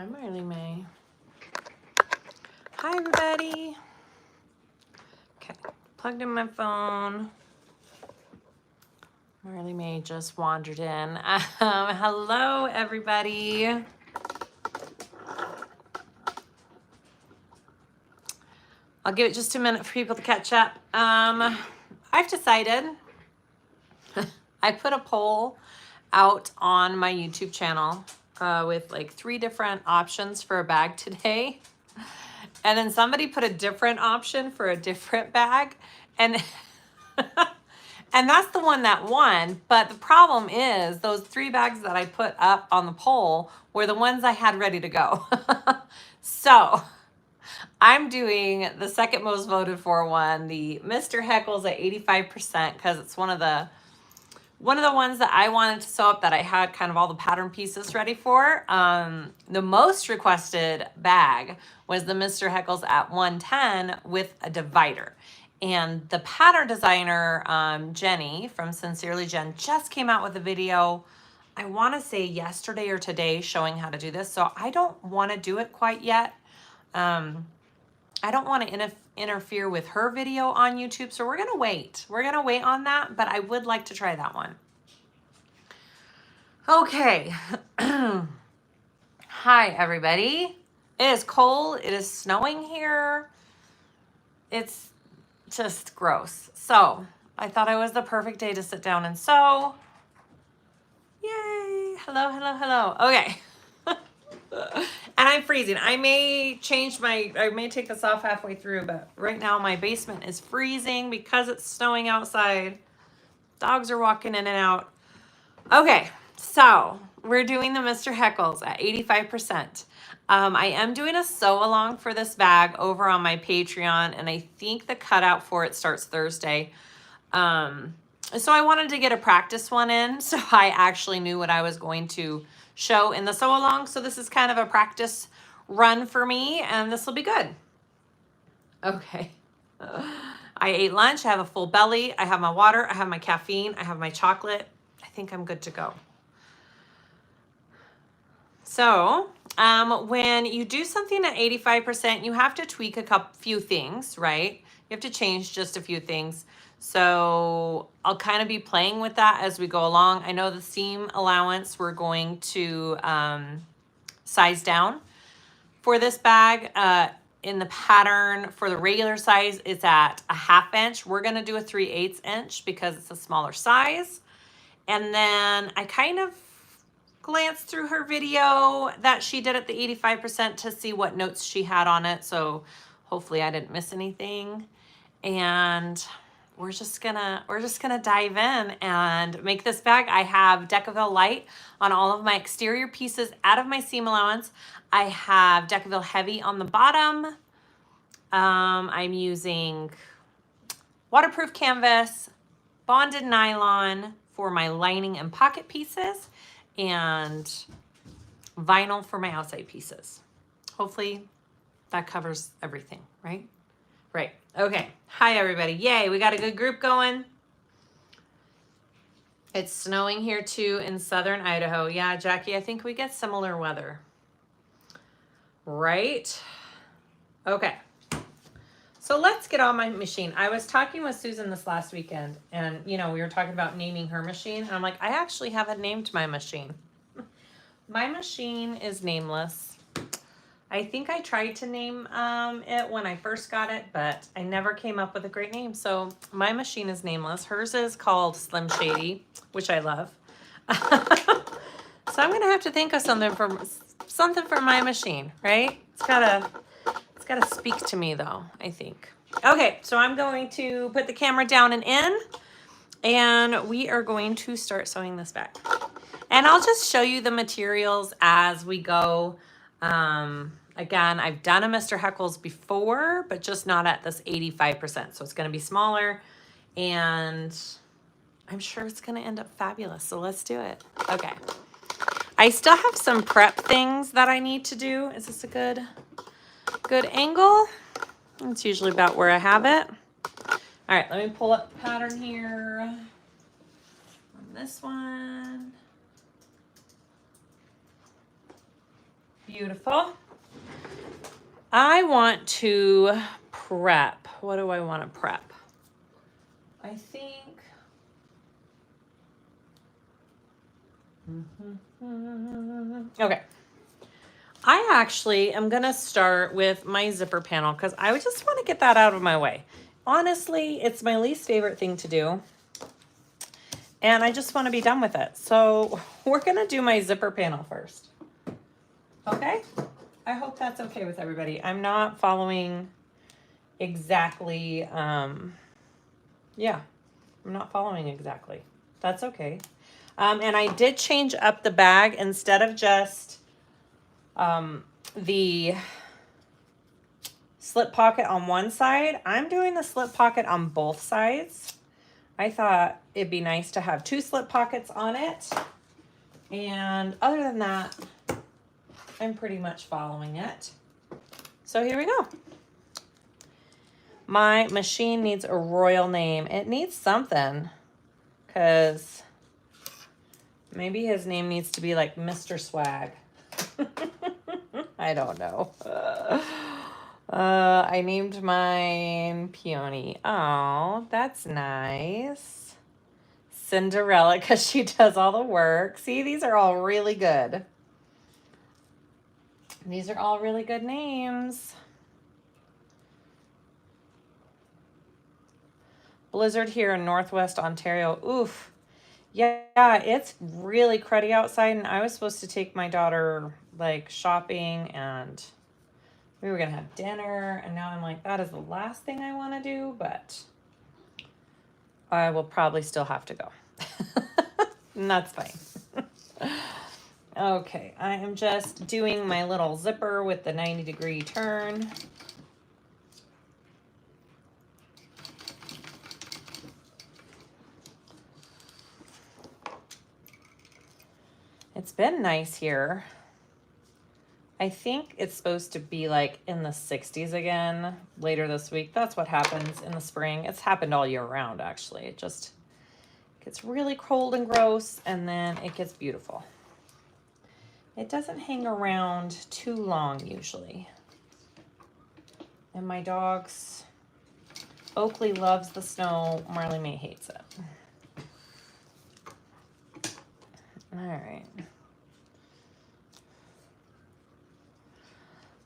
Hi, Marley May. Hi, everybody. Okay, plugged in my phone. Marley May just wandered in. Hello, everybody. I'll give it just a minute for people to catch up. I've decided, I put a poll out on my YouTube channel with like 3 different options for a bag today. And then somebody put a different option for a different bag. And and that's the one that won. But the problem is those 3 bags that I put up on the poll were the ones I had ready to go. So I'm doing the second most voted for one, the Mr. Heckles at 85%, because it's one of the ones that I wanted to sew up that I had kind of all the pattern pieces ready for. The most requested bag was the Mr. Heckles at 110 with a divider. And the pattern designer, Jenny from Sincerely Jen, just came out with a video, I want to say yesterday or today, showing how to do this. So I don't want to do it quite yet. I don't want to interfere with her video on YouTube, so we're going to wait. We're going to wait on that, but I would like to try that one. Okay. Hi, everybody. It is cold. It is snowing here. It's just gross. So I thought it was the perfect day to sit down and sew. Yay. Hello, hello, hello. Okay. And I'm freezing. I may take this off halfway through, but right now my basement is freezing because it's snowing outside. Dogs are walking in and out. Okay, so we're doing the Mr. Heckles at 85%. I am doing a sew along for this bag over on my Patreon, and I think the cutout for it starts Thursday. So I wanted to get a practice one in, so I actually knew what I was going to show in the sew along. So this is kind of a practice run for me, and this will be good. Okay. I ate lunch. I have a full belly. I have my water. I have my caffeine. I have my chocolate. I think I'm good to go. So when you do something at 85%, you have to tweak a few things, right? You have to change just a few things. So I'll kind of be playing with that as we go along. I know the seam allowance we're going to size down for this bag. In the pattern for the regular size, it's at a 1/2 inch. We're going to do a 3/8 inch because it's a smaller size. And then I kind of glanced through her video that she did at the 85% to see what notes she had on it. So hopefully I didn't miss anything. And we're just gonna dive in and make this bag. I have Decaville Light on all of my exterior pieces out of my seam allowance. I have Decaville Heavy on the bottom. I'm using waterproof canvas, bonded nylon for my lining and pocket pieces, and vinyl for my outside pieces. Hopefully that covers everything, right? Right. Okay. Hi, everybody. Yay, we got a good group going. It's snowing here too in southern Idaho. Yeah, Jackie, I think we get similar weather. Right? Okay. So let's get on my machine. I was talking with Susan this last weekend, and we were talking about naming her machine. And I'm like, I actually haven't named my machine. My machine is nameless. I think I tried to name it when I first got it, but I never came up with a great name. So my machine is nameless. Hers is called Slim Shady, which I love. So I'm gonna have to think of something for my machine, right? It's gotta speak to me though, I think. Okay, so I'm going to put the camera down and in, and we are going to start sewing this back. And I'll just show you the materials as we go. Again, I've done a Mr. Heckles before, but just not at this 85%. So it's going to be smaller, and I'm sure it's going to end up fabulous. So let's do it. Okay. I still have some prep things that I need to do. Is this a good angle? That's usually about where I have it. All right, let me pull up the pattern here on this one. Beautiful. I want to prep. What do I want to prep? I think... Okay. I actually am going to start with my zipper panel because I would just want to get that out of my way. Honestly, it's my least favorite thing to do. And I just want to be done with it. So we're going to do my zipper panel first. Okay? I hope that's okay with everybody. I'm not following exactly, yeah, I'm not following exactly. That's okay. And I did change up the bag instead of just the slip pocket on one side. I'm doing the slip pocket on both sides. I thought it'd be nice to have 2 slip pockets on it. And other than that, I'm pretty much following it. So here we go. My machine needs a royal name. It needs something, because maybe his name needs to be like Mr. Swag. I don't know. I named mine Peony. Oh, that's nice. Cinderella, because she does all the work. See, these are all really good. These are all really good names. Blizzard here in Northwest Ontario. Oof. Yeah, it's really cruddy outside, and I was supposed to take my daughter like shopping, and we were gonna have dinner, and now I'm like, that is the last thing I want to do, but I will probably still have to go. And that's fine. Okay, I am just doing my little zipper with the 90-degree turn. It's been nice here. I think it's supposed to be like in the 60s again later this week. That's what happens in the spring. It's happened all year round, actually. It just gets really cold and gross, and then it gets beautiful. It doesn't hang around too long usually. And my dogs, Oakley loves the snow. Marley May hates it. All right.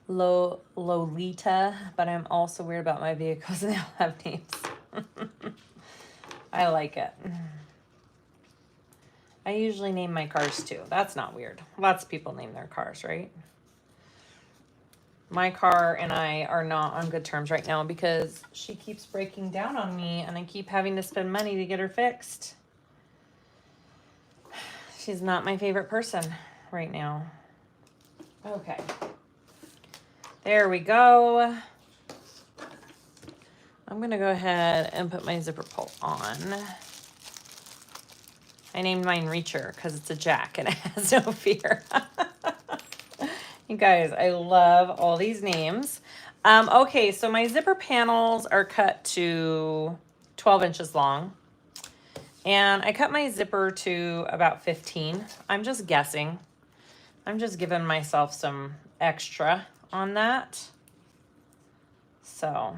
Lolita, but I'm also weird about my vehicles and they all have names. I like it. I usually name my cars too. That's not weird. Lots of people name their cars, right? My car and I are not on good terms right now because she keeps breaking down on me and I keep having to spend money to get her fixed. She's not my favorite person right now. Okay. There we go. I'm going to go ahead and put my zipper pull on. I named mine Reacher because it's a jack and it has no fear. You guys, I love all these names. Okay, so my zipper panels are cut to 12 inches long. And I cut my zipper to about 15. I'm just guessing. I'm just giving myself some extra on that. So.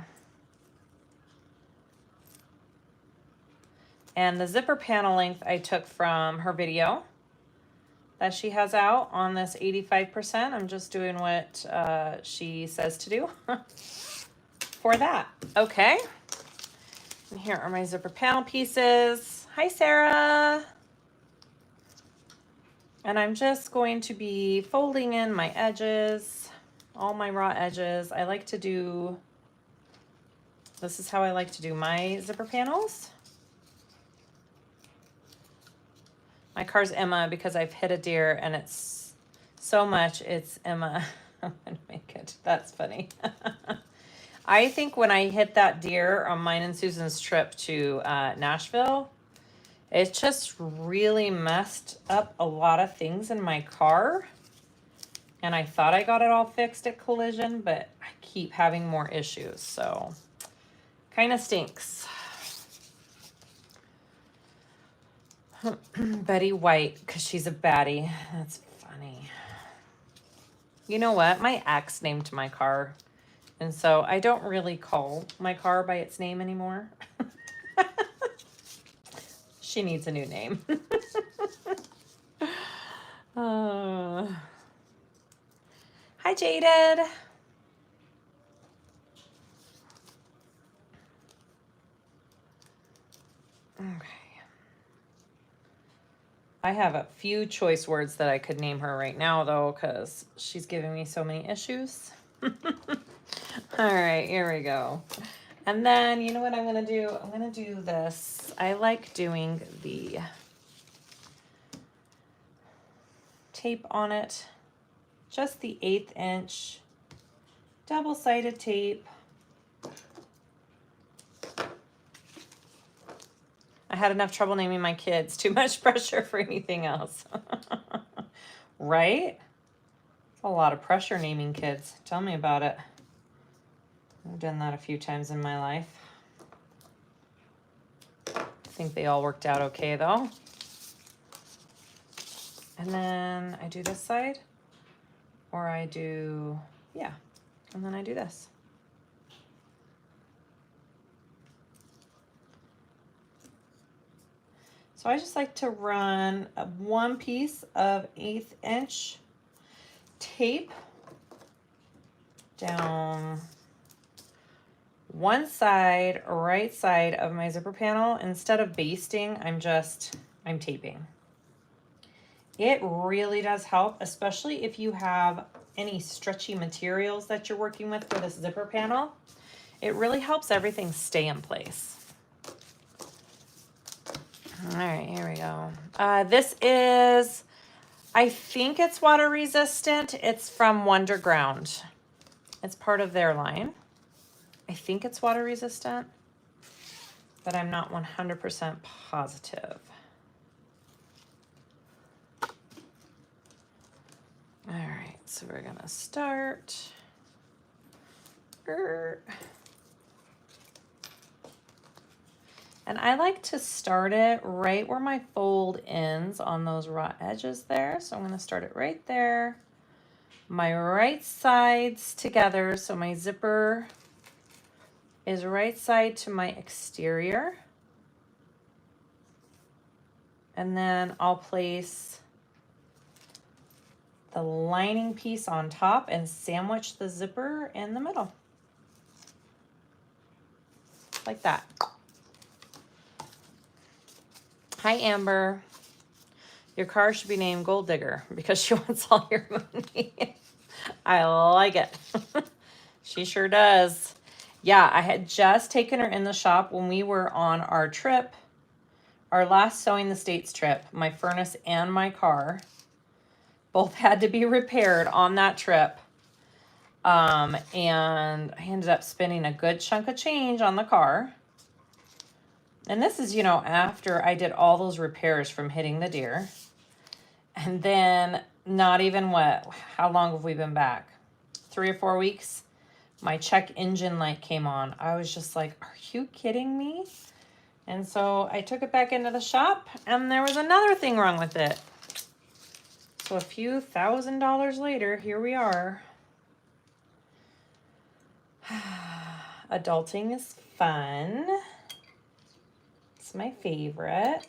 And the zipper panel length I took from her video that she has out on this 85%. I'm just doing what she says to do for that. Okay. And here are my zipper panel pieces. Hi, Sarah. And I'm just going to be folding in my edges, all my raw edges. I like to do, this is how I like to do my zipper panels. My car's Emma because I've hit a deer and it's so much, it's Emma. I'm gonna make it. That's funny. I think when I hit that deer on mine and Susan's trip to Nashville, it just really messed up a lot of things in my car. And I thought I got it all fixed at Collision, but I keep having more issues. So kind of stinks. Betty White, because she's a baddie. That's funny. You know what? My ex named my car. And so I don't really call my car by its name anymore. She needs a new name. Hi, Jaded. Okay. I have a few choice words that I could name her right now, though, because she's giving me so many issues. All right, here we go. And then, you know what I'm going to do? I'm going to do this. I like doing the tape on it. Just the 1/8 inch double-sided tape. I had enough trouble naming my kids. Too much pressure for anything else. Right? A lot of pressure naming kids. Tell me about it. I've done that a few times in my life. I think they all worked out okay though. And then I do this side, or I do, yeah, and then I do this. So I just like to run one piece of 1/8 inch tape down one side, right side of my zipper panel. Instead of basting, I'm taping. It really does help, especially if you have any stretchy materials that you're working with for this zipper panel. It really helps everything stay in place. All right, here we go. This is, I think it's water resistant. It's from Wonderground. It's part of their line. I think it's water resistant, but I'm not 100% positive. All right, so we're gonna start. And I like to start it right where my fold ends on those raw edges there. So I'm gonna start it right there. My right sides together, so my zipper is right side to my exterior. And then I'll place the lining piece on top and sandwich the zipper in the middle. Like that. Hi, Amber. Your car should be named Gold Digger because she wants all your money. I like it. She sure does. Yeah, I had just taken her in the shop when we were on our trip, our last Sewing the States trip. My furnace and my car both had to be repaired on that trip. And I ended up spending a good chunk of change on the car. And this is, you know, after I did all those repairs from hitting the deer. And then not even how long have we been back? 3 or 4 weeks? My check engine light came on. I was just like, are you kidding me? And so I took it back into the shop and there was another thing wrong with it. So a few $1,000s later, here we are. Adulting is fun. It's my favorite.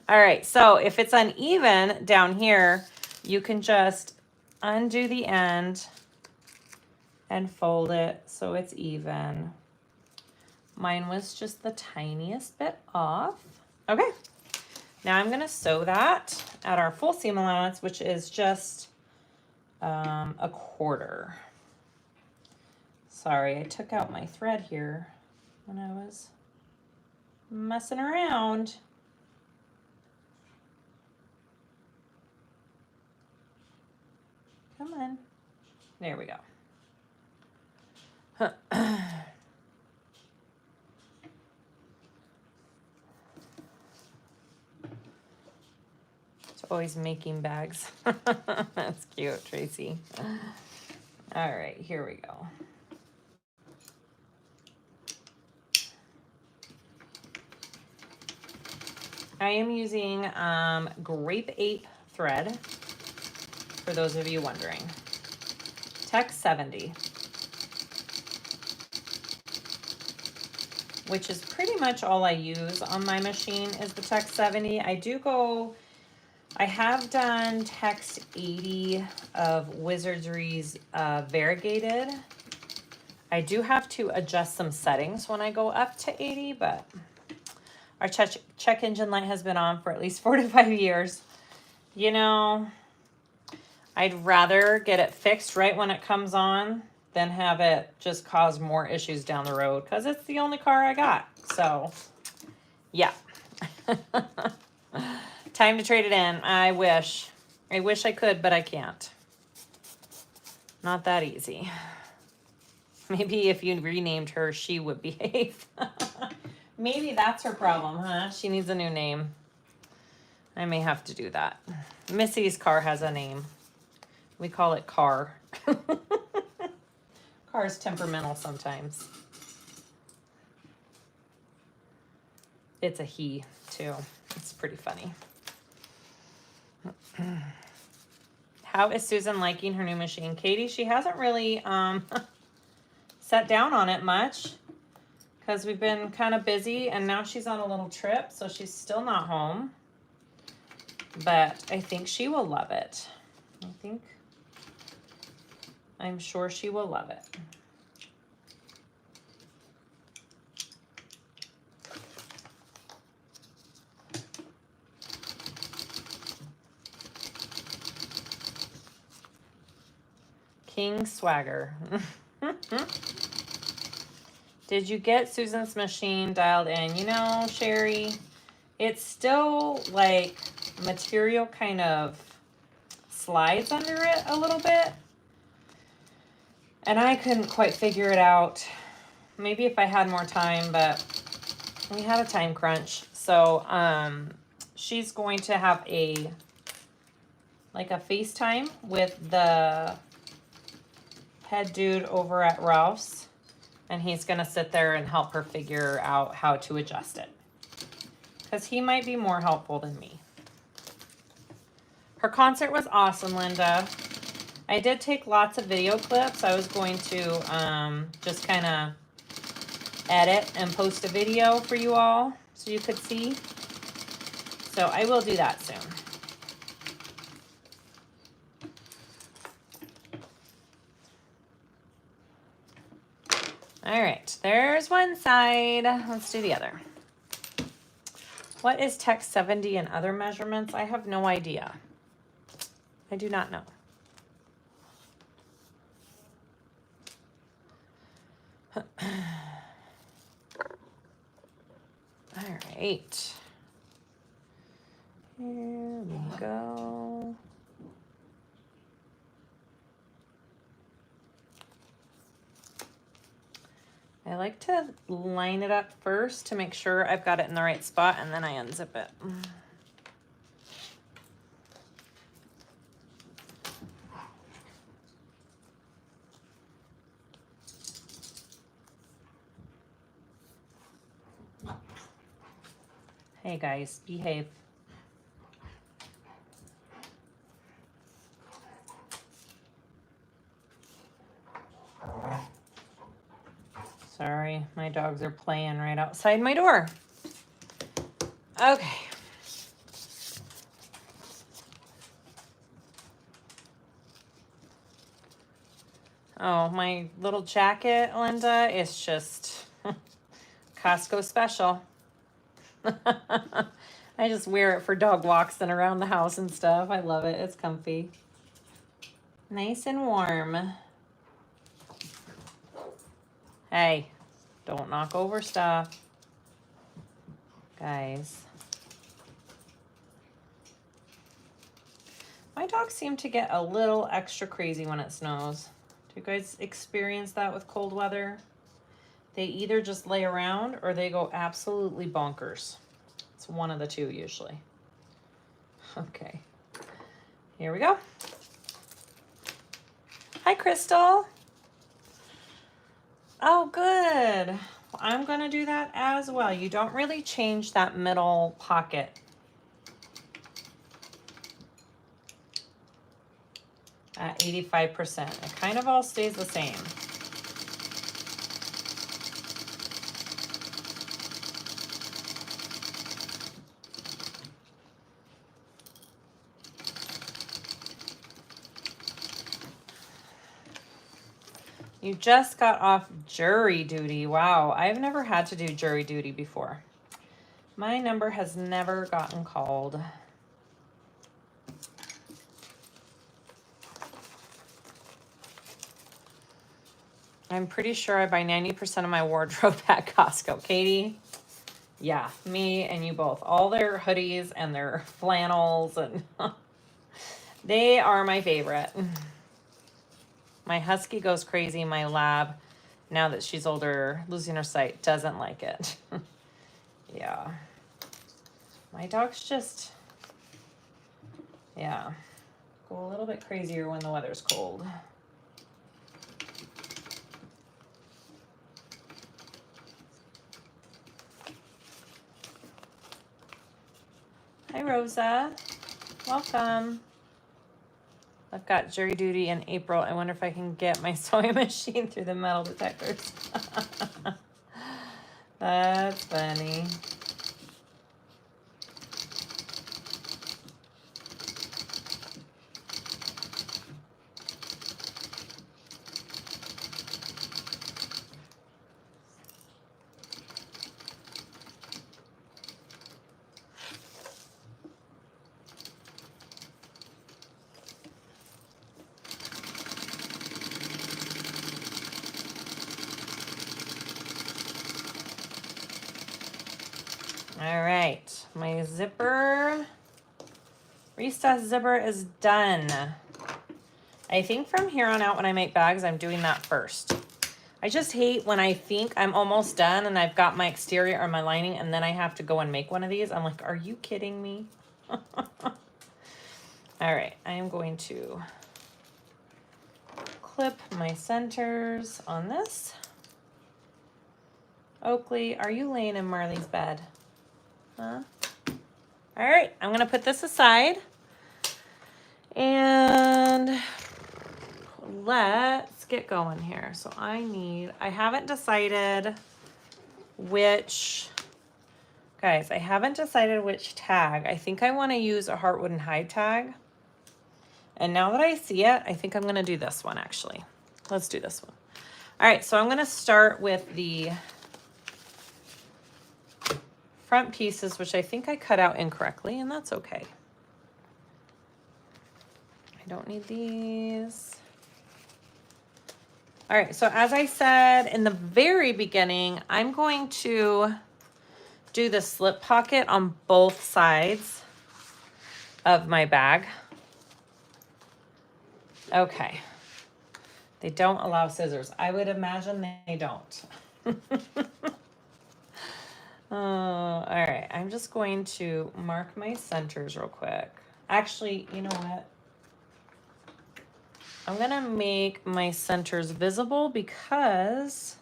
All right, so if it's uneven down here, you can just undo the end and fold it so it's even. Mine was just the tiniest bit off. Okay, now I'm gonna sew that at our full seam allowance, which is just 1/4. Sorry, I took out my thread here when I was messing around. Come on. There we go. It's always making bags. That's cute, Tracy. All right, here we go. I am using grape ape thread. for those of you wondering. Tech 70. Which is pretty much all I use on my machine is the Tech 70. I have done Tex 80 of Wizardry's variegated. I do have to adjust some settings when I go up to 80, but our check engine light has been on for at least 4 to 5 years. You know, I'd rather get it fixed right when it comes on than have it just cause more issues down the road, because it's the only car I got. So, yeah. Time to trade it in. I wish I could, but I can't. Not that easy. Maybe if you renamed her, she would behave. Maybe that's her problem, huh? She needs a new name. I may have to do that. Missy's car has a name. We call it Car. Car's temperamental sometimes. It's a he, too. It's pretty funny. How is Susan liking her new machine? Katie, she hasn't really sat down on it much because we've been kind of busy, and now she's on a little trip, so she's still not home. But I think she will love it. I'm sure she will love it. King Swagger. Did you get Susan's machine dialed in? You know, Sherry, it's still like material kind of slides under it a little bit. And I couldn't quite figure it out. Maybe if I had more time, but we had a time crunch. So she's going to have a FaceTime with the head dude over at Ralph's, and he's going to sit there and help her figure out how to adjust it, because he might be more helpful than me. Her concert was awesome, Linda. I did take lots of video clips. I was going to just kind of edit and post a video for you all so you could see. So I will do that soon. All right, there's one side. Let's do the other. What is Tech 70 and other measurements? I have no idea. I do not know. All right. Here we go. I like to line it up first to make sure I've got it in the right spot, and then I unzip it. Hey guys, behave. Sorry, my dogs are playing right outside my door. Okay. Oh, my little jacket, Linda, is just Costco special. I just wear it for dog walks and around the house and stuff. I love it. It's comfy. Nice and warm. Hey, don't knock over stuff. Guys. My dogs seem to get a little extra crazy when it snows. Do you guys experience that with cold weather? They either just lay around or they go absolutely bonkers. It's one of the two usually. Okay, here we go. Hi, Crystal. Oh, good. Well, I'm gonna do that as well. You don't really change that middle pocket. at 85%. It kind of all stays the same. You just got off jury duty. Wow, I've never had to do jury duty before. My number has never gotten called. I'm pretty sure I buy 90% of my wardrobe at Costco. Katie? Yeah, me and you both. All their hoodies and their flannels, and they are my favorite. My husky goes crazy. My lab, now that she's older, losing her sight, doesn't like it. Yeah. My dogs just, yeah, go a little bit crazier when the weather's cold. Hi, Rosa. Welcome. I've got jury duty in April. I wonder if I can get my sewing machine through the metal detectors. That's funny. All right, my zipper, recess zipper is done. I think from here on out when I make bags, I'm doing that first. I just hate when I think I'm almost done and I've got my exterior or my lining and then I have to go and make one of these. I'm like, are you kidding me? All right, I am going to clip my centers on this. Oakley, are you laying in Marley's bed? Huh? All right, I'm gonna put this aside and let's get going here. So I haven't decided which, guys, I haven't decided which tag. I think I wanna use a Heartwood and Hide tag. And now that I see it, I think I'm gonna do this one actually. Let's do this one. All right, so I'm gonna start with the front pieces, which I think I cut out incorrectly, and that's okay. I don't need these. All right, so as I said in the very beginning, I'm going to do the slip pocket on both sides of my bag. Okay. They don't allow scissors. I would imagine they don't. All right, I'm just going to mark my centers real quick. Actually, you know what? I'm gonna make my centers visible because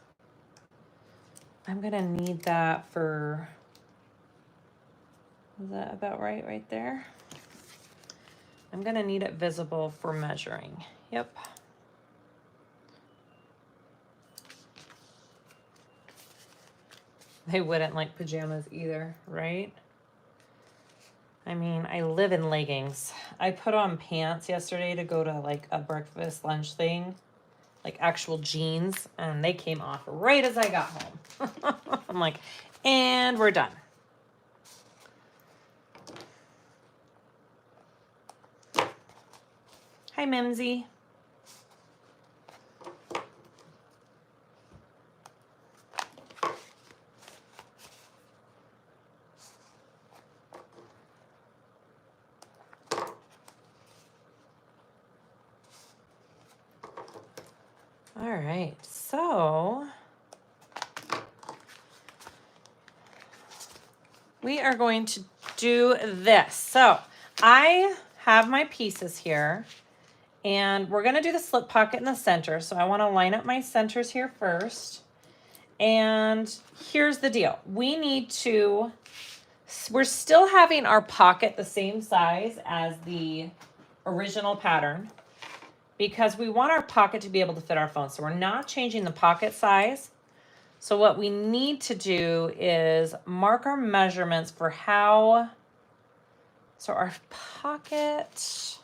I'm gonna need that for, is that about right there? I'm gonna need it visible for measuring. Yep. They wouldn't like pajamas either, right? I mean, I live in leggings. I put on pants yesterday to go to like a breakfast lunch thing, like actual jeans, and they came off right as I got home. I'm like, and we're done. Hi, Mimsy. All right, so we are going to do this. So I have my pieces here and we're gonna do the slip pocket in the center. So I wanna line up my centers here first. And here's the deal. We're still having our pocket the same size as the original pattern. because we want our pocket to be able to fit our phone. So we're not changing the pocket size. So what we need to do is mark our measurements for how, so our pocket,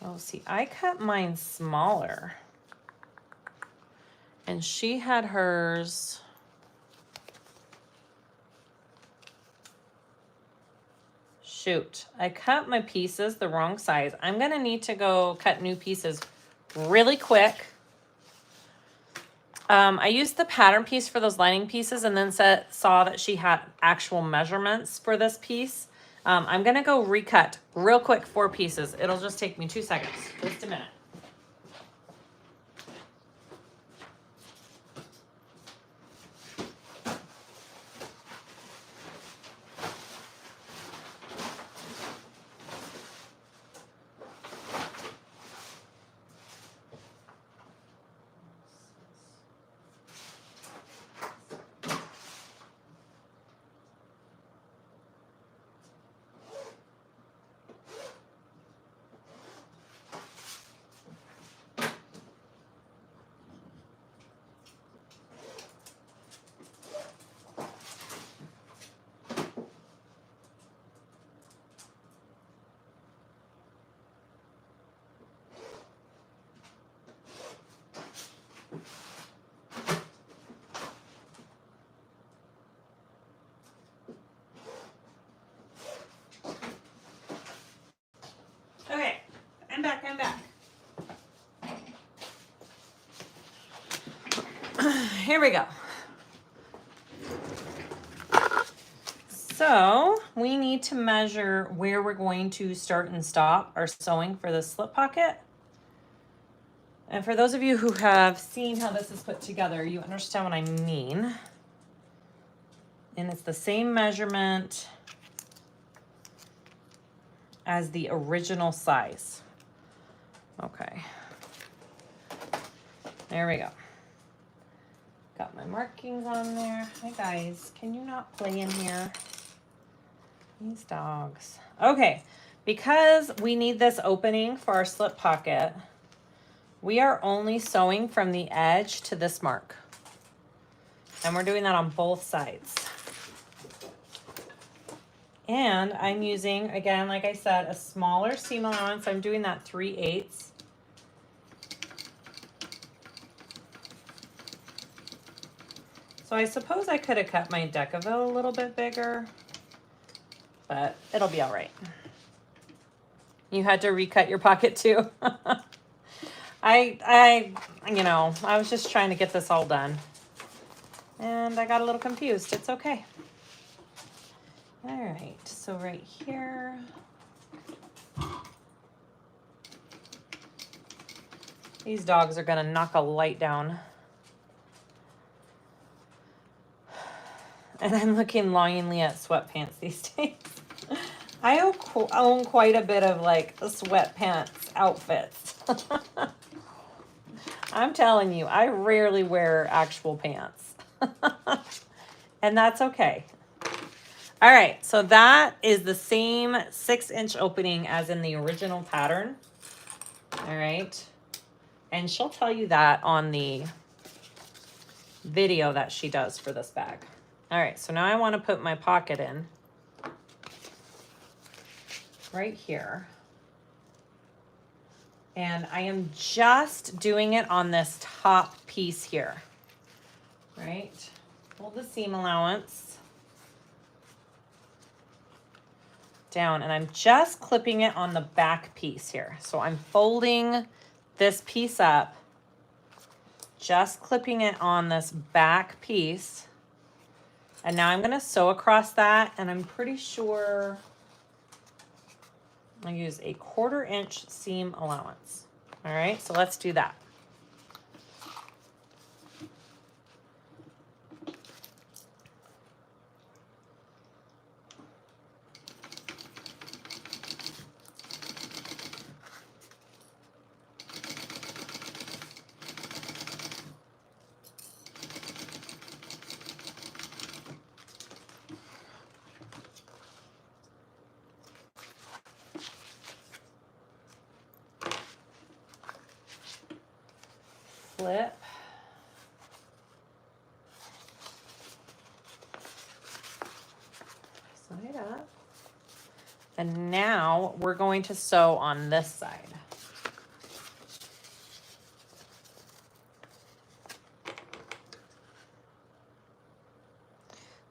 oh, see, I cut mine smaller. And she had hers, shoot, I cut my pieces the wrong size. I'm gonna need to go cut new pieces really quick. I used the pattern piece for those lining pieces and then saw that she had actual measurements for this piece. I'm gonna go recut real quick 4 pieces. It'll just take me 2 seconds, just a minute. Okay, I'm back. Here we go. So we need to measure where we're going to start and stop our sewing for the slip pocket. And for those of you who have seen how this is put together, you understand what I mean. And it's the same measurement as the original size. Okay. There we go. Got my markings on there. Hi guys, can you not play in here? These dogs. Okay, because we need this opening for our slip pocket, we are only sewing from the edge to this mark. And we're doing that on both sides. And I'm using, again, like I said, a smaller seam allowance. I'm doing that 3/8. So I suppose I could have cut my Decaville a little bit bigger, but it'll be all right. You had to recut your pocket too. I was just trying to get this all done. And I got a little confused. It's okay. All right, so right here. These dogs are gonna knock a light down. And I'm looking longingly at sweatpants these days. I own quite a bit of like sweatpants outfits. I'm telling you, I rarely wear actual pants. And that's okay. All right, so that is the same 6-inch opening as in the original pattern. All right. And she'll tell you that on the video that she does for this bag. All right, so now I want to put my pocket in right here. And I am just doing it on this top piece here, right? Hold the seam allowance down, and I'm just clipping it on the back piece here. So I'm folding this piece up, just clipping it on this back piece. And now I'm gonna sew across that, and I'm pretty sure I'll use a 1/4 inch seam allowance. All right, so let's do that. clip. Side up. And now we're going to sew on this side.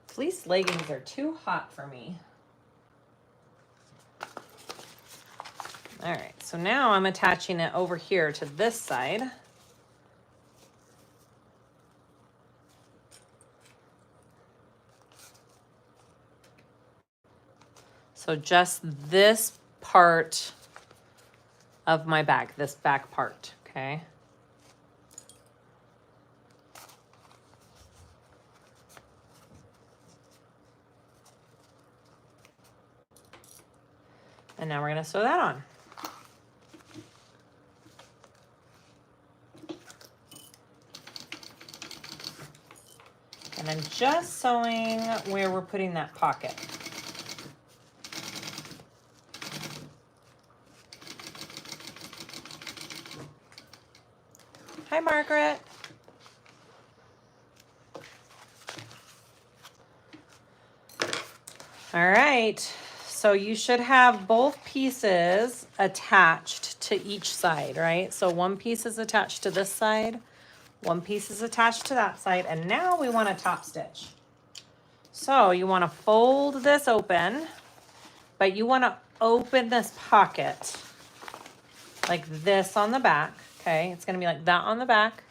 Fleece leggings are too hot for me. All right, so now I'm attaching it over here to this side. So just this part of my bag, this back part, okay? And now we're gonna sew that on. And I'm just sewing where we're putting that pocket. Hi, Margaret. All right, so you should have both pieces attached to each side, right? So one piece is attached to this side, one piece is attached to that side, and now we want to top stitch. So you want to fold this open, but you want to open this pocket like this on the back, okay? It's going to be like that on the back.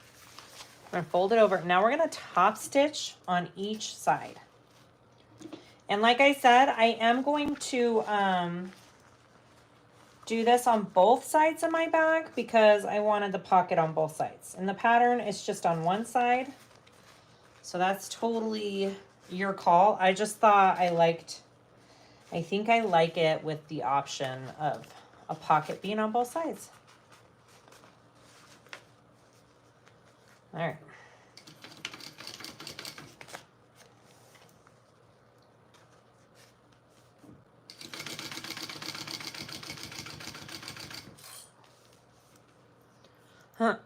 We're going to fold it over. Now we're going to top stitch on each side. And like I said, I am going to do this on both sides of my bag because I wanted the pocket on both sides. And the pattern is just on one side. So that's totally your call. I just thought I think I like it with the option of a pocket being on both sides. All right.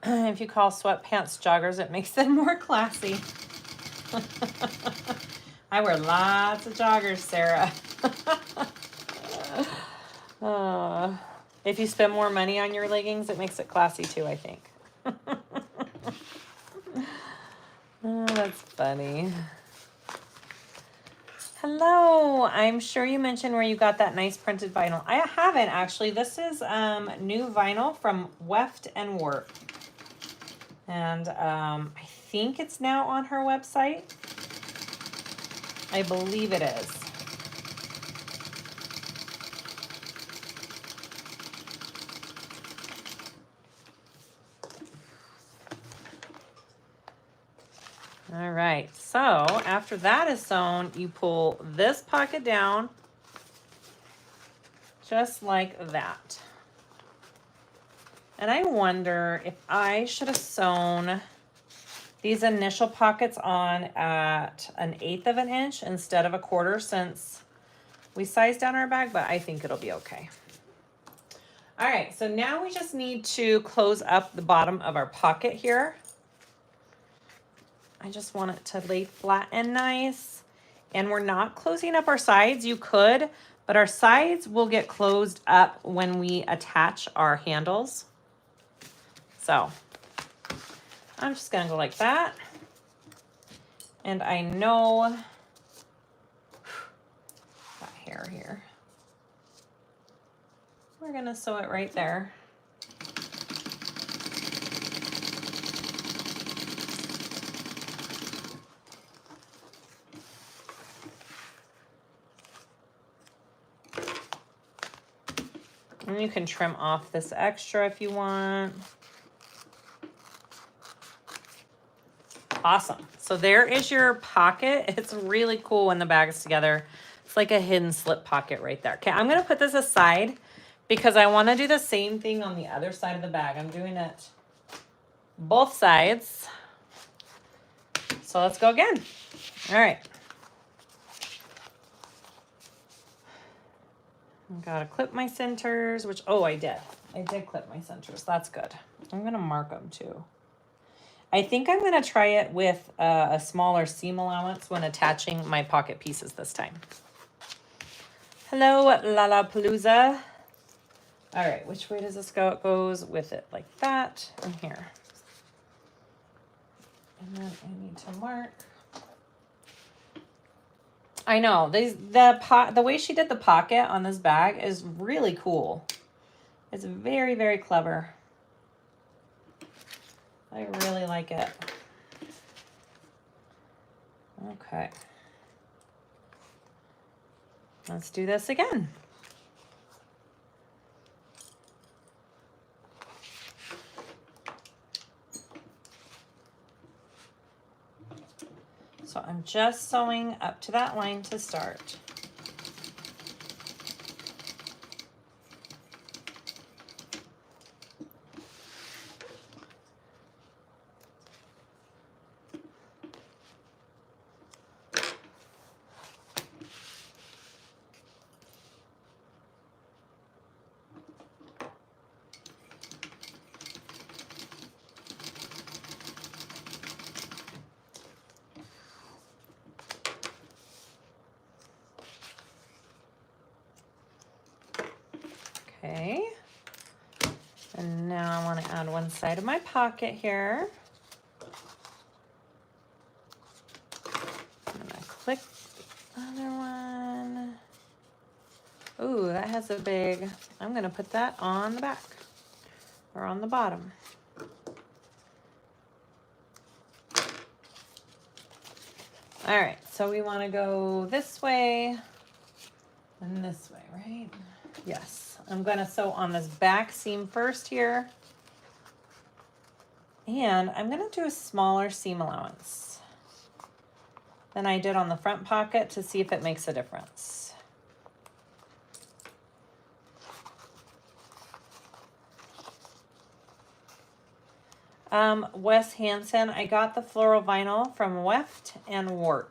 If you call sweatpants joggers, it makes them more classy. I wear lots of joggers, Sarah. If you spend more money on your leggings, it makes it classy too, I think. Oh, that's funny. Hello, I'm sure you mentioned where you got that nice printed vinyl. I haven't actually. This is new vinyl from Weft and Work. And I think it's now on her website. I believe it is. All right, so after that is sewn, you pull this pocket down just like that. And I wonder if I should have sewn these initial pockets on at 1/8 of an inch instead of 1/4 since we sized down our bag, but I think it'll be okay. All right, so now we just need to close up the bottom of our pocket here. I just want it to lay flat and nice. And we're not closing up our sides. You could, but our sides will get closed up when we attach our handles. So I'm just gonna go like that. And I know, got hair here. We're gonna sew it right there. And you can trim off this extra if you want. Awesome. So there is your pocket. It's really cool when the bag is together. It's like a hidden slip pocket right there. Okay, I'm gonna put this aside because I wanna do the same thing on the other side of the bag. I'm doing it both sides. So let's go again. All right. I gotta clip my centers, which, oh, I did clip my centers. That's good. I'm gonna mark them too. I think I'm going to try it with a smaller seam allowance when attaching my pocket pieces this time. Hello, Lollapalooza. All right, which way does this go? It goes with it like that and here. And then I need to mark. I know, the way she did the pocket on this bag is really cool. It's very, very clever. I really like it. Okay. Let's do this again. So I'm just sewing up to that line to start. Okay, and now I want to add one side of my pocket here. I'm gonna click the other one. Ooh, that has a big, I'm gonna put that on the back or on the bottom. All right, so we want to go this way and this way, right? Yes, I'm going to sew on this back seam first here. And I'm going to do a smaller seam allowance than I did on the front pocket to see if it makes a difference. Wes Hansen, I got the floral vinyl from Weft and Warp.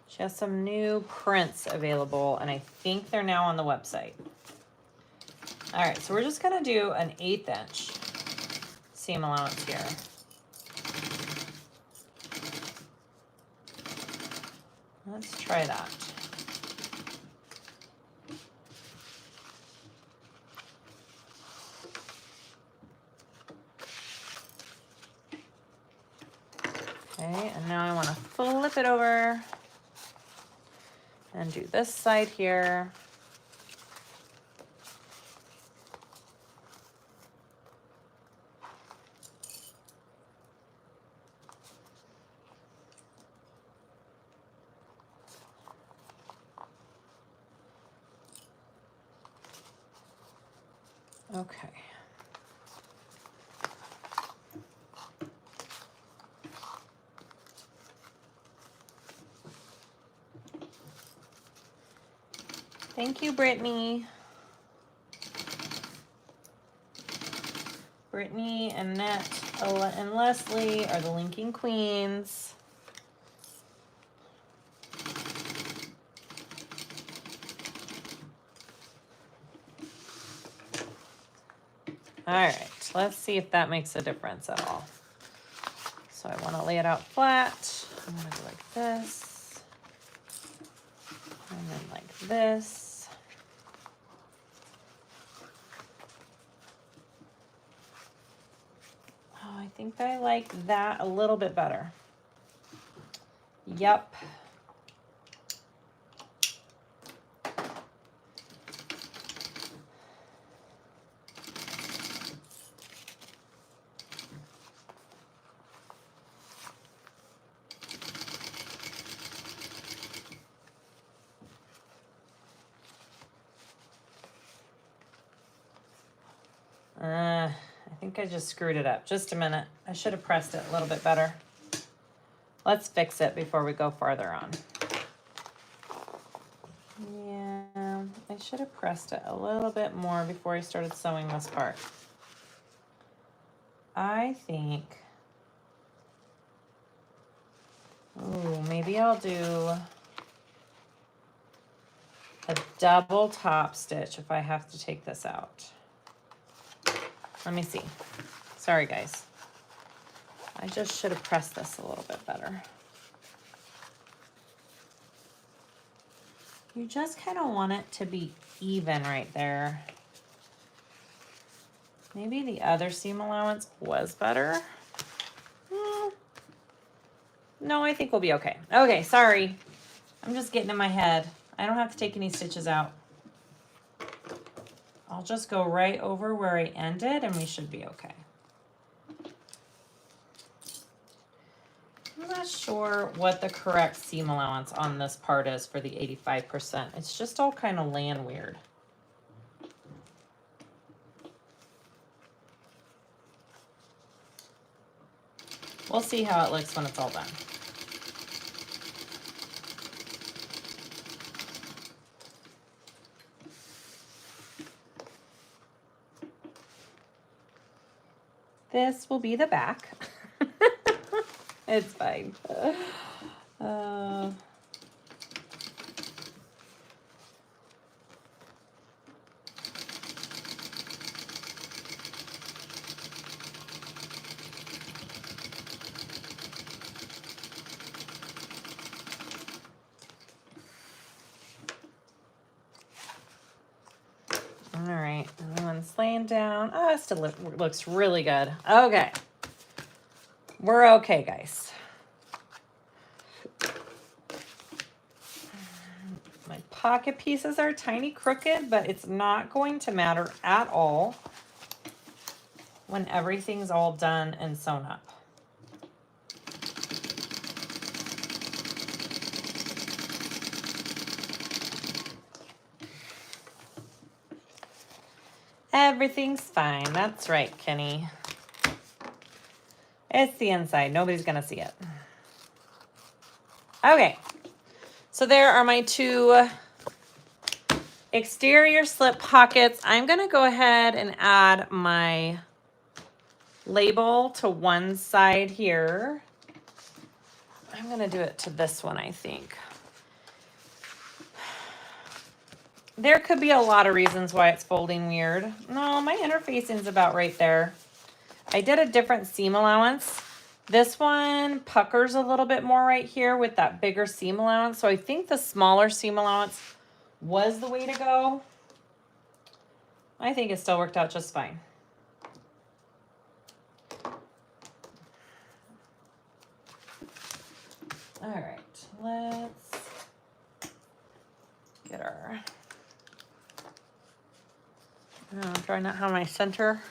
She has some new prints available, and I think they're now on the website. All right, so we're just gonna do an 1/8 inch seam allowance here. Let's try that. Okay, and now I want to flip it over and do this side here. Okay. Thank you, Brittany. Brittany, Annette, Ella, and Leslie are the linking queens. All right, let's see if that makes a difference at all. So I want to lay it out flat. I'm going to go like this. And then like this. Oh, I think I like that a little bit better. Yep. I think I just screwed it up. Just a minute. I should have pressed it a little bit better. Let's fix it before we go farther on. Yeah, I should have pressed it a little bit more before I started sewing this part. I think, ooh, maybe I'll do a double top stitch if I have to take this out. Let me see. Sorry, guys. I just should have pressed this a little bit better. You just kind of want it to be even right there. Maybe the other seam allowance was better. No, I think we'll be okay. Okay, sorry. I'm just getting in my head. I don't have to take any stitches out. I'll just go right over where I ended and we should be okay. I'm not sure what the correct seam allowance on this part is for the 85%. It's just all kind of laying weird. We'll see how it looks when it's all done. This will be the back. It's fine. All right, and one's laying down. Oh, it still looks really good. Okay. We're okay, guys. My pocket pieces are tiny crooked, but it's not going to matter at all when everything's all done and sewn up. Everything's fine. That's right, Kenny. It's the inside. Nobody's going to see it. Okay. So there are my two exterior slip pockets. I'm going to go ahead and add my label to one side here. I'm going to do it to this one, I think. There could be a lot of reasons why it's folding weird. No, my interfacing's about right there. I did a different seam allowance. This one puckers a little bit more right here with that bigger seam allowance. So I think the smaller seam allowance was the way to go. I think it still worked out just fine. All right, let's get our... Oh, do I not have my center?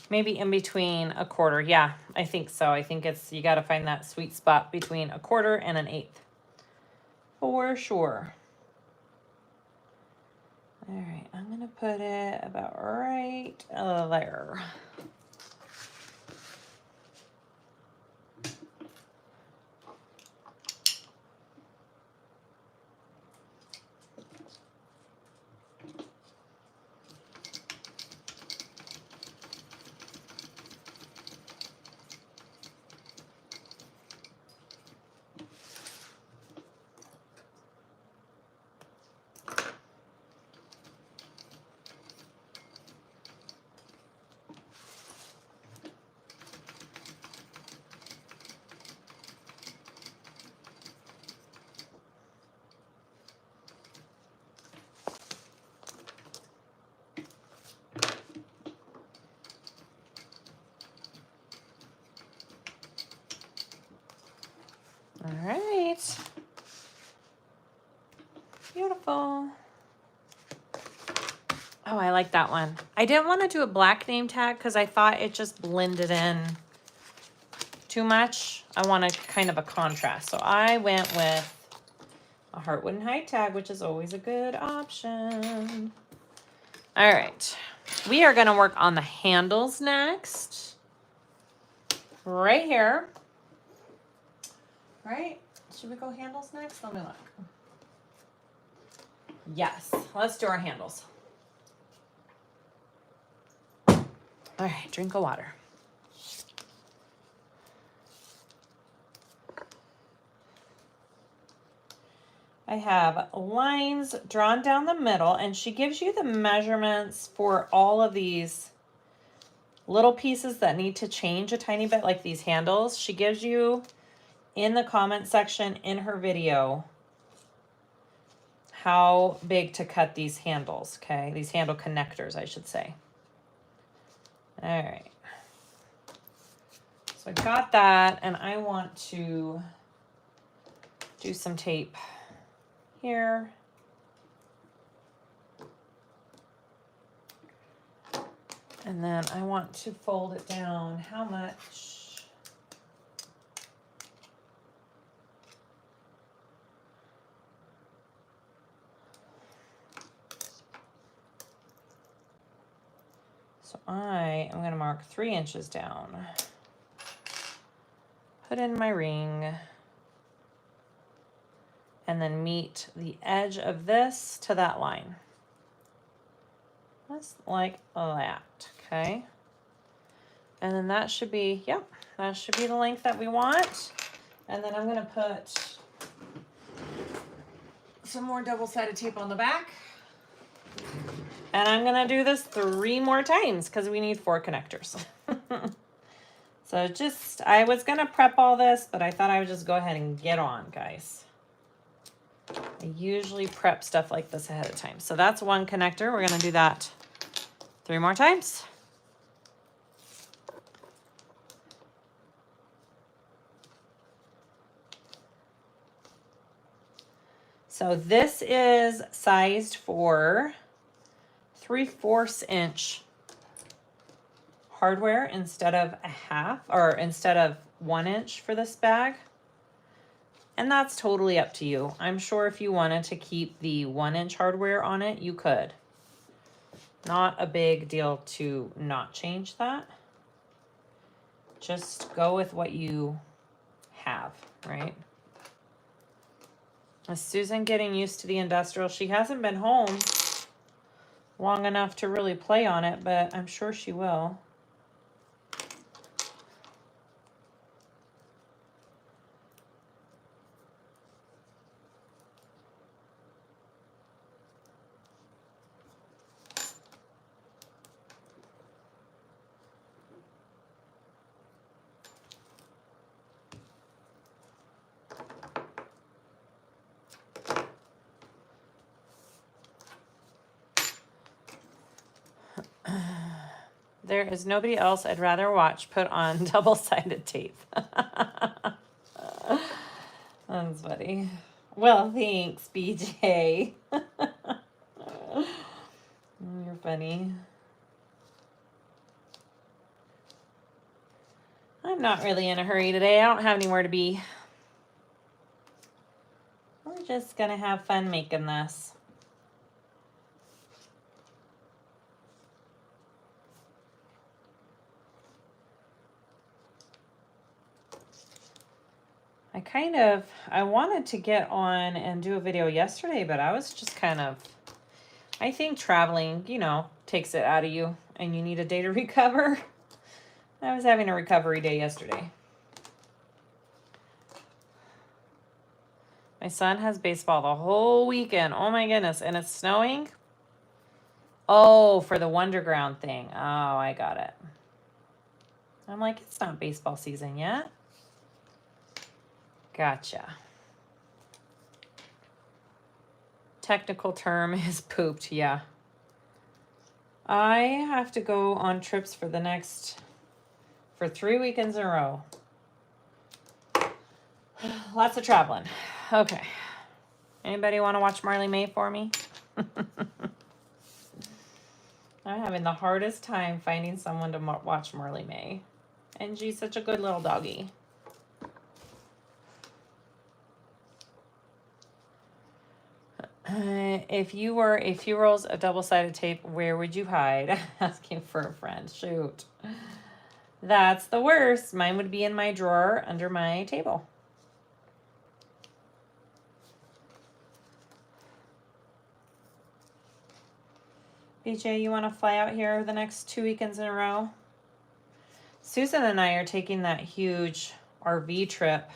Maybe in between a quarter. Yeah, I think so. I think it's, you got to find that sweet spot between a quarter and an eighth. For sure. All right, I'm going to put it about right there. All right. Beautiful. Oh, I like that one. I didn't want to do a black name tag because I thought it just blended in too much. I wanted kind of a contrast. So I went with a Heartwood and Hide tag, which is always a good option. All right. We are going to work on the handles next. Right here. Right? Should we go handles next? Let me look. Yes, let's do our handles. All right, drink of water. I have lines drawn down the middle, and she gives you the measurements for all of these little pieces that need to change a tiny bit, like these handles. She gives you in the comment section in her video how big to cut these handles, okay? These handle connectors, I should say. All right. So I got that, and I want to do some tape here. And then I want to fold it down. How much? So I am going to mark 3 inches down. Put in my ring. And then meet the edge of this to that line. Just like that, okay? And then that should be, yep, that should be the length that we want. And then I'm gonna put some more double-sided tape on the back. And I'm gonna do this 3 more times because we need 4 connectors. So just, I was gonna prep all this, but I thought I would just go ahead and get on, guys. I usually prep stuff like this ahead of time. So that's 1 connector. We're gonna do that 3 more times. So this is sized for 3/4 inch hardware instead of a half, or instead of 1 inch for this bag. And that's totally up to you. I'm sure if you wanted to keep the 1 inch hardware on it, you could. Not a big deal to not change that. Just go with what you have, right? Is Susan getting used to the industrial? She hasn't been home long enough to really play on it, but I'm sure she will. There is nobody else I'd rather watch put on double-sided tape. That's funny. Well, thanks, BJ. You're funny. I'm not really in a hurry today. I don't have anywhere to be. We're just gonna have fun making this. I wanted to get on and do a video yesterday, but I was just kind of, I think traveling, you know, takes it out of you and you need a day to recover. I was having a recovery day yesterday. My son has baseball the whole weekend. Oh my goodness. And it's snowing. Oh, for the Wonderground thing. Oh, I got it. I'm like, it's not baseball season yet. Gotcha. Technical term is pooped, yeah. I have to go on trips for 3 weekends in a row. Lots of traveling. Okay. Anybody want to watch Marley May for me? I'm having the hardest time finding someone to watch Marley May. And she's such a good little doggy. If you were a few rolls of double-sided tape, where would you hide? Asking for a friend. Shoot. That's the worst. Mine would be in my drawer under my table. BJ, you want to fly out here the next 2 weekends in a row? Susan and I are taking that huge RV trip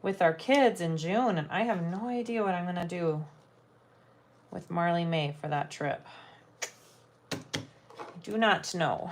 with our kids in June, and I have no idea what I'm going to do with Marley May for that trip. I do not know.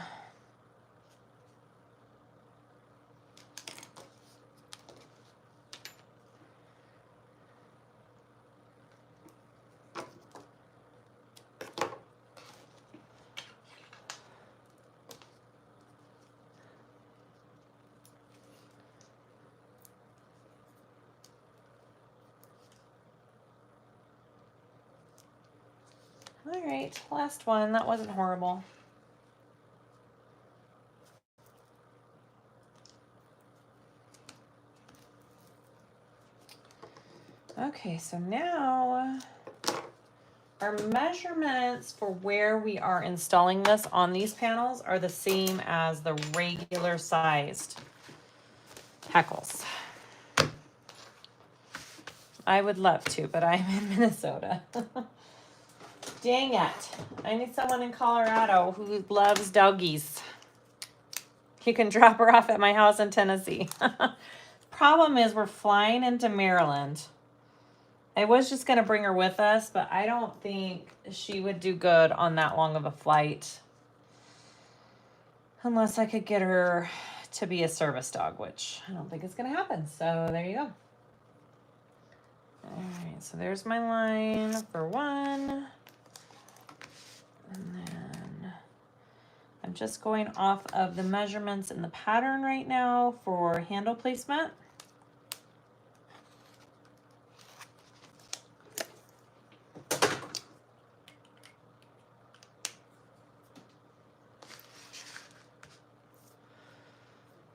All right, last one. That wasn't horrible. Okay, so now our measurements for where we are installing this on these panels are the same as the regular sized Heckles. I would love to, but I'm in Minnesota. Dang it. I need someone in Colorado who loves doggies. You can drop her off at my house in Tennessee. Problem is we're flying into Maryland. I was just going to bring her with us, but I don't think she would do good on that long of a flight. Unless I could get her to be a service dog, which I don't think is going to happen. So there you go. All right, so there's my line for one. And then I'm just going off of the measurements in the pattern right now for handle placement.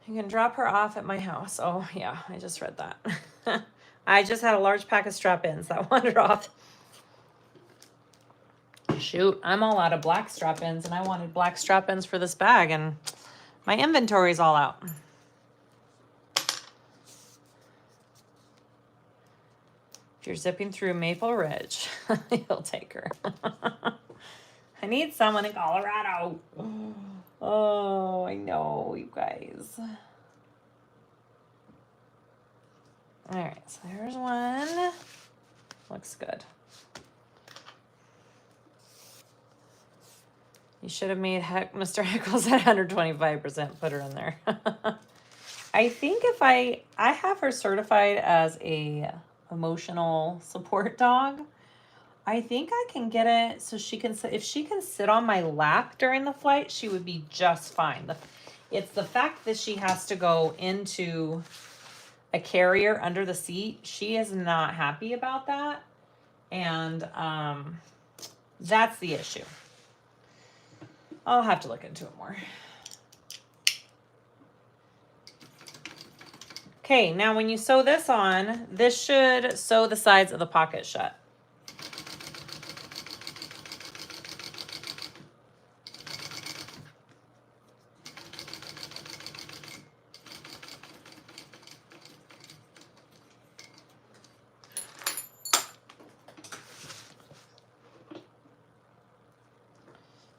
You can drop her off at my house. Oh yeah, I just read that. I just had a large pack of strap-ins that wandered off. Shoot, I'm all out of black strap-ins, and I wanted black strap-ins for this bag, and my inventory's all out. If you're zipping through Maple Ridge, you'll take her. I need someone in Colorado. Oh, I know, you guys. All right, so there's one. Looks good. You should have made Mr. Heckles at 125%, put her in there. I think if I have her certified as a emotional support dog, I think I can get it so she can, if she can sit on my lap during the flight, she would be just fine. It's the fact that she has to go into a carrier under the seat. She is not happy about that. And that's the issue. I'll have to look into it more. Okay, now when you sew this on, this should sew the sides of the pocket shut.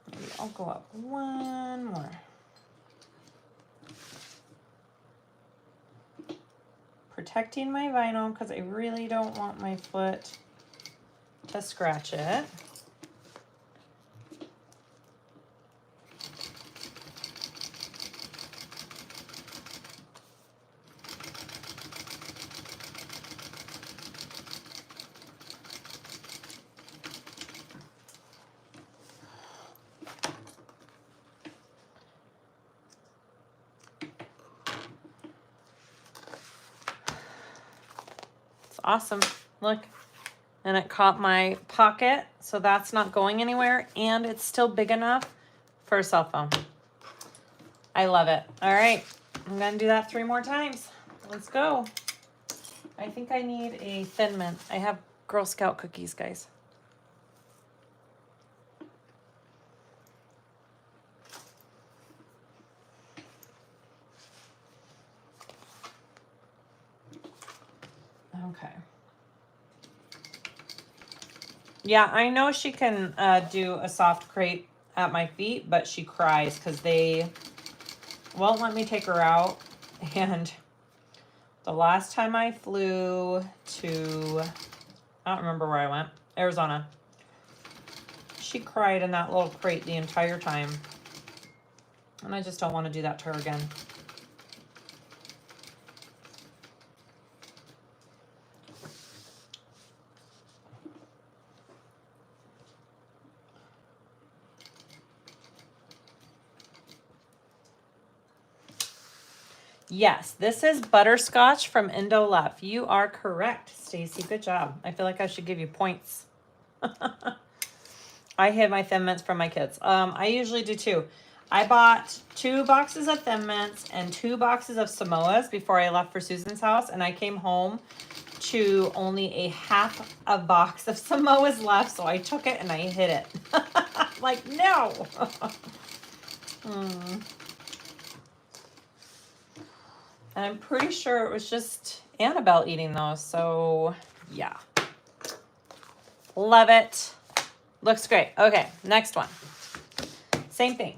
Maybe I'll go up one more. Protecting my vinyl because I really don't want my foot to scratch it. Awesome. Look, and it caught my pocket, so that's not going anywhere, and it's still big enough for a cell phone. I love it. All right, I'm gonna do that 3 more times. Let's go. I think I need a Thin Mint. I have Girl Scout cookies, guys. Okay. Yeah, I know she can do a soft crepe at my feet, but she cries because they won't let me take her out. And the last time I flew to, I don't remember where I went, Arizona, she cried in that little crate the entire time. And I just don't want to do that to her again. Yes, this is butterscotch from Indo Left. You are correct, Stacy. Good job. I feel like I should give you points. I hid my Thin Mints from my kids. I usually do too. I bought 2 boxes of Thin Mints and 2 boxes of Samoas before I left for Susan's house, and I came home to only a half a box of Samoas left, so I took it and I hid it. Like, no. And I'm pretty sure it was just Annabelle eating those, so yeah. Love it. Looks great. Okay, next one. Same thing.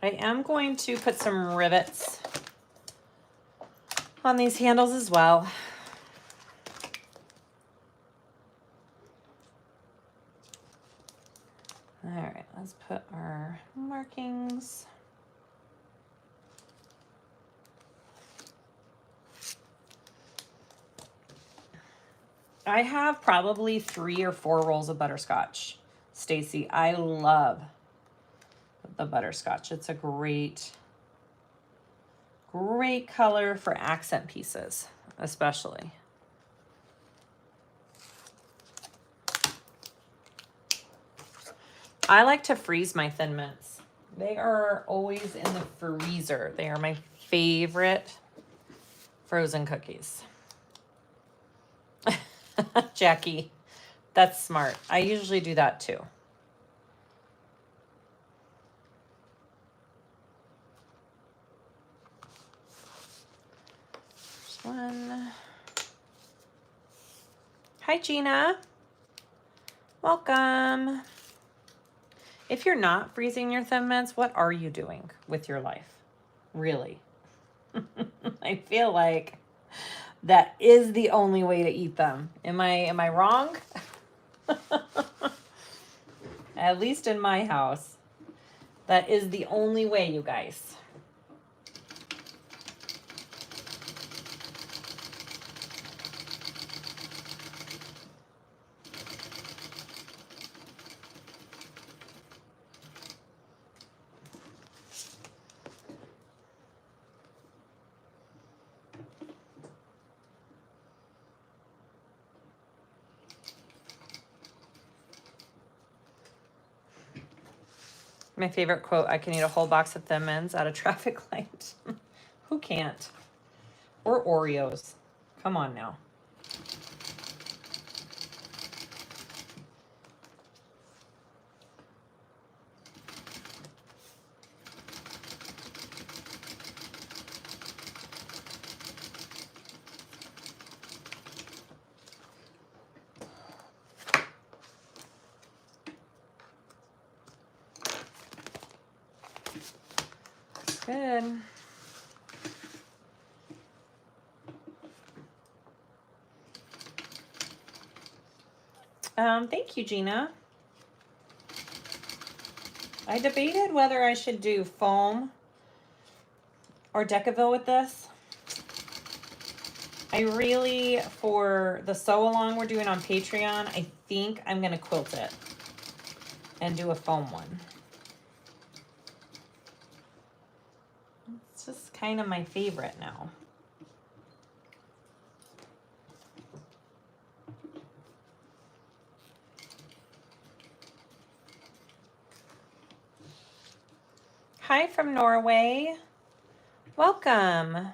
I am going to put some rivets on these handles as well. All right, let's put our markings. I have probably 3 or 4 rolls of butterscotch, Stacy. I love the butterscotch. It's a great color for accent pieces, especially. I like to freeze my Thin Mints. They are always in the freezer. They are my favorite frozen cookies. Jackie, that's smart. I usually do that too. First one. Hi, Gina. Welcome. If you're not freezing your Thin Mints, what are you doing with your life? Really? I feel like that is the only way to eat them. Am I wrong? At least in my house. That is the only way, you guys. My favorite quote, I can eat a whole box of Thin Mints at a traffic light. Who can't? Or Oreos. Come on now. Good. Thank you, Gina. I debated whether I should do foam or Decaville with this. I really, for the sew along we're doing on Patreon, I think I'm going to quilt it and do a foam one. It's just kind of my favorite now. Hi from Norway. Welcome.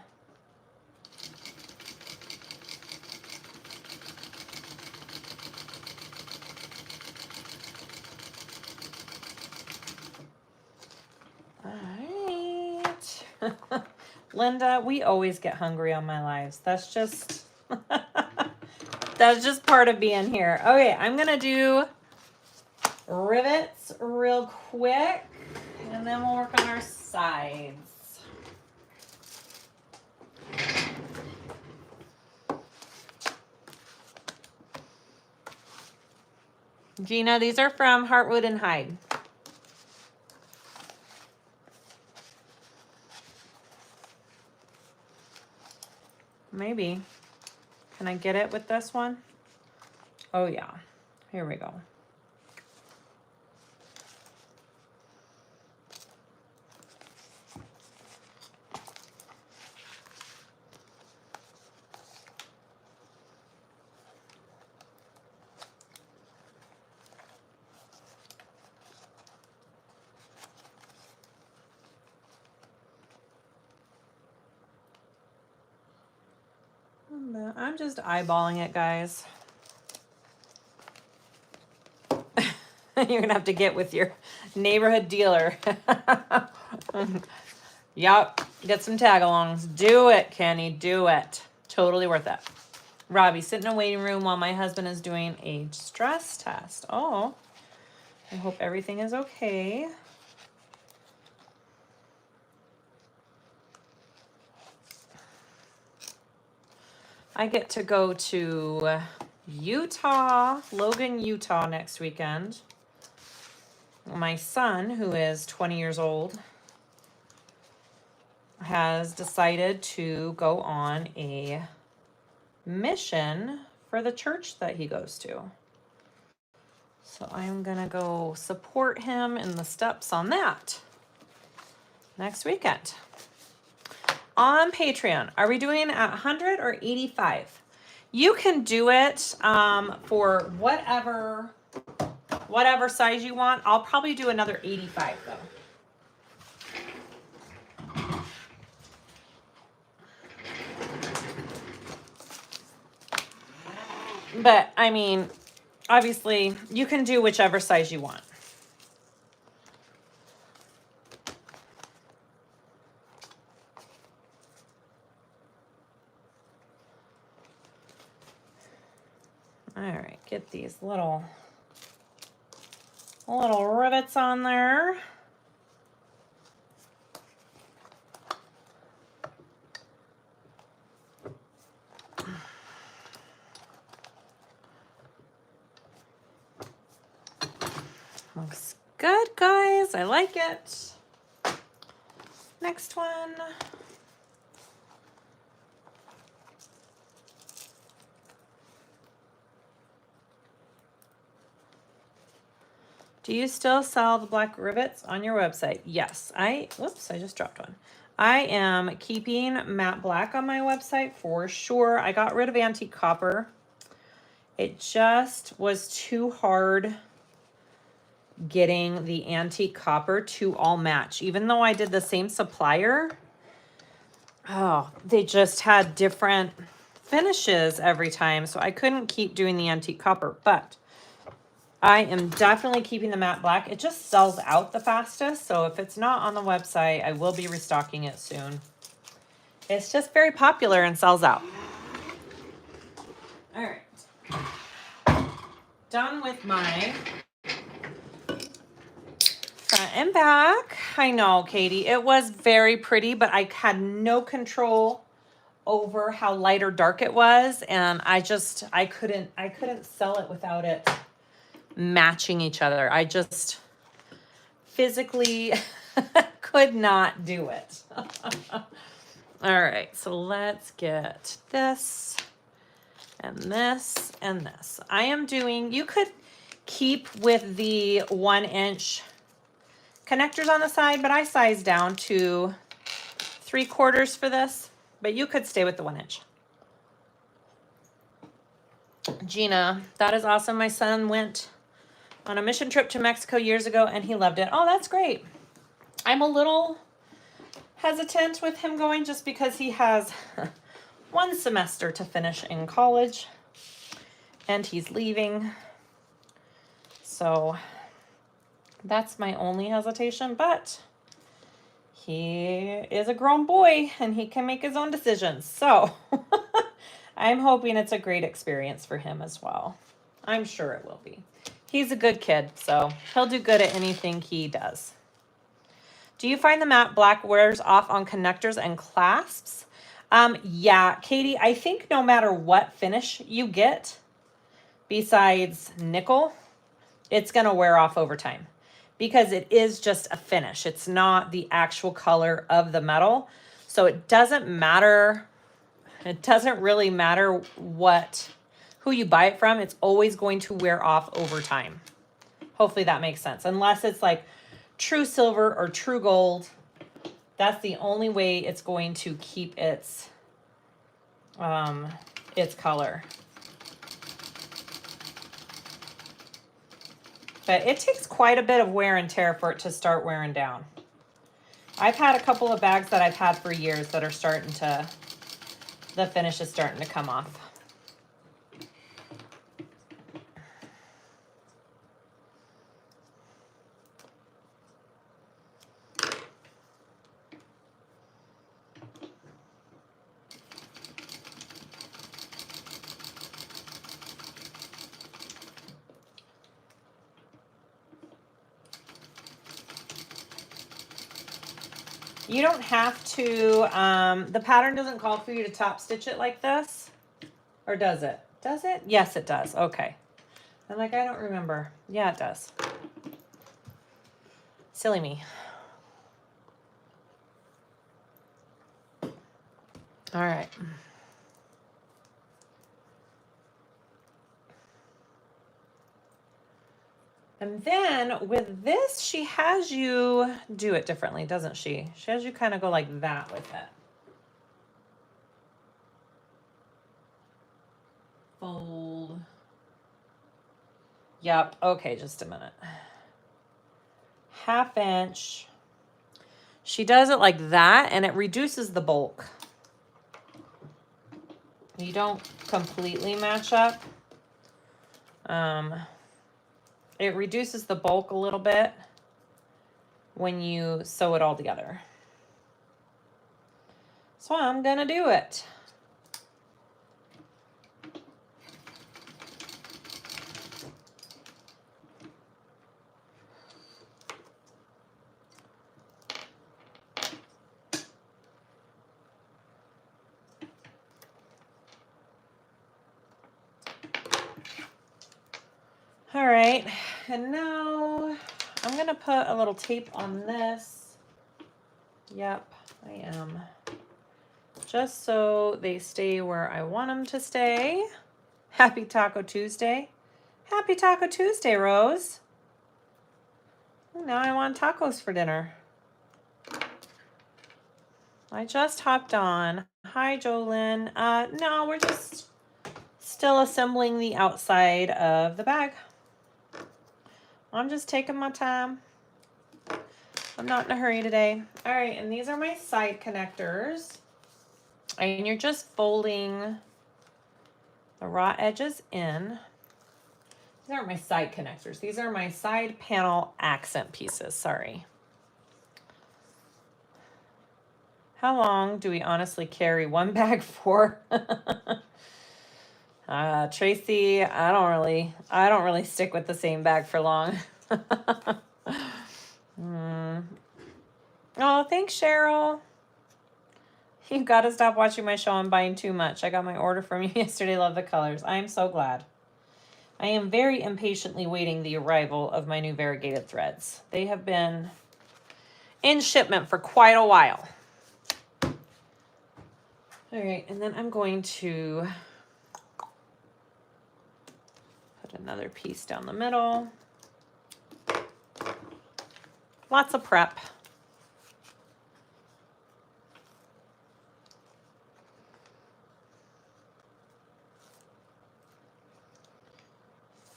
Linda, we always get hungry on my lives. That's just, that's just part of being here. Okay, I'm gonna do rivets real quick, and then we'll work on our sides. Gina, these are from Heartwood and Hyde. Maybe. Can I get it with this one? Oh yeah. Here we go. I'm just eyeballing it, guys. You're gonna have to get with your neighborhood dealer. Yep, get some tag-alongs. Do it, Kenny, do it. Totally worth it. Robbie, sit in a waiting room while my husband is doing a stress test. Oh, I hope everything is okay. I get to go to Utah, Logan, Utah next weekend. My son, who is 20 years old, has decided to go on a mission for the church that he goes to. So I'm gonna go support him in the steps on that next weekend. On Patreon, are we doing at 100 or 85? You can do it for whatever size you want. I'll probably do another 85 though. But I mean, obviously you can do whichever size you want. All right, get these little rivets on there. Looks good, guys. I like it. Next one. Do you still sell the black rivets on your website? Yes. Whoops, I just dropped one. I am keeping matte black on my website for sure. I got rid of antique copper. It just was too hard getting the antique copper to all match. Even though I did the same supplier, oh, they just had different finishes every time. So I couldn't keep doing the antique copper, but I am definitely keeping the matte black. It just sells out the fastest. So if it's not on the website, I will be restocking it soon. It's just very popular and sells out. All right. Done with my front and back. I know, Katie, it was very pretty, but I had no control over how light or dark it was. And I couldn't sell it without it matching each other. I just physically could not do it. All right, so let's get this and this and this. I am doing, you could keep with the 1-inch connectors on the side, but I sized down to 3/4 for this, but you could stay with the 1-inch. Gina, that is awesome. My son went on a mission trip to Mexico years ago and he loved it. Oh, that's great. I'm a little hesitant with him going just because he has 1 semester to finish in college and he's leaving. So that's my only hesitation, but he is a grown boy and he can make his own decisions. So I'm hoping it's a great experience for him as well. I'm sure it will be. He's a good kid, so he'll do good at anything he does. Do you find the matte black wears off on connectors and clasps? Yeah, Katie, I think no matter what finish you get, besides nickel, it's going to wear off over time because it is just a finish. It's not the actual color of the metal. So it doesn't matter. It doesn't really matter who you buy it from. It's always going to wear off over time. Hopefully that makes sense. Unless it's like true silver or true gold. That's the only way it's going to keep its color. But it takes quite a bit of wear and tear for it to start wearing down. I've had a couple of bags that I've had for years that are starting to, the finish is starting to come off. You don't have to, the pattern doesn't call for you to top stitch it like this. Or does it? Does it? Yes, it does. Okay. I'm like, I don't remember. Yeah, it does. Silly me. All right. And then with this, she has you do it differently, doesn't she? She has you kind of go like that with it. Fold. Yep. Okay, just a minute. 1/2 inch. She does it like that, and it reduces the bulk. You don't completely match up. It reduces the bulk a little bit when you sew it all together. So I'm gonna do it. All right, and now I'm gonna put a little tape on this. Yep, I am. Just so they stay where I want them to stay. Happy Taco Tuesday. Happy Taco Tuesday, Rose. Now I want tacos for dinner. I just hopped on. Hi, Jolyn. No, we're just still assembling the outside of the bag. I'm just taking my time. I'm not in a hurry today. All right, and these are my side connectors. And you're just folding the raw edges in. These aren't my side connectors. These are my side panel accent pieces. Sorry. How long do we honestly carry one bag for? Tracy, I don't really stick with the same bag for long. Oh, thanks, Cheryl. You got to stop watching my show. I'm buying too much. I got my order from you yesterday. Love the colors. I am so glad. I am very impatiently waiting the arrival of my new variegated threads. They have been in shipment for quite a while. All right, and then I'm going to put another piece down the middle. Lots of prep.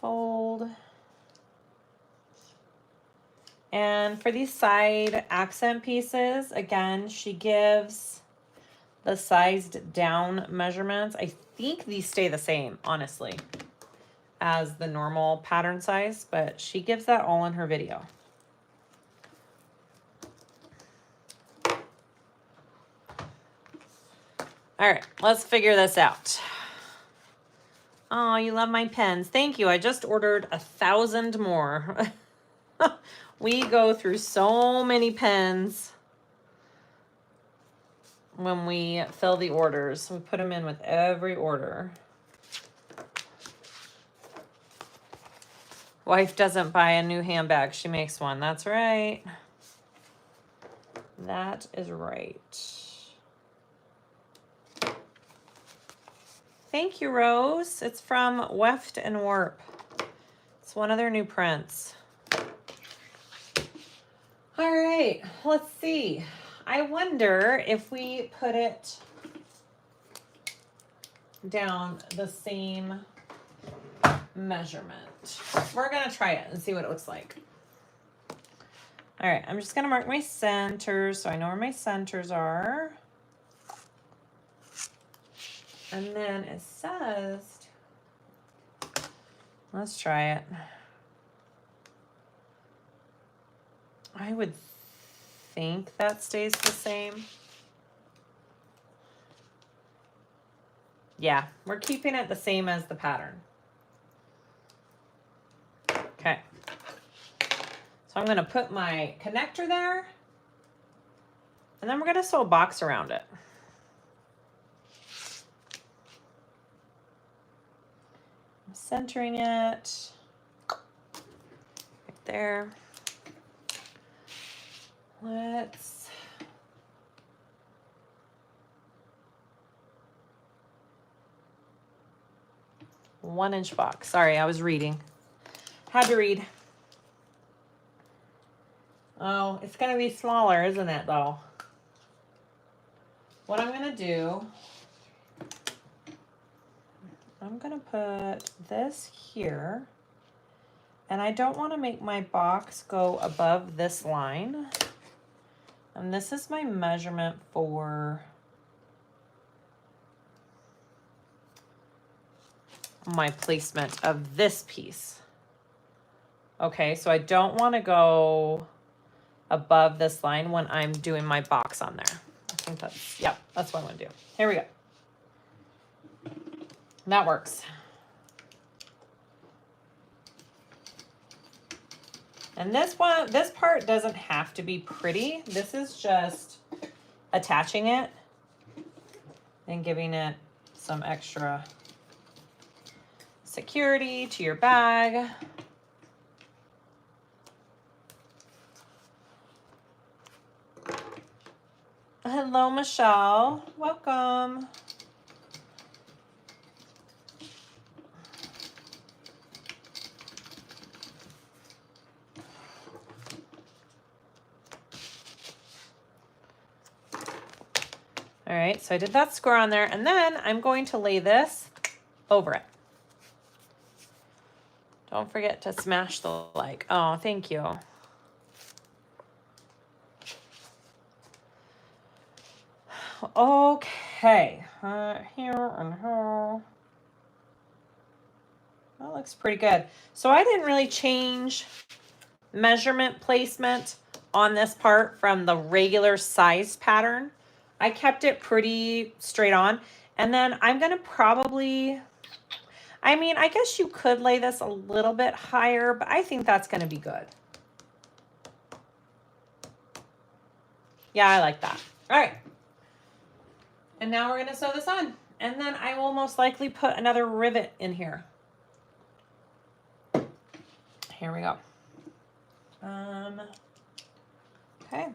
Fold. And for these side accent pieces, again, she gives the sized down measurements. I think these stay the same, honestly, as the normal pattern size, but she gives that all in her video. All right, let's figure this out. Oh, you love my pens. Thank you. I just ordered 1,000 more. We go through so many pens when we fill the orders. We put them in with every order. Wife doesn't buy a new handbag. She makes one. That's right. That is right. Thank you, Rose. It's from Weft and Warp. It's one of their new prints. All right, let's see. I wonder if we put it down the same measurement. We're gonna try it and see what it looks like. All right, I'm just gonna mark my centers so I know where my centers are. And then it says, let's try it. I would think that stays the same. Yeah, we're keeping it the same as the pattern. Okay. So I'm gonna put my connector there, and then we're gonna sew a box around it. I'm centering it right there. Let's one-inch box. Sorry, I was reading. Had to read. Oh, it's gonna be smaller, isn't it, though? What I'm gonna do, I'm gonna put this here, and I don't want to make my box go above this line. And this is my measurement for my placement of this piece. Okay, so I don't want to go above this line when I'm doing my box on there. I think that's, yep, that's what I'm gonna do. Here we go. That works. And this part doesn't have to be pretty. This is just attaching it and giving it some extra security to your bag. Hello, Michelle. Welcome. All right, so I did that square on there, and then I'm going to lay this over it. Don't forget to smash the like. Oh, thank you. Okay, here and here. That looks pretty good. So I didn't really change measurement placement on this part from the regular size pattern. I kept it pretty straight on. And then I'm going to probably, I mean, I guess you could lay this a little bit higher, but I think that's going to be good. Yeah, I like that. All right. And now we're going to sew this on. And then I will most likely put another rivet in here. Here we go. Okay.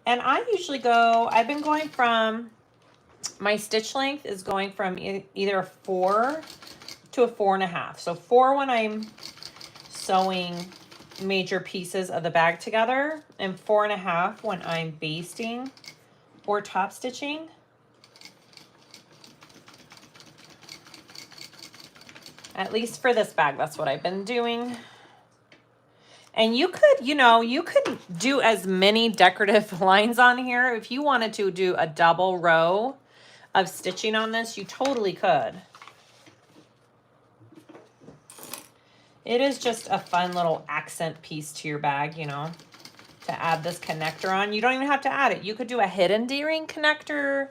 And I usually go, I've been going from, my stitch length is going from either a 4 to a 4.5. So 4 when I'm sewing major pieces of the bag together, and 4.5 when I'm basting or top stitching. At least for this bag, that's what I've been doing. And you could, you know, you could do as many decorative lines on here. If you wanted to do a double row of stitching on this, you totally could. It is just a fun little accent piece to your bag, you know, to add this connector on. You don't even have to add it. You could do a hidden D-ring connector.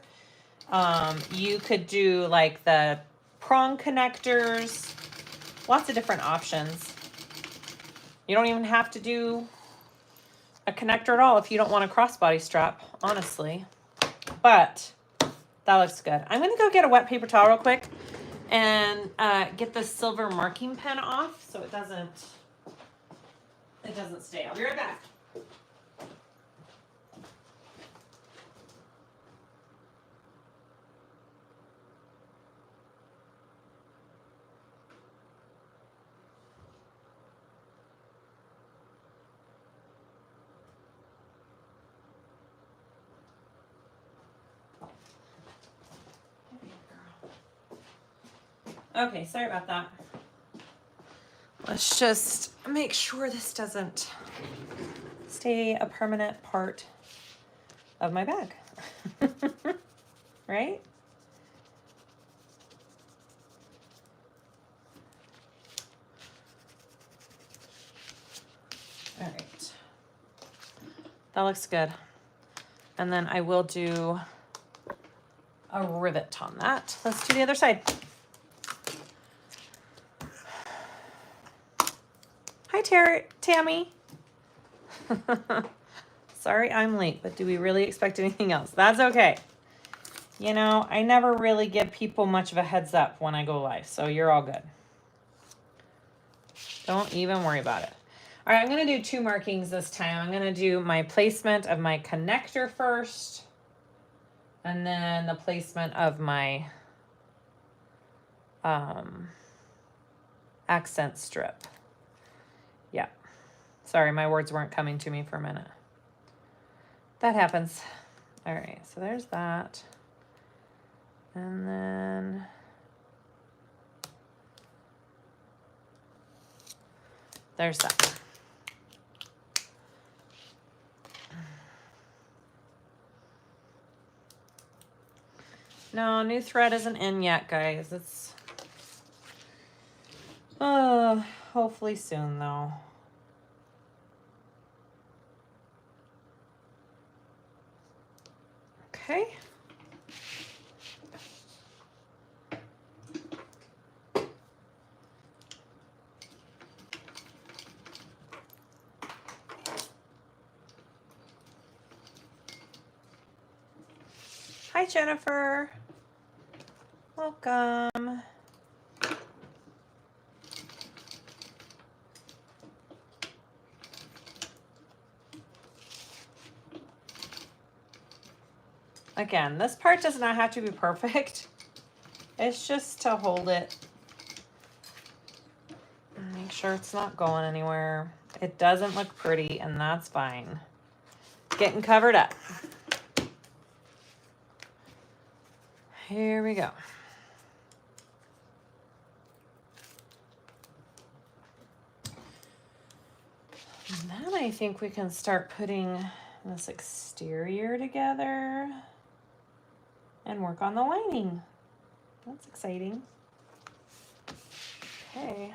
You could do like the prong connectors, lots of different options. You don't even have to do a connector at all if you don't want a crossbody strap, honestly. But that looks good. I'm gonna go get a wet paper towel real quick and get the silver marking pen off so it doesn't stay. I'll be right back. Okay, sorry about that. Let's just make sure this doesn't stay a permanent part of my bag. Right? All right. That looks good. And then I will do a rivet on that. Let's do the other side. Hi, Tammy. Sorry I'm late, but do we really expect anything else? That's okay. You know, I never really give people much of a heads up when I go live, so you're all good. Don't even worry about it. All right, I'm going to do 2 markings this time. I'm going to do my placement of my connector first, and then the placement of my accent strip. Yeah. Sorry, my words weren't coming to me for a minute. That happens. All right, so there's that. And then there's that. No, new thread isn't in yet, guys. It's hopefully soon though. Okay. Hi, Jennifer. Welcome. Again, this part does not have to be perfect. It's just to hold it. Make sure it's not going anywhere. It doesn't look pretty, and that's fine. Getting covered up. Here we go. And then I think we can start putting this exterior together and work on the lining. That's exciting. Okay.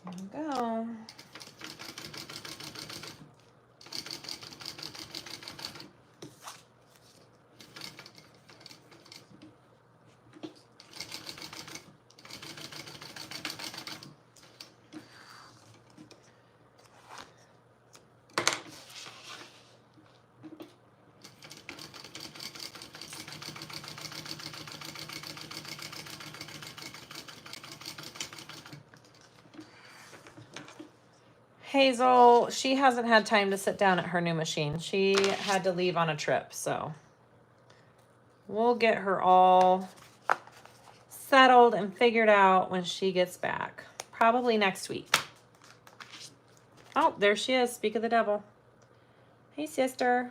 Here we go. Hazel, she hasn't had time to sit down at her new machine. She had to leave on a trip, so we'll get her all settled and figured out when she gets back. Probably next week. Oh, there she is. Speak of the devil. Hey, sister.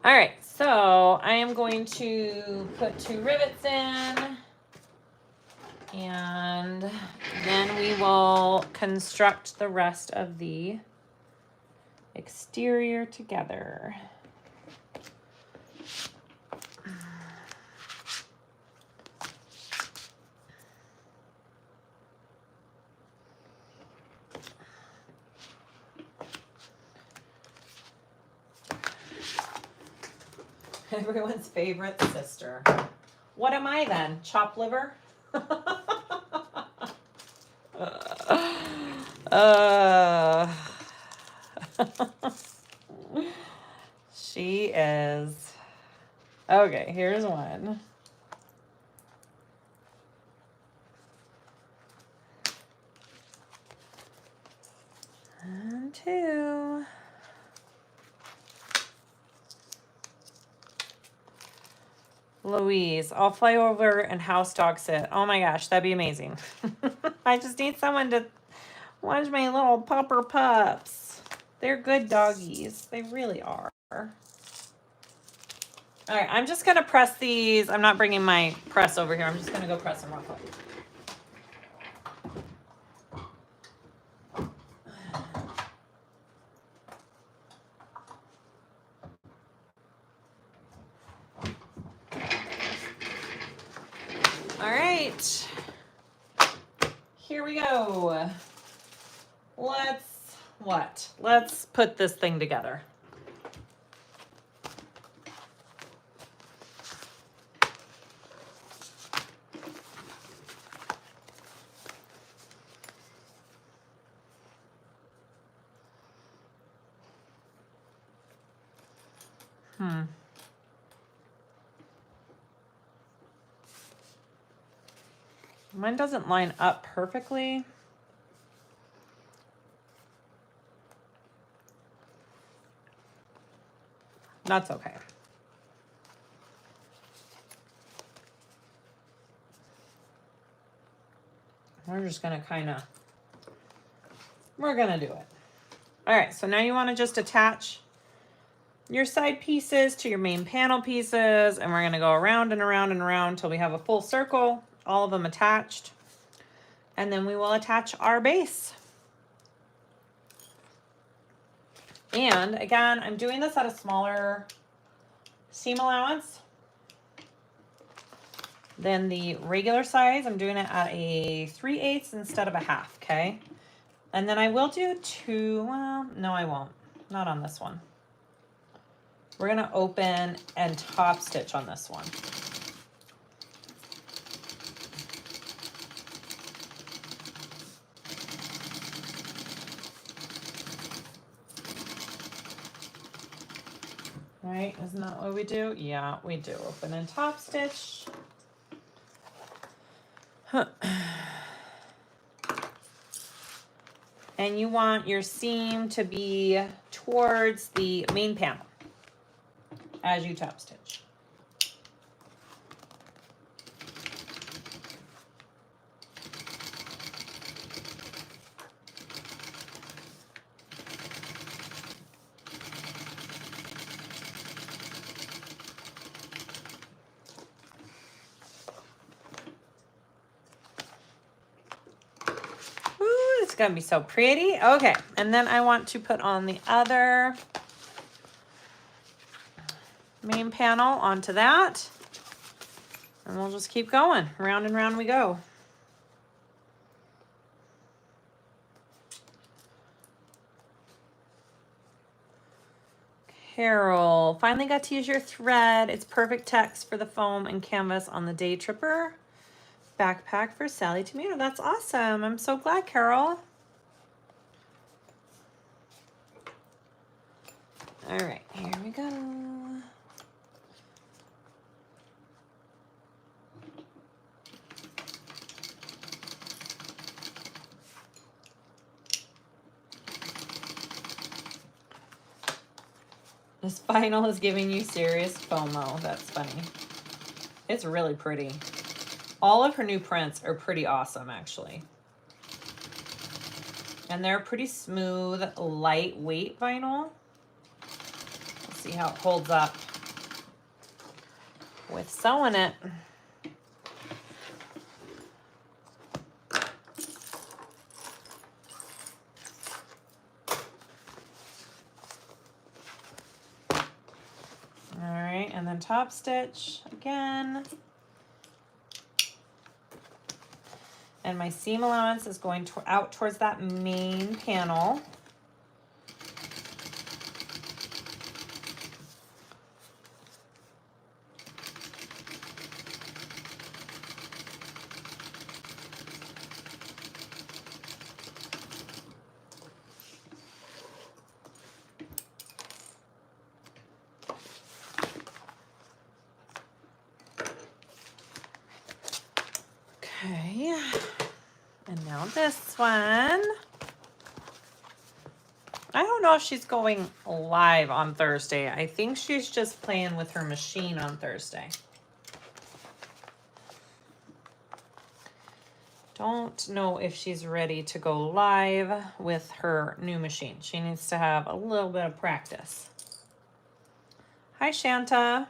All right, so I am going to put 2 rivets in, and then we will construct the rest of the exterior together. Everyone's favorite sister. What am I then? Chopped liver? She is. Okay, here's one. And two. Louise, I'll fly over and house dog sit. Oh my gosh, that'd be amazing. I just need someone to watch my little pupper pups. They're good doggies. They really are. All right, I'm just going to press these. I'm not bringing my press over here. I'm just going to go press them real quick. All right, here we go. Let's put this thing together. Mine doesn't line up perfectly. That's okay. We're just gonna we're gonna do it. All right, so now you wanna just attach your side pieces to your main panel pieces, and we're gonna go around and around and around until we have a full circle, all of them attached. And then we will attach our base. And again, I'm doing this at a smaller seam allowance than the regular size. I'm doing it at a 3/8 instead of a half, okay? And then I will do two, well, no, I won't. Not on this one. We're gonna open and top stitch on this one. Right, isn't that what we do? Yeah, we do. Open and top stitch. And you want your seam to be towards the main panel as you top stitch. It's gonna be so pretty. Okay, and then I want to put on the other main panel onto that, and we'll just keep going. Round and round we go. Carol, finally got to use your thread. It's perfect text for the foam and canvas on the day tripper. Backpack for Sally Tomato. That's awesome. I'm so glad, Carol. All right, here we go. This vinyl is giving you serious FOMO. That's funny. It's really pretty. All of her new prints are pretty awesome, actually. And they're pretty smooth, lightweight vinyl. Let's see how it holds up with sewing it. All right, and then top stitch again. And my seam allowance is going out towards that main panel. Okay. And now this one. I don't know if she's going live on Thursday. I think she's just playing with her machine on Thursday. Don't know if she's ready to go live with her new machine. She needs to have a little bit of practice. Hi, Shanta.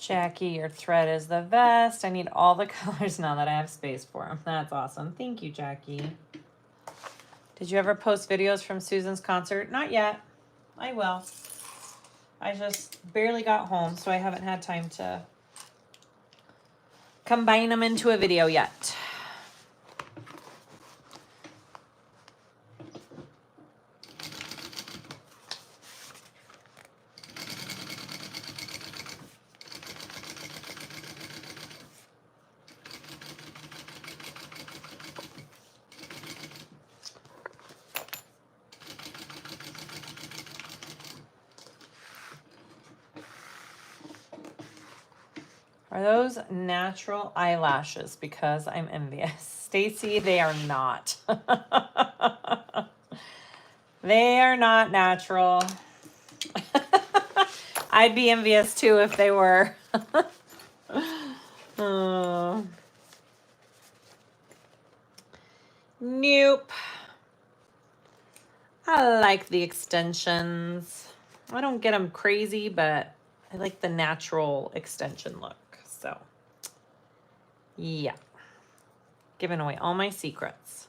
Jackie, your thread is the best. I need all the colors now that I have space for them. That's awesome. Thank you, Jackie. Did you ever post videos from Susan's concert? Not yet. I will. I just barely got home, so I haven't had time to combine them into a video yet. Are those natural eyelashes? Because I'm envious. Stacy, they are not. They are not natural. I'd be envious too if they were. Nope. I like the extensions. I don't get them crazy, but I like the natural extension look. So, yeah. Giving away all my secrets.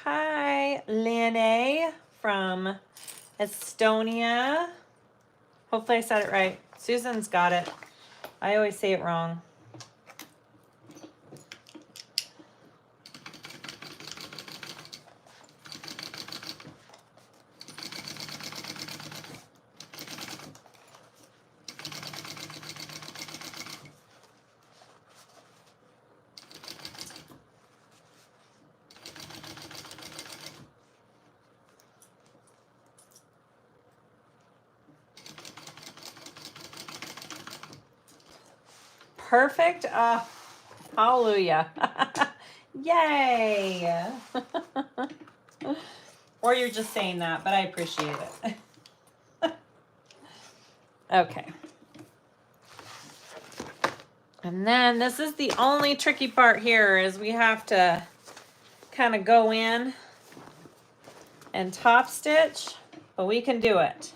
Hi, Lene from Estonia. Hopefully I said it right. Susan's got it. I always say it wrong. Perfect. Hallelujah. Yay. Or you're just saying that, but I appreciate it. Okay. And then this is the only tricky part here is we have to kind of go in and top stitch, but we can do it.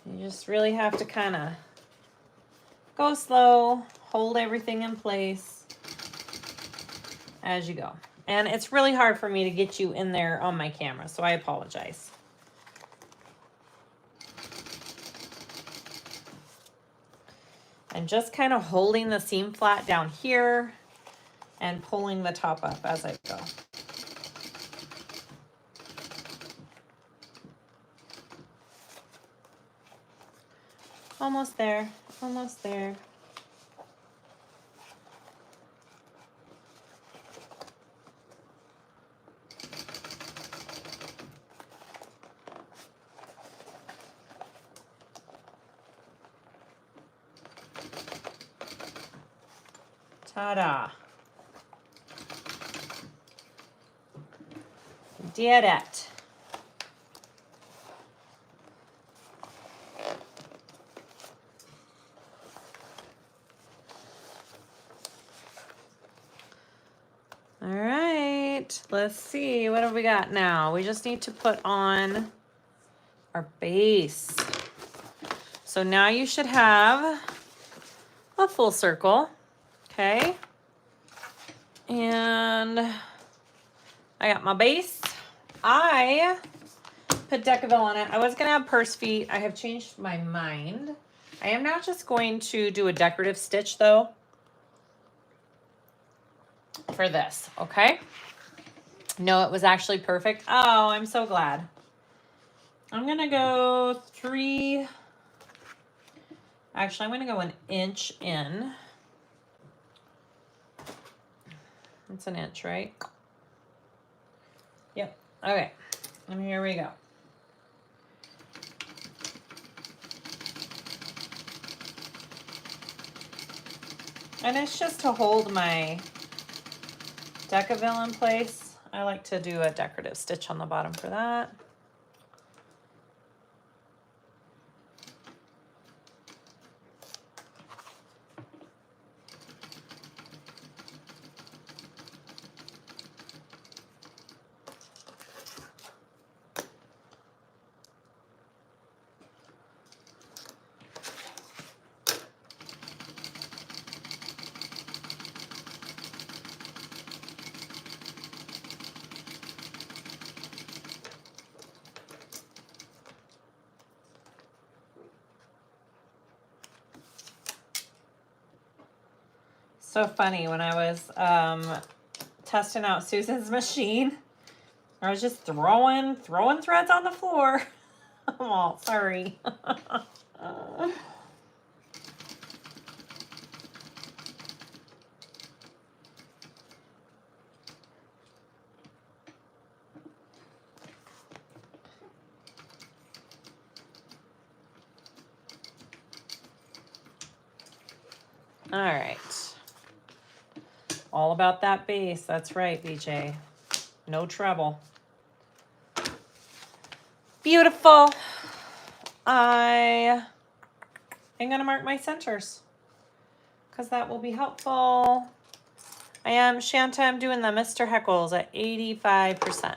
You just really have to kind of go slow, hold everything in place as you go. And it's really hard for me to get you in there on my camera, so I apologize. I'm just kind of holding the seam flat down here and pulling the top up as I go. Almost there, almost there. Ta-da. Did it. All right, let's see. What have we got now? We just need to put on our base. So now you should have a full circle, okay? And I got my base. I put Decaville on it. I was gonna have purse feet. I have changed my mind. I am now just going to do a decorative stitch though for this, okay? No, it was actually perfect. Oh, I'm so glad. I'm gonna go actually I'm gonna go 1 inch in. It's 1 inch, right? Yep, okay, and here we go. And it's just to hold my Decaville in place. I like to do a decorative stitch on the bottom for that. So funny, when I was testing out Susan's machine, I was just throwing threads on the floor. Oh, sorry. All right. All about that base. That's right, BJ. No trouble. Beautiful. I am going to mark my centers because that will be helpful. Shanta, I'm doing the Mr. Heckles at 85%.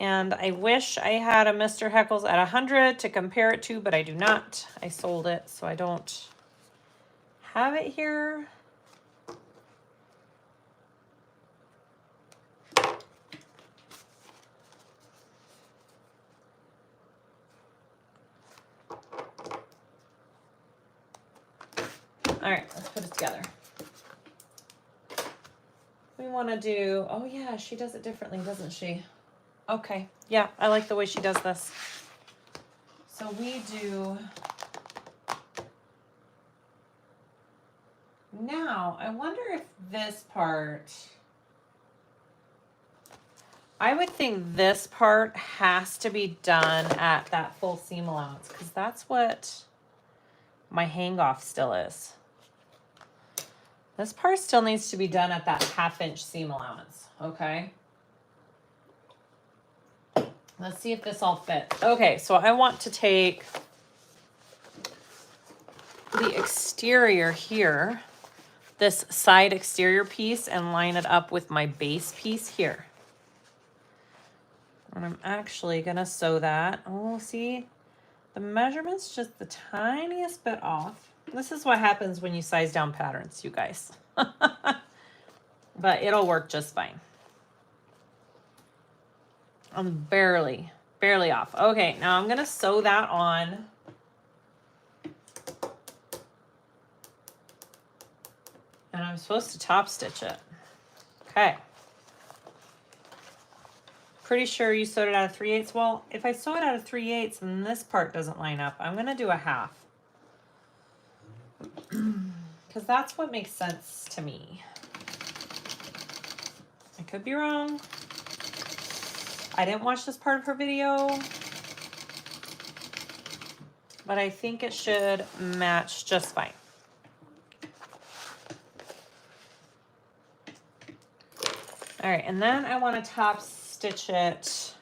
And I wish I had a Mr. Heckles at 100 to compare it to, but I do not. I sold it, so I don't have it here. All right, let's put it together. We want to do, oh yeah, she does it differently, doesn't she? Okay, yeah, I like the way she does this. So we do, now I wonder if this part, I would think this part has to be done at that full seam allowance because that's what my hang off still is. This part still needs to be done at that 1/2 inch seam allowance, okay? Let's see if this all fits. Okay, so I want to take the exterior here, this side exterior piece, and line it up with my base piece here. And I'm actually gonna sew that. Oh, see, the measurement's just the tiniest bit off. This is what happens when you size down patterns, you guys. But it'll work just fine. I'm barely off. Okay, now I'm gonna sew that on. And I'm supposed to top stitch it. Okay. Pretty sure you sewed it out of 3/8. Well, if I sew it out of 3/8 and this part doesn't line up, I'm gonna do a 1/2. Because that's what makes sense to me. I could be wrong. I didn't watch this part of her video, but I think it should match just fine. All right, and then I want to top stitch it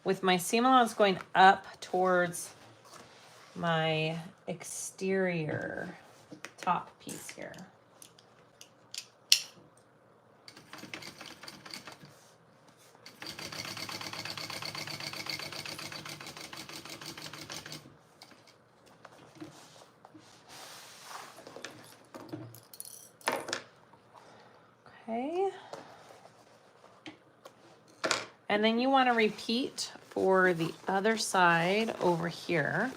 with my seam allowance going up towards my exterior top piece here. And then you want to repeat for the other side over here.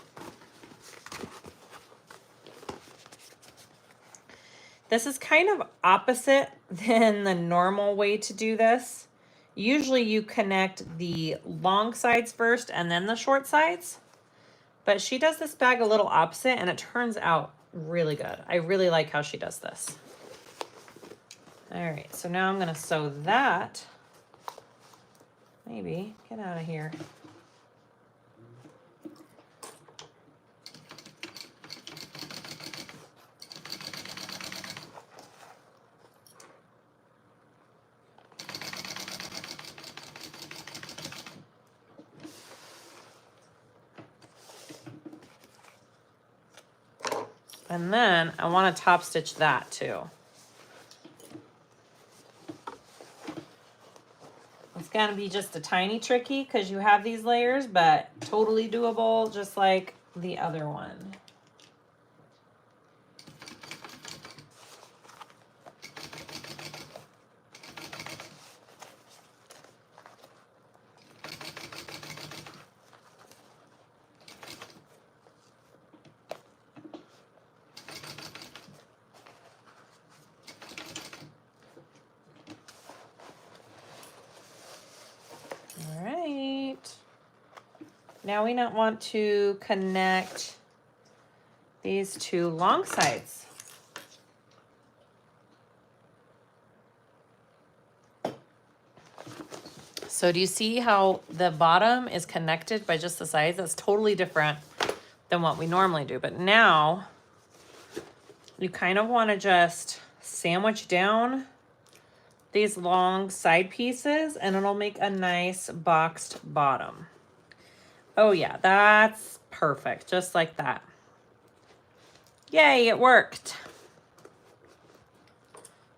This is kind of opposite than the normal way to do this. Usually you connect the long sides first and then the short sides. But she does this bag a little opposite and it turns out really good. I really like how she does this. All right, so now I'm gonna sew that. Maybe, get out of here. And then I want to top stitch that too. It's going to be just a tiny tricky because you have these layers, but totally doable, just like the other one. All right. Now we don't want to connect these two long sides. So do you see how the bottom is connected by just the sides? That's totally different than what we normally do. But now you kind of want to just sandwich down these long side pieces and it'll make a nice boxed bottom. Oh yeah, that's perfect, just like that. Yay, it worked.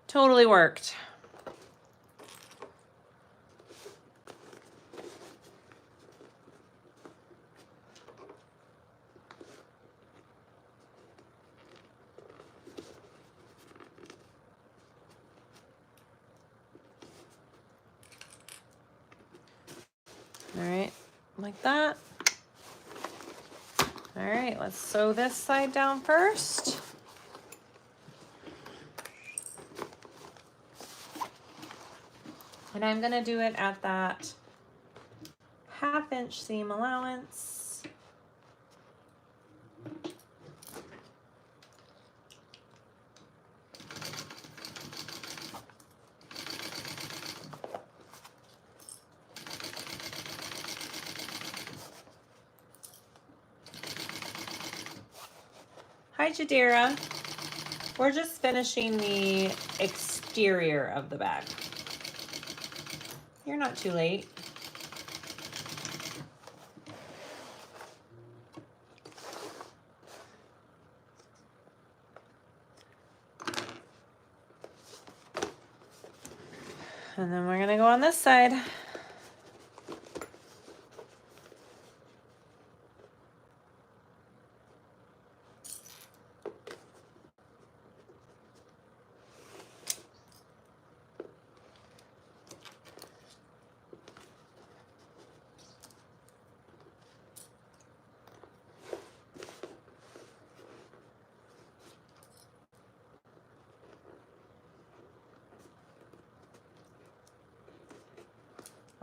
Totally worked. All right, like that. All right, let's sew this side down first. And I'm gonna do it at that 1/2 inch seam allowance. Hi, Jadira. We're just finishing the exterior of the bag. You're not too late. And then we're gonna go on this side.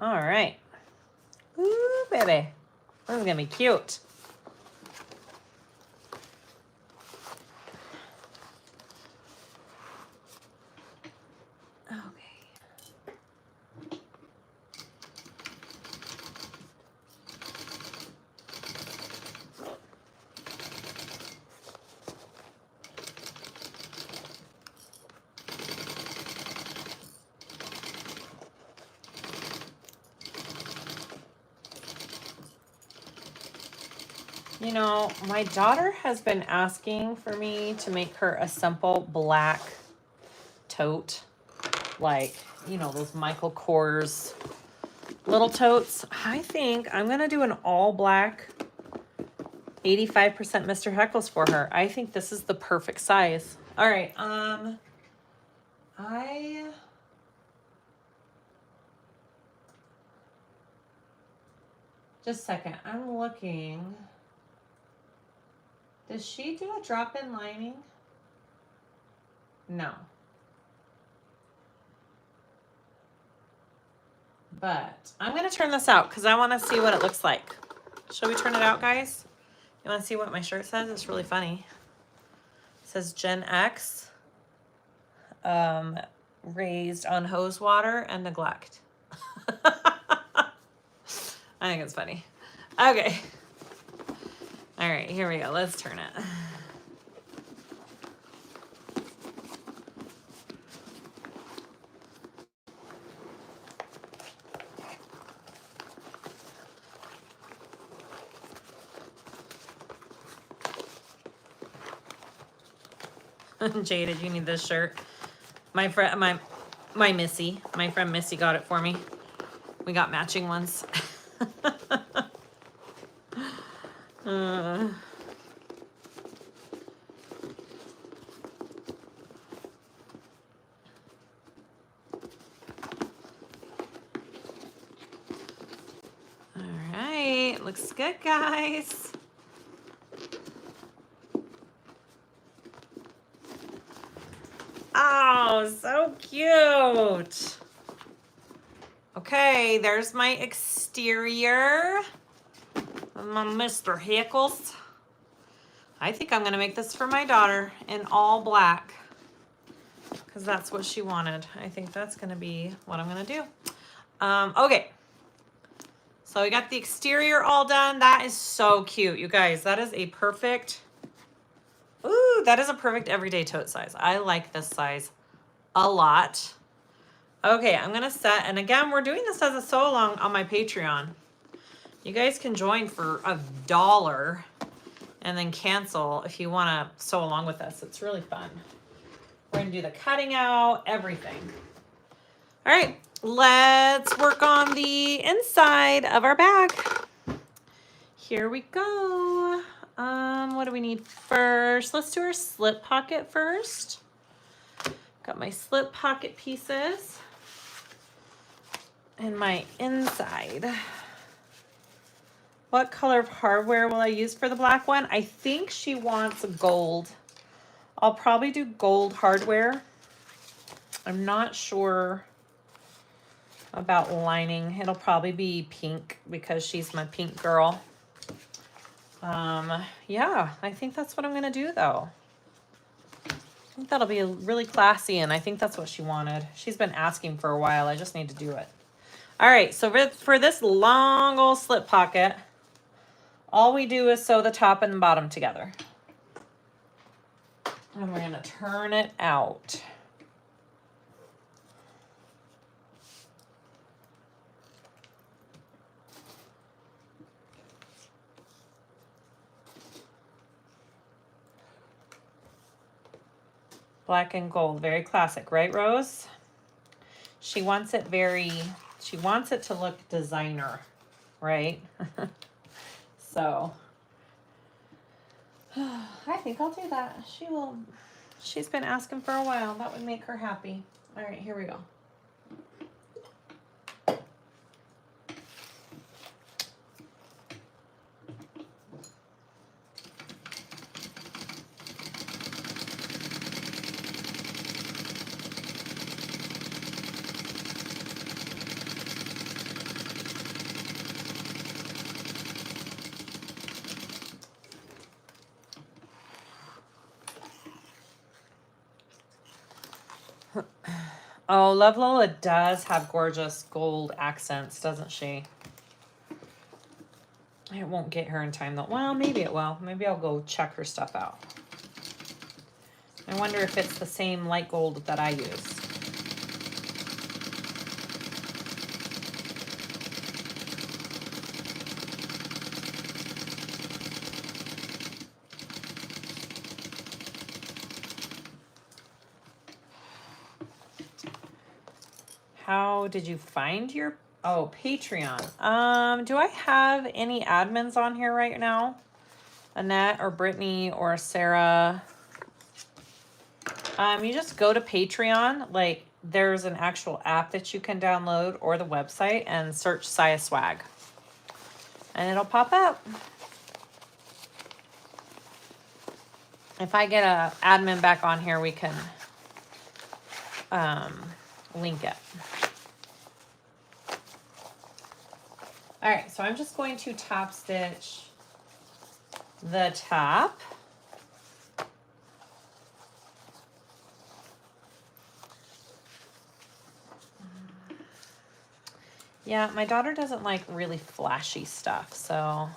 All right. Ooh, baby. This is gonna be cute. You know, my daughter has been asking for me to make her a simple black tote. Like, you know, those Michael Kors little totes. I think I'm going to do an all black 85% Mr. Heckles for her. I think this is the perfect size. All right. Just a second. I'm looking. Does she do a drop-in lining? No. But I'm going to turn this out because I want to see what it looks like. Shall we turn it out, guys? You want to see what my shirt says? It's really funny. It says Gen X, raised on hose water and neglect. I think it's funny. Okay. All right, here we go. Let's turn it. Jaded, you need this shirt. My friend, my Missy, my friend Missy got it for me. We got matching ones. All right, looks good, guys. Oh, so cute. Okay, there's my exterior. My Mr. Heckles. I think I'm gonna make this for my daughter in all black because that's what she wanted. I think that's gonna be what I'm gonna do. Okay, so we got the exterior all done. That is so cute, you guys. That is a perfect, ooh, that is a perfect everyday tote size. I like this size a lot. Okay, I'm gonna set, and again, we're doing this as a sew along on my Patreon. You guys can join for $1 and then cancel if you wanna sew along with us. It's really fun. We're gonna do the cutting out, everything. All right, let's work on the inside of our bag. Here we go. What do we need first? Let's do our slip pocket first. Got my slip pocket pieces and my inside. What color of hardware will I use for the black one? I think she wants gold. I'll probably do gold hardware. I'm not sure about lining. It'll probably be pink because she's my pink girl. Yeah, I think that's what I'm gonna do though. I think that'll be really classy, and I think that's what she wanted. She's been asking for a while. I just need to do it. All right, so for this long old slip pocket, all we do is sew the top and the bottom together. And we're gonna turn it out. Black and gold, very classic, right, Rose? She wants it she wants it to look designer, right? So, I think I'll do that. She's been asking for a while. That would make her happy. All right, here we go. Oh, Love Lola does have gorgeous gold accents, doesn't she? It won't get her in time though. Well, maybe it will. Maybe I'll go check her stuff out. I wonder if it's the same light gold that I use. How did you find your, oh, Patreon? Do I have any admins on here right now? Annette or Brittany or Sarah? You just go to Patreon, like there's an actual app that you can download or the website and search SiahSwag. and it'll pop up. If I get a admin back on here, we can link it. All right, so I'm just going to top stitch the top. Yeah, my daughter doesn't like really flashy stuff, so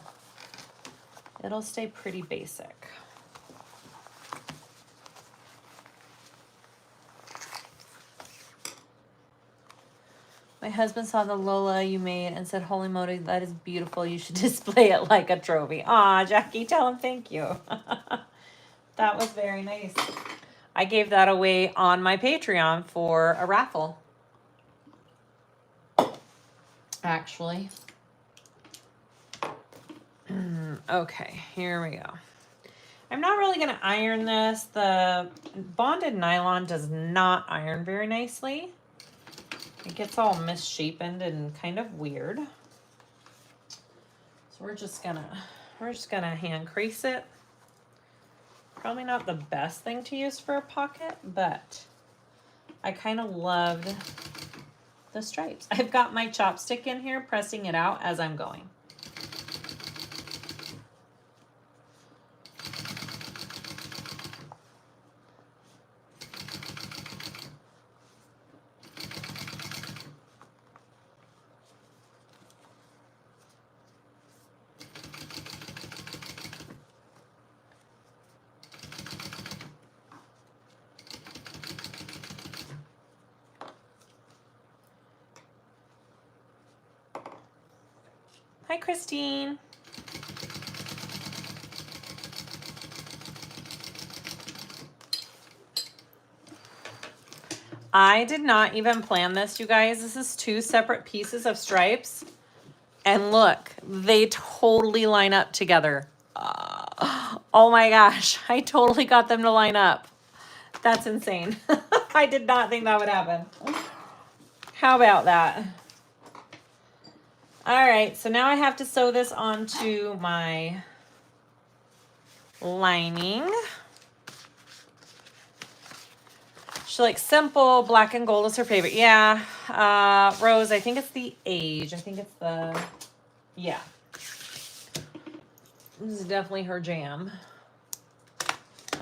it'll stay pretty basic. My husband saw the Lola you made and said, holy moly, that is beautiful. You should display it like a trophy. Aw, Jackie, tell him thank you. That was very nice. I gave that away on my Patreon for a raffle. Actually. Okay, here we go. I'm not really going to iron this. The bonded nylon does not iron very nicely. It gets all misshapen and kind of weird. So we're just gonna hand crease it. Probably not the best thing to use for a pocket, but I kind of loved the stripes. I've got my chopstick in here pressing it out as I'm going. Hi, Christine. I did not even plan this, you guys. This is 2 separate pieces of stripes. And look, they totally line up together. Oh my gosh, I totally got them to line up. That's insane. I did not think that would happen. How about that? All right, so now I have to sew this onto my lining. She's like, simple, black and gold is her favorite. Yeah, Rose, I think it's the age. I think it's the, yeah. This is definitely her jam.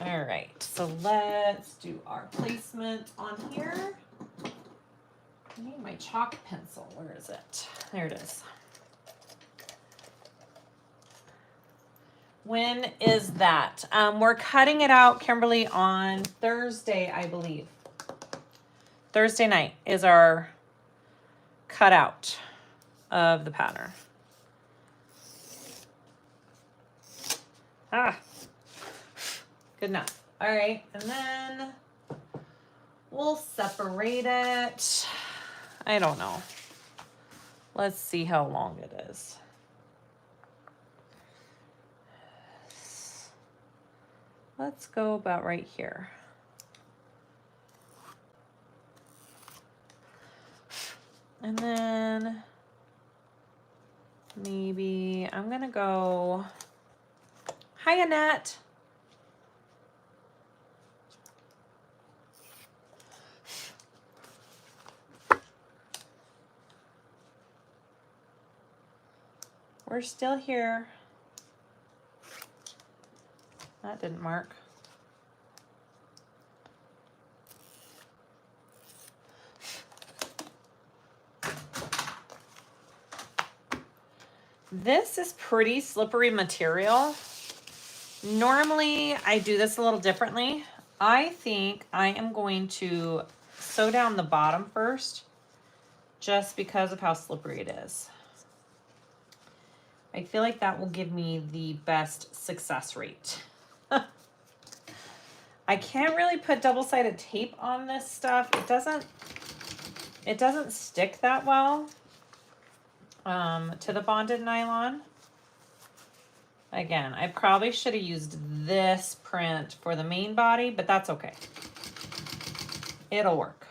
All right, so let's do our placement on here. I need my chalk pencil. Where is it? There it is. When is that? We're cutting it out, Kimberly, on Thursday, I believe. Thursday night is our cutout of the pattern. Good enough. All right, and then we'll separate it. I don't know. Let's see how long it is. Let's go about right here. And then maybe I'm gonna go, hi Annette. We're still here. That didn't mark. This is pretty slippery material. Normally, I do this a little differently. I think I am going to sew down the bottom first, just because of how slippery it is. I feel like that will give me the best success rate. I can't really put double-sided tape on this stuff. It doesn't stick that well to the bonded nylon. Again, I probably should have used this print for the main body, but that's okay. It'll work.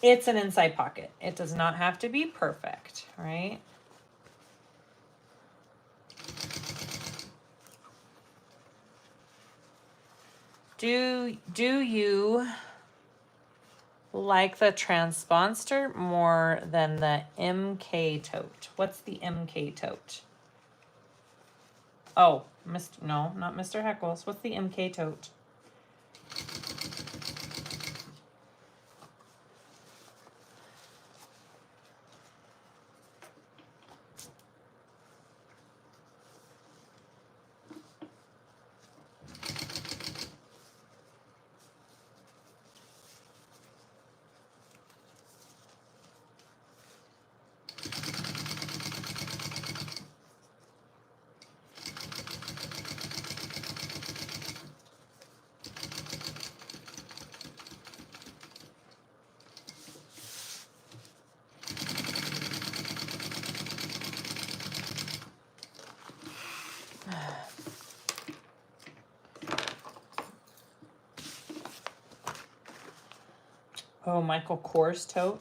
It's an inside pocket. It does not have to be perfect, right? Do you like the Transponster more than the MK tote? What's the MK tote? Oh, no, not Mr. Heckles. What's the MK tote? Oh, Michael Kors tote.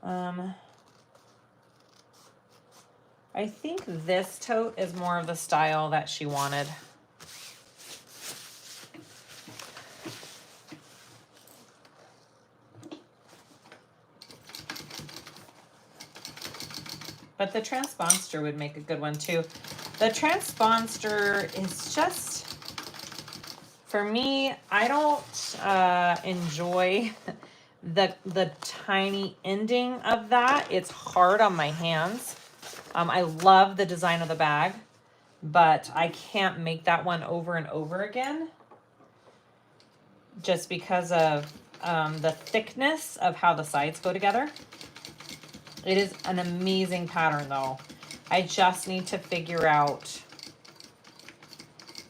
I think this tote is more of the style that she wanted. But the Transponster would make a good one too. The Transponster is just, for me, I don't enjoy the tiny ending of that. It's hard on my hands. I love the design of the bag, but I can't make that one over and over again just because of the thickness of how the sides go together. It is an amazing pattern though. I just need to figure out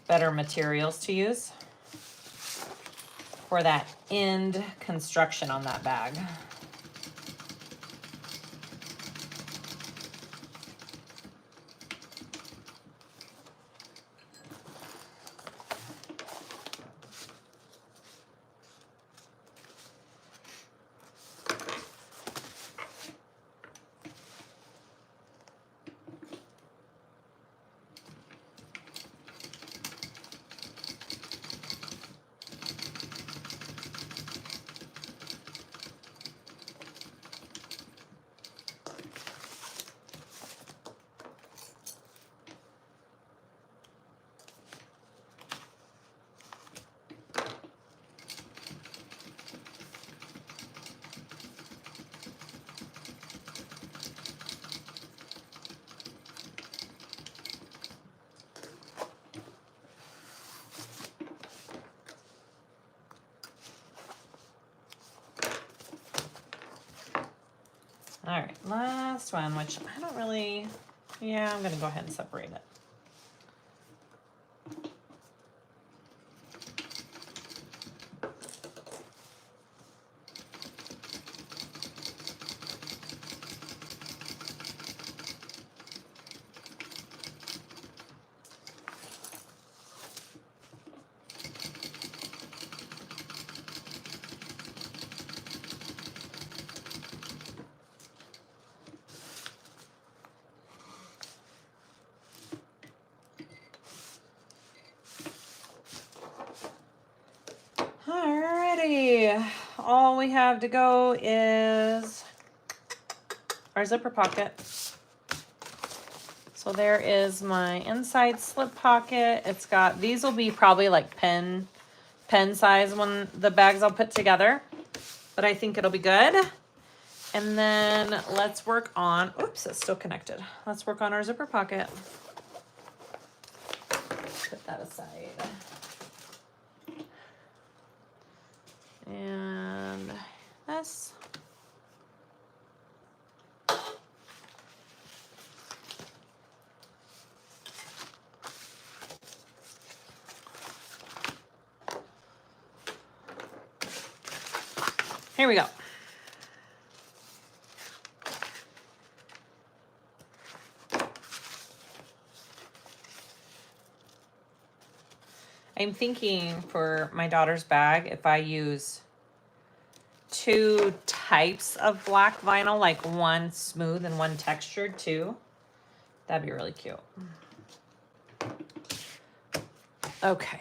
better materials to use for that end construction on that bag. All right, last one, which I don't really, yeah, I'm gonna go ahead and separate it. Alrighty, all we have to go is our zipper pocket. So there is my inside slip pocket. It's got, these will be probably like pen size when the bags I'll put together, but I think it'll be good. And then let's work on, oops, it's still connected. Let's work on our zipper pocket. Put that aside. And this. Here we go. I'm thinking for my daughter's bag, if I use two types of black vinyl, like one smooth and one textured too. That'd be really cute. Okay.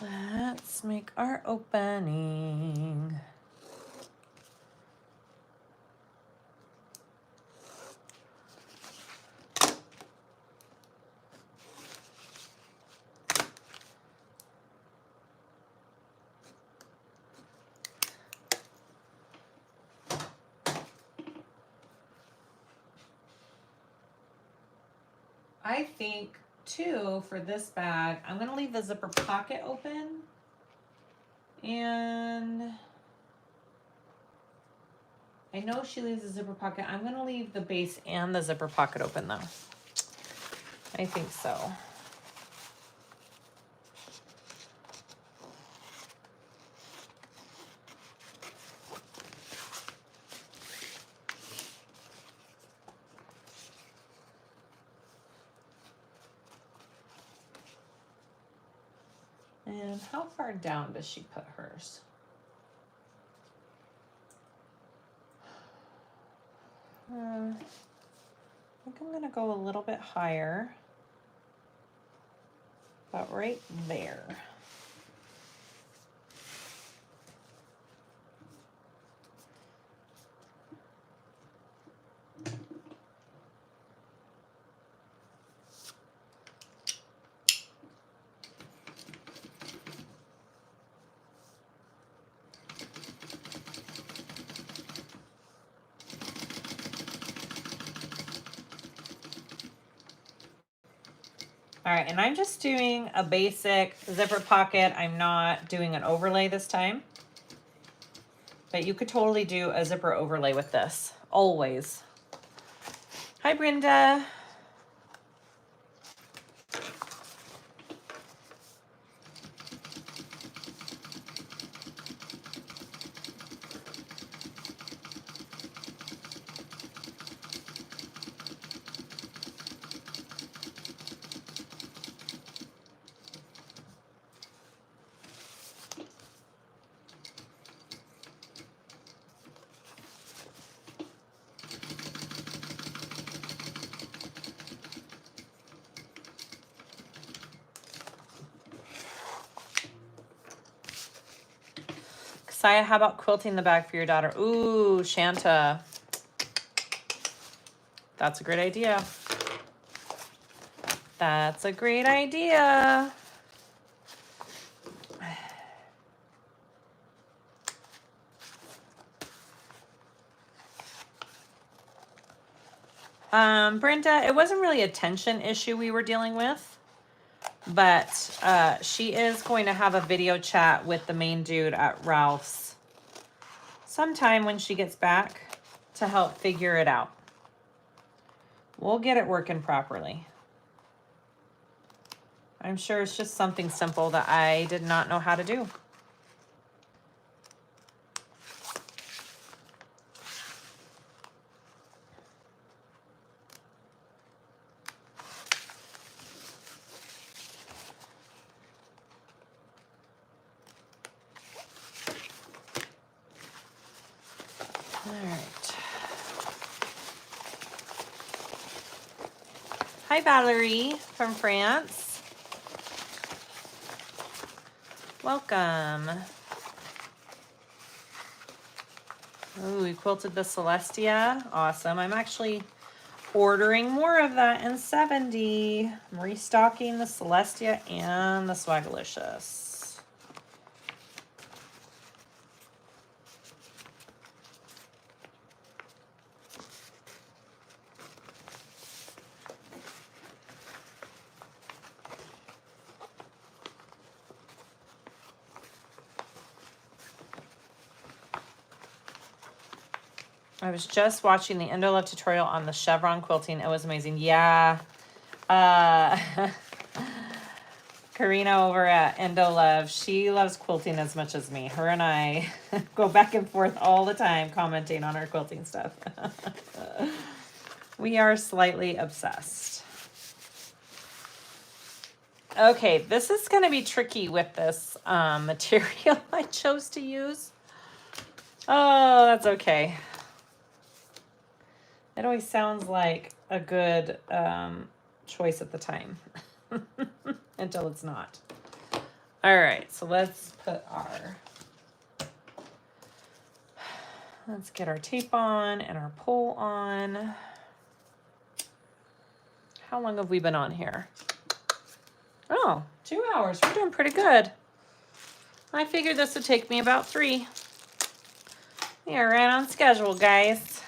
Let's make our opening. I think too, for this bag, I'm gonna leave the zipper pocket open, and I know she leaves the zipper pocket. I'm gonna leave the base and the zipper pocket open though. I think so. And how far down does she put hers? I think I'm gonna go a little bit higher, about right there. All right, and I'm just doing a basic zipper pocket. I'm not doing an overlay this time. But you could totally do a zipper overlay with this, always. Hi, Brenda. Kassiah, how about quilting the bag for your daughter? Ooh, Shanta. That's a great idea. That's a great idea. Brenda, it wasn't really a tension issue we were dealing with, but she is going to have a video chat with the main dude at Ralph's sometime when she gets back to help figure it out. We'll get it working properly. I'm sure it's just something simple that I did not know how to do. All right. Hi, Valerie from France. Welcome. Oh, we quilted the Celestia. Awesome. I'm actually ordering more of that in 70. I'm restocking the Celestia and the Swagalicious. I was just watching the Endolove tutorial on the chevron quilting. It was amazing. Yeah. Karina over at Endolove, she loves quilting as much as me. Her and I go back and forth all the time commenting on our quilting stuff. We are slightly obsessed. Okay, this is going to be tricky with this material I chose to use. Oh, that's okay. It always sounds like a good choice at the time until it's not. All right, so let's get our tape on and our pole on. How long have we been on here? Oh, 2 hours. We're doing pretty good. I figured this would take me about 3. We are right on schedule, guys.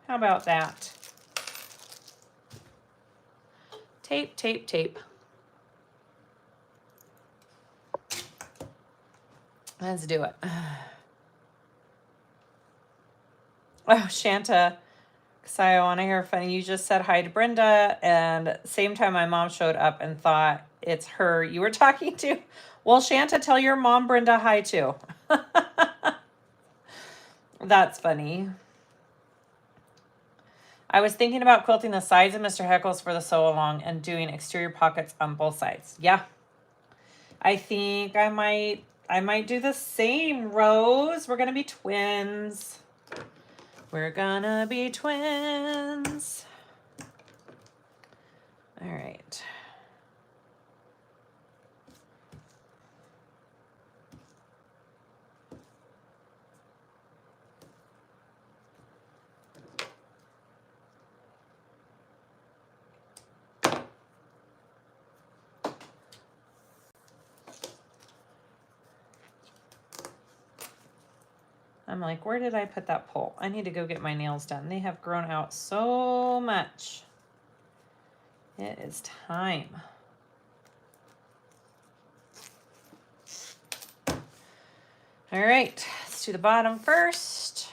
How about that? Tape, tape, tape. Let's do it. Oh, Shanta, Kassiah, I want to hear funny. You just said hi to Brenda, and same time my mom showed up and thought it's her you were talking to. Well, Shanta, tell your mom Brenda hi too. That's funny. I was thinking about quilting the sides of Mr. Heckles for the sew along and doing exterior pockets on both sides. Yeah. I think I might do the same, Rose. We're gonna be twins. We're gonna be twins. All right. I'm like, where did I put that pole? I need to go get my nails done. They have grown out so much. It is time. All right, let's do the bottom first.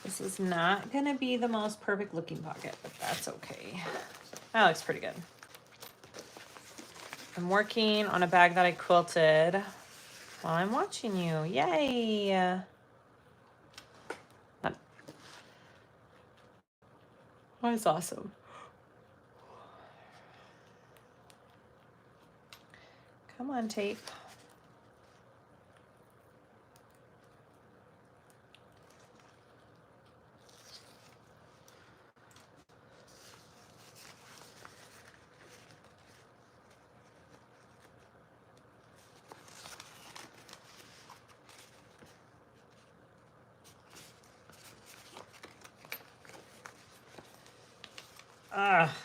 This is not gonna be the most perfect looking pocket, but that's okay. That looks pretty good. I'm working on a bag that I quilted while I'm watching you. Yay! That's awesome. Come on, tape.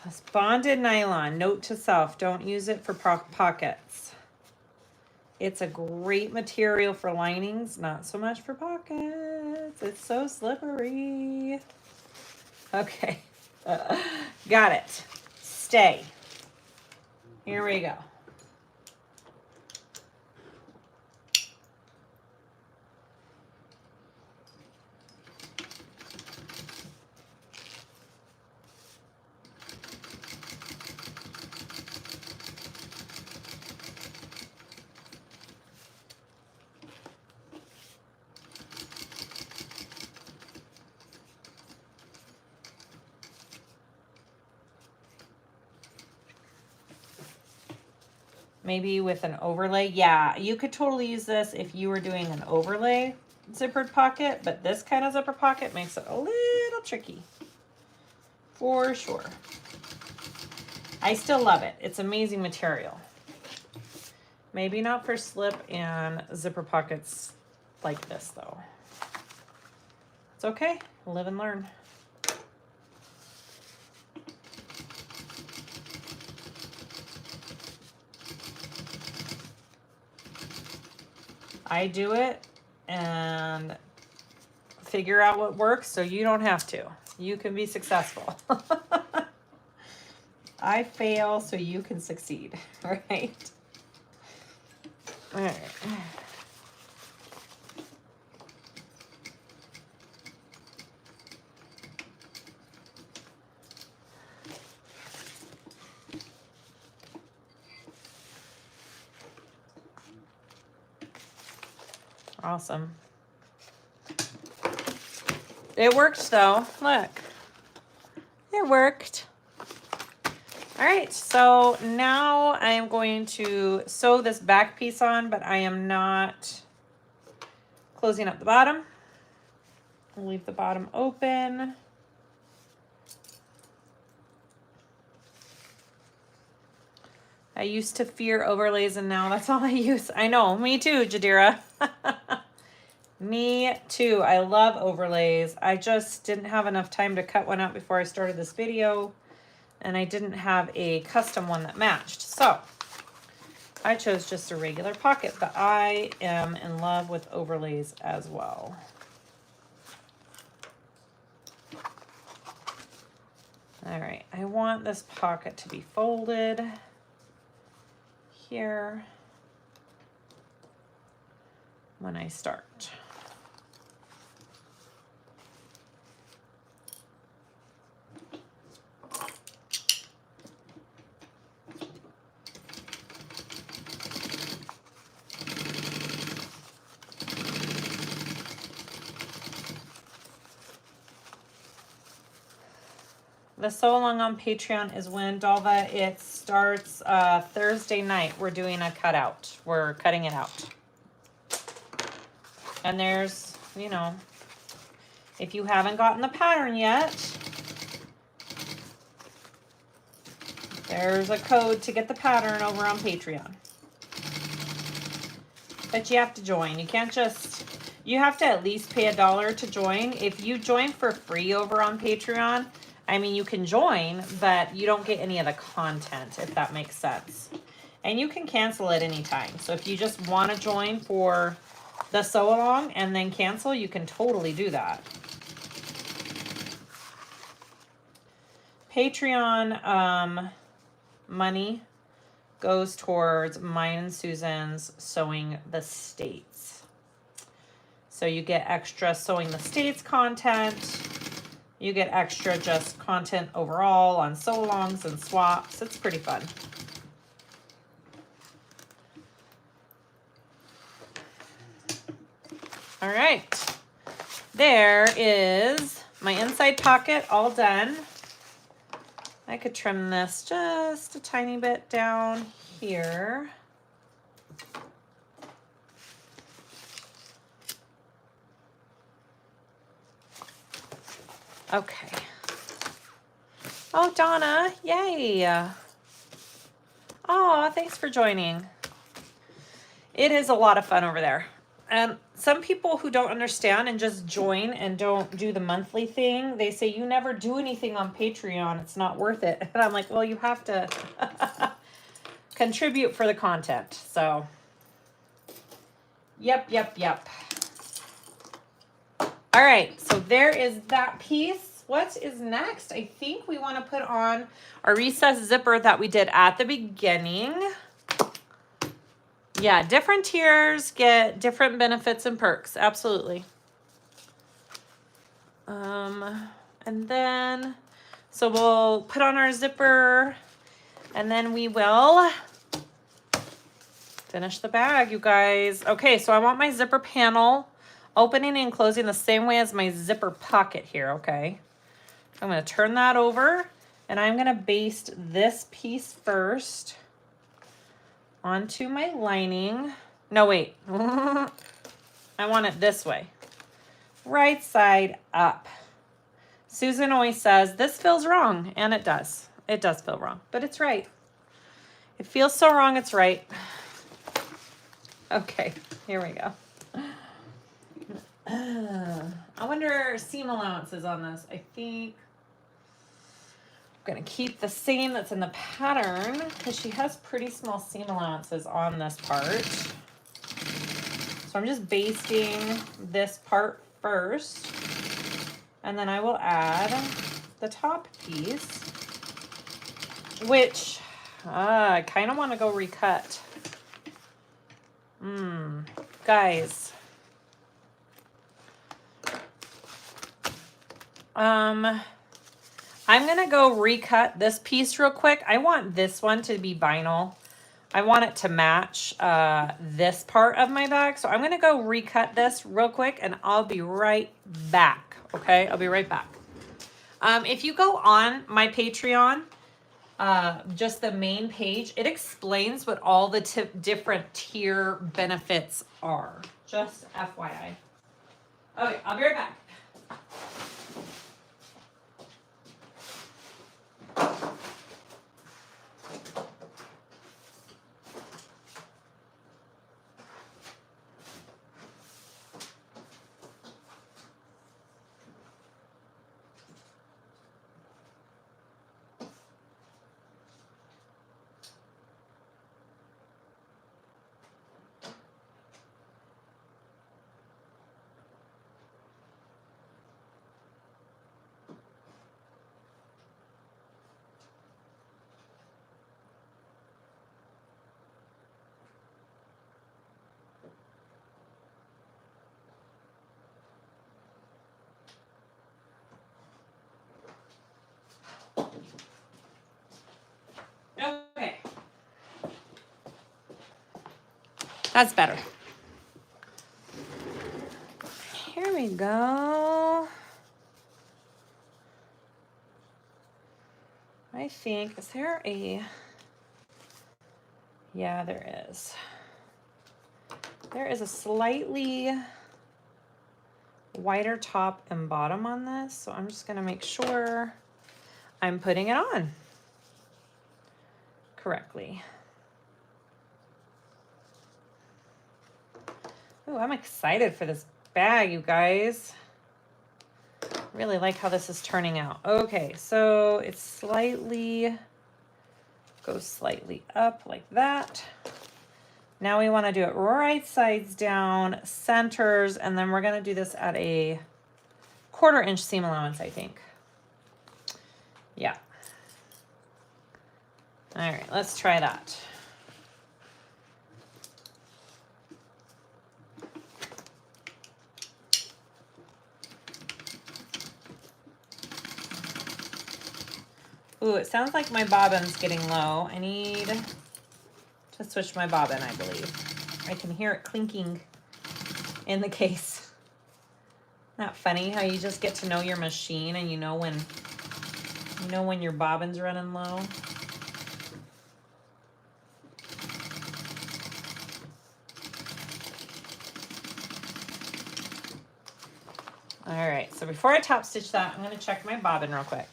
This bonded nylon. Note to self, don't use it for pockets. It's a great material for linings, not so much for pockets. It's so slippery. Okay, got it. Stay. Here we go. Maybe with an overlay. Yeah, you could totally use this if you were doing an overlay zippered pocket, but this kind of zipper pocket makes it a little tricky. For sure. I still love it. It's amazing material. Maybe not for slip and zipper pockets like this though. It's okay. Live and learn. I do it, and figure out what works so you don't have to. You can be successful. I fail so you can succeed, right? All right. Awesome. It worked though. Look. It worked. All right, so now I am going to sew this back piece on, but I am not closing up the bottom. I'll leave the bottom open. I used to fear overlays and now that's all I use. I know, me too, Jadira. Me too. I love overlays. I just didn't have enough time to cut one out before I started this video, and I didn't have a custom one that matched. So I chose just a regular pocket, but I am in love with overlays as well. All right, I want this pocket to be folded here when I start. The sew along on Patreon is when, Dalva, it starts Thursday night. We're doing a cutout. We're cutting it out. And there's, you know, if you haven't gotten the pattern yet, there's a code to get the pattern over on Patreon. But you have to join. You can't just, you have to at least pay $1 to join. If you join for free over on Patreon, I mean, you can join, but you don't get any of the content, if that makes sense. And you can cancel at any time. So if you just want to join for the sew along and then cancel, you can totally do that. Patreon money goes towards mine and Susan's Sewing the States. So you get extra Sewing the States content. You get extra just content overall on sew-alongs and swaps. It's pretty fun. All right. There is my inside pocket all done. I could trim this just a tiny bit down here. Okay. Oh, Donna, yay. Oh, thanks for joining. It is a lot of fun over there. And some people who don't understand and just join and don't do the monthly thing, they say, you never do anything on Patreon. It's not worth it. And I'm like, well, you have to contribute for the content. So, yep. All right, so there is that piece. What is next? I think we want to put on our recessed zipper that we did at the beginning. Yeah, different tiers get different benefits and perks. Absolutely. And then, so we'll put on our zipper and then we will finish the bag, you guys. Okay, so I want my zipper panel opening and closing the same way as my zipper pocket here, okay? I'm going to turn that over and I'm going to baste this piece first onto my lining. No, wait. I want it this way. Right side up. Susan always says, this feels wrong, and it does. It does feel wrong, but it's right. It feels so wrong, it's right. Okay, here we go. I wonder seam allowances on this. I think I'm going to keep the same that's in the pattern because she has pretty small seam allowances on this part. So I'm just basting this part first. And then I will add the top piece, which I kind of want to go recut. Guys. I'm going to go recut this piece real quick. I want this one to be vinyl. I want it to match this part of my bag. So I'm going to go recut this real quick and I'll be right back. Okay, I'll be right back. If you go on my Patreon, just the main page, it explains what all the different tier benefits are. Just FYI. Okay, I'll be right back. Okay. That's better. Here we go. I think, is there a, yeah, there is. There is a slightly wider top and bottom on this. So I'm just gonna make sure I'm putting it on correctly. Ooh, I'm excited for this bag, you guys. Really like how this is turning out. Okay, so it's slightly, goes slightly up like that. Now we want to do it right sides down, centers, and then we're going to do this at a 1/4 inch seam allowance, I think. Yeah. All right, let's try that. Ooh, it sounds like my bobbin's getting low. I need to switch my bobbin, I believe. I can hear it clinking in the case. Not funny how you just get to know your machine and you know when your bobbin's running low. All right, so before I top stitch that, I'm going to check my bobbin real quick.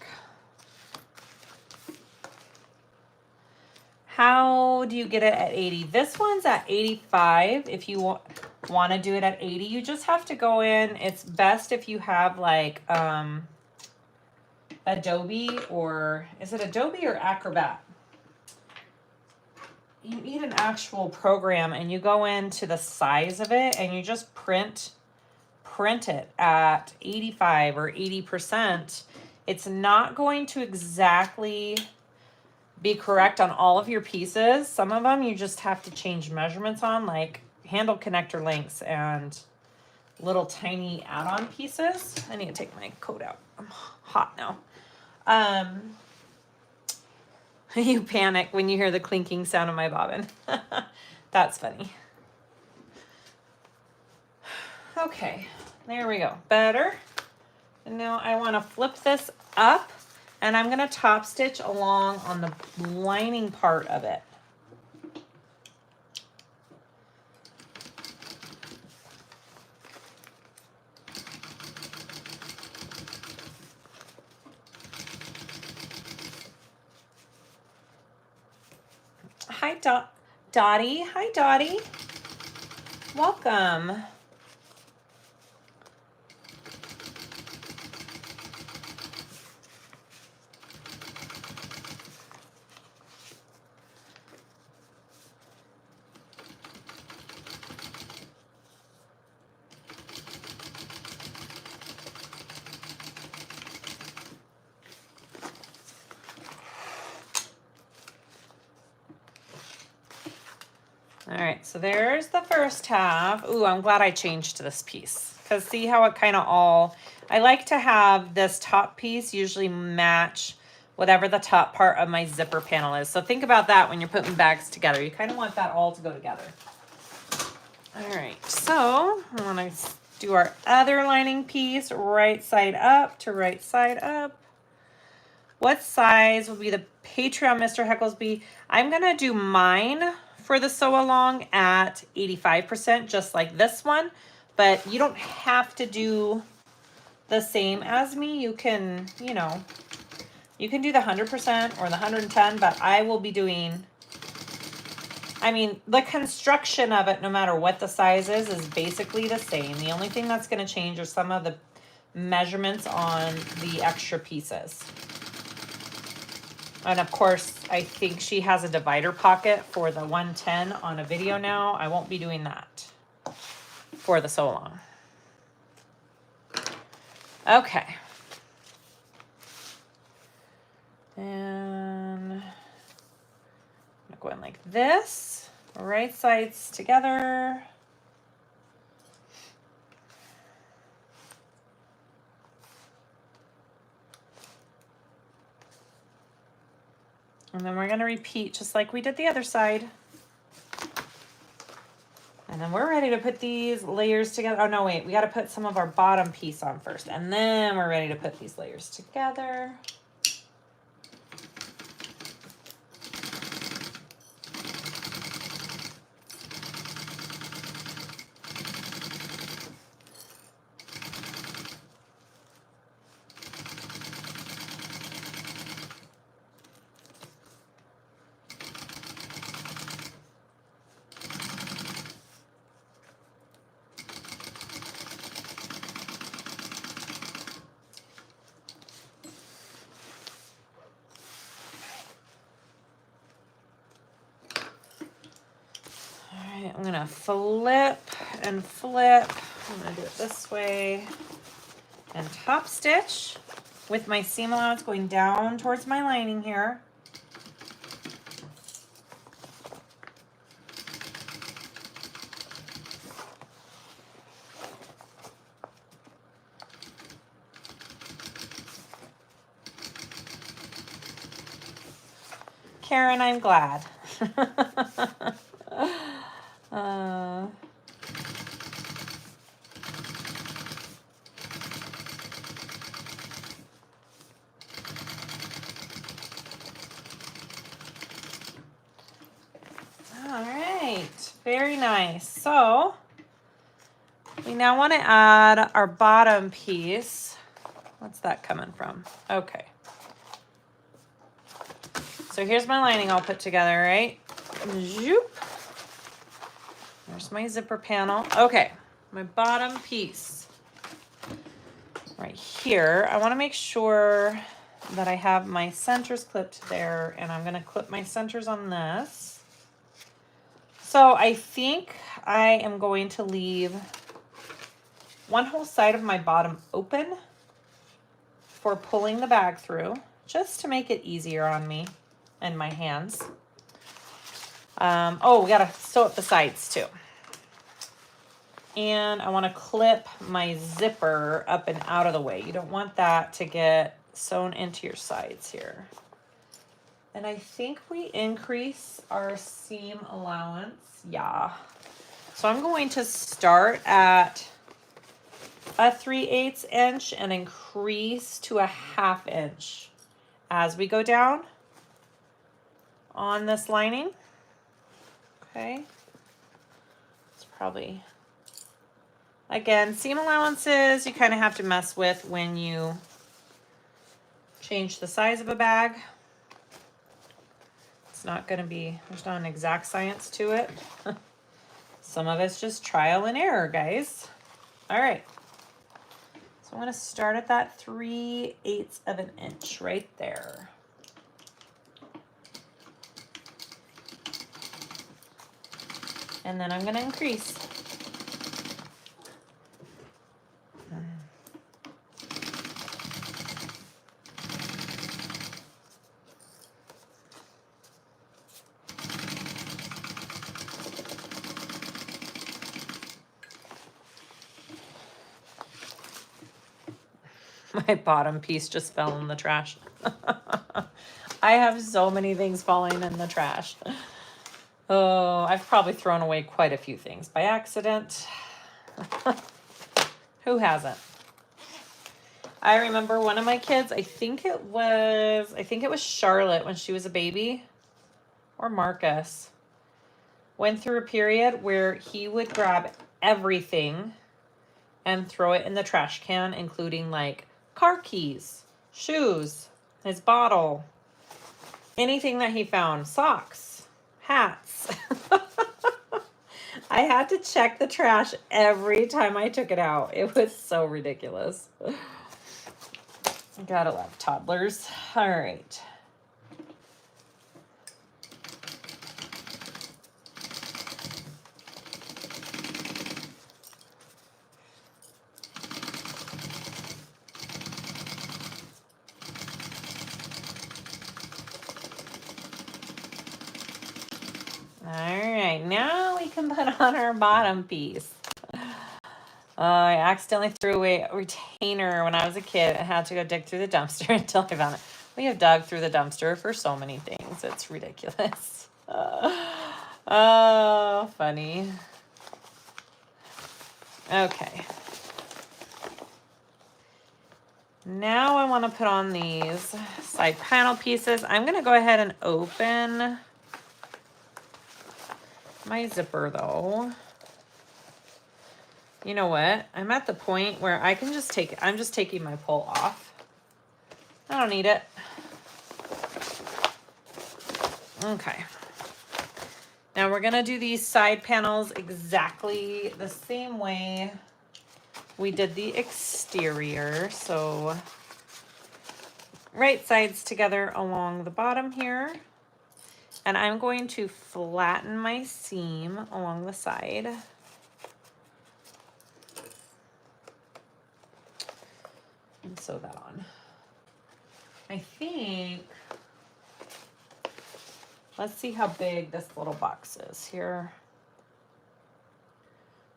How do you get it at 80? This one's at 85. If you want to do it at 80, you just have to go in. It's best if you have like Adobe, or is it Adobe or Acrobat? You need an actual program and you go into the size of it and you just print it at 85 or 80%. It's not going to exactly be correct on all of your pieces. Some of them you just have to change measurements on, like handle connector lengths and little tiny add-on pieces. I need to take my coat out. I'm hot now. You panic when you hear the clinking sound of my bobbin. That's funny. Okay, there we go. Better. And now I want to flip this up and I'm going to top stitch along on the lining part of it. Hi, Dottie. Hi, Dottie. Welcome. All right, so there's the first half. Ooh, I'm glad I changed to this piece because see how it kind of all, I like to have this top piece usually match whatever the top part of my zipper panel is. So think about that when you're putting bags together. You kind of want that all to go together. All right, so I want to do our other lining piece, right side up to right side up. What size will be the Patreon Mr. Heckles be? I'm gonna do mine for the sew along at 85%, just like this one, but you don't have to do the same as me. You can, you know, you can do the 100% or the 110, but I will be doing, I mean, the construction of it, no matter what the size is basically the same. The only thing that's gonna change are some of the measurements on the extra pieces. And of course, I think she has a divider pocket for the 110 on a video now. I won't be doing that for the sew along. Okay. And I'm gonna go in like this, right sides together. And then we're gonna repeat just like we did the other side. And then we're ready to put these layers together. Oh no, wait, we gotta put some of our bottom piece on first. And then we're ready to put these layers together. I'm gonna flip and flip. I'm gonna do it this way and top stitch with my seam allowance going down towards my lining here. Karen, I'm glad. All right, very nice. So we now want to add our bottom piece. What's that coming from? Okay. So here's my lining all put together, right? Zoop. There's my zipper panel. Okay, my bottom piece right here. I want to make sure that I have my centers clipped there, and I'm going to clip my centers on this. So I think I am going to leave one whole side of my bottom open for pulling the bag through, just to make it easier on me and my hands. Oh, we got to sew up the sides too. And I want to clip my zipper up and out of the way. You don't want that to get sewn into your sides here. And I think we increase our seam allowance. Yeah. So I'm going to start at a 3/8 inch and increase to a 1/2 inch as we go down on this lining. Okay. It's probably, again, seam allowances you kind of have to mess with when you change the size of a bag. It's not going to be, there's not an exact science to it. Some of it's just trial and error, guys. All right. So I'm going to start at that 3/8 of an inch right there. And then I'm going to increase. My bottom piece just fell in the trash. I have so many things falling in the trash. Oh, I've probably thrown away quite a few things by accident. Who hasn't? I remember one of my kids, I think it was Charlotte when she was a baby, or Marcus, went through a period where he would grab everything and throw it in the trash can, including like car keys, shoes, his bottle, anything that he found, socks, hats. I had to check the trash every time I took it out. It was so ridiculous. Gotta love toddlers. All right. Alright, now we can put on our bottom piece. I accidentally threw away a retainer when I was a kid and had to go dig through the dumpster until I found it. We have dug through the dumpster for so many things. It's ridiculous. Oh, funny. Okay. Now I want to put on these side panel pieces. I'm going to go ahead and open my zipper though. You know what? I'm at the point where I can just take it. I'm just taking my pull off. I don't need it. Okay. Now we're going to do these side panels exactly the same way we did the exterior. So right sides together along the bottom here. And I'm going to flatten my seam along the side. And sew that on. I think, let's see how big this little box is here.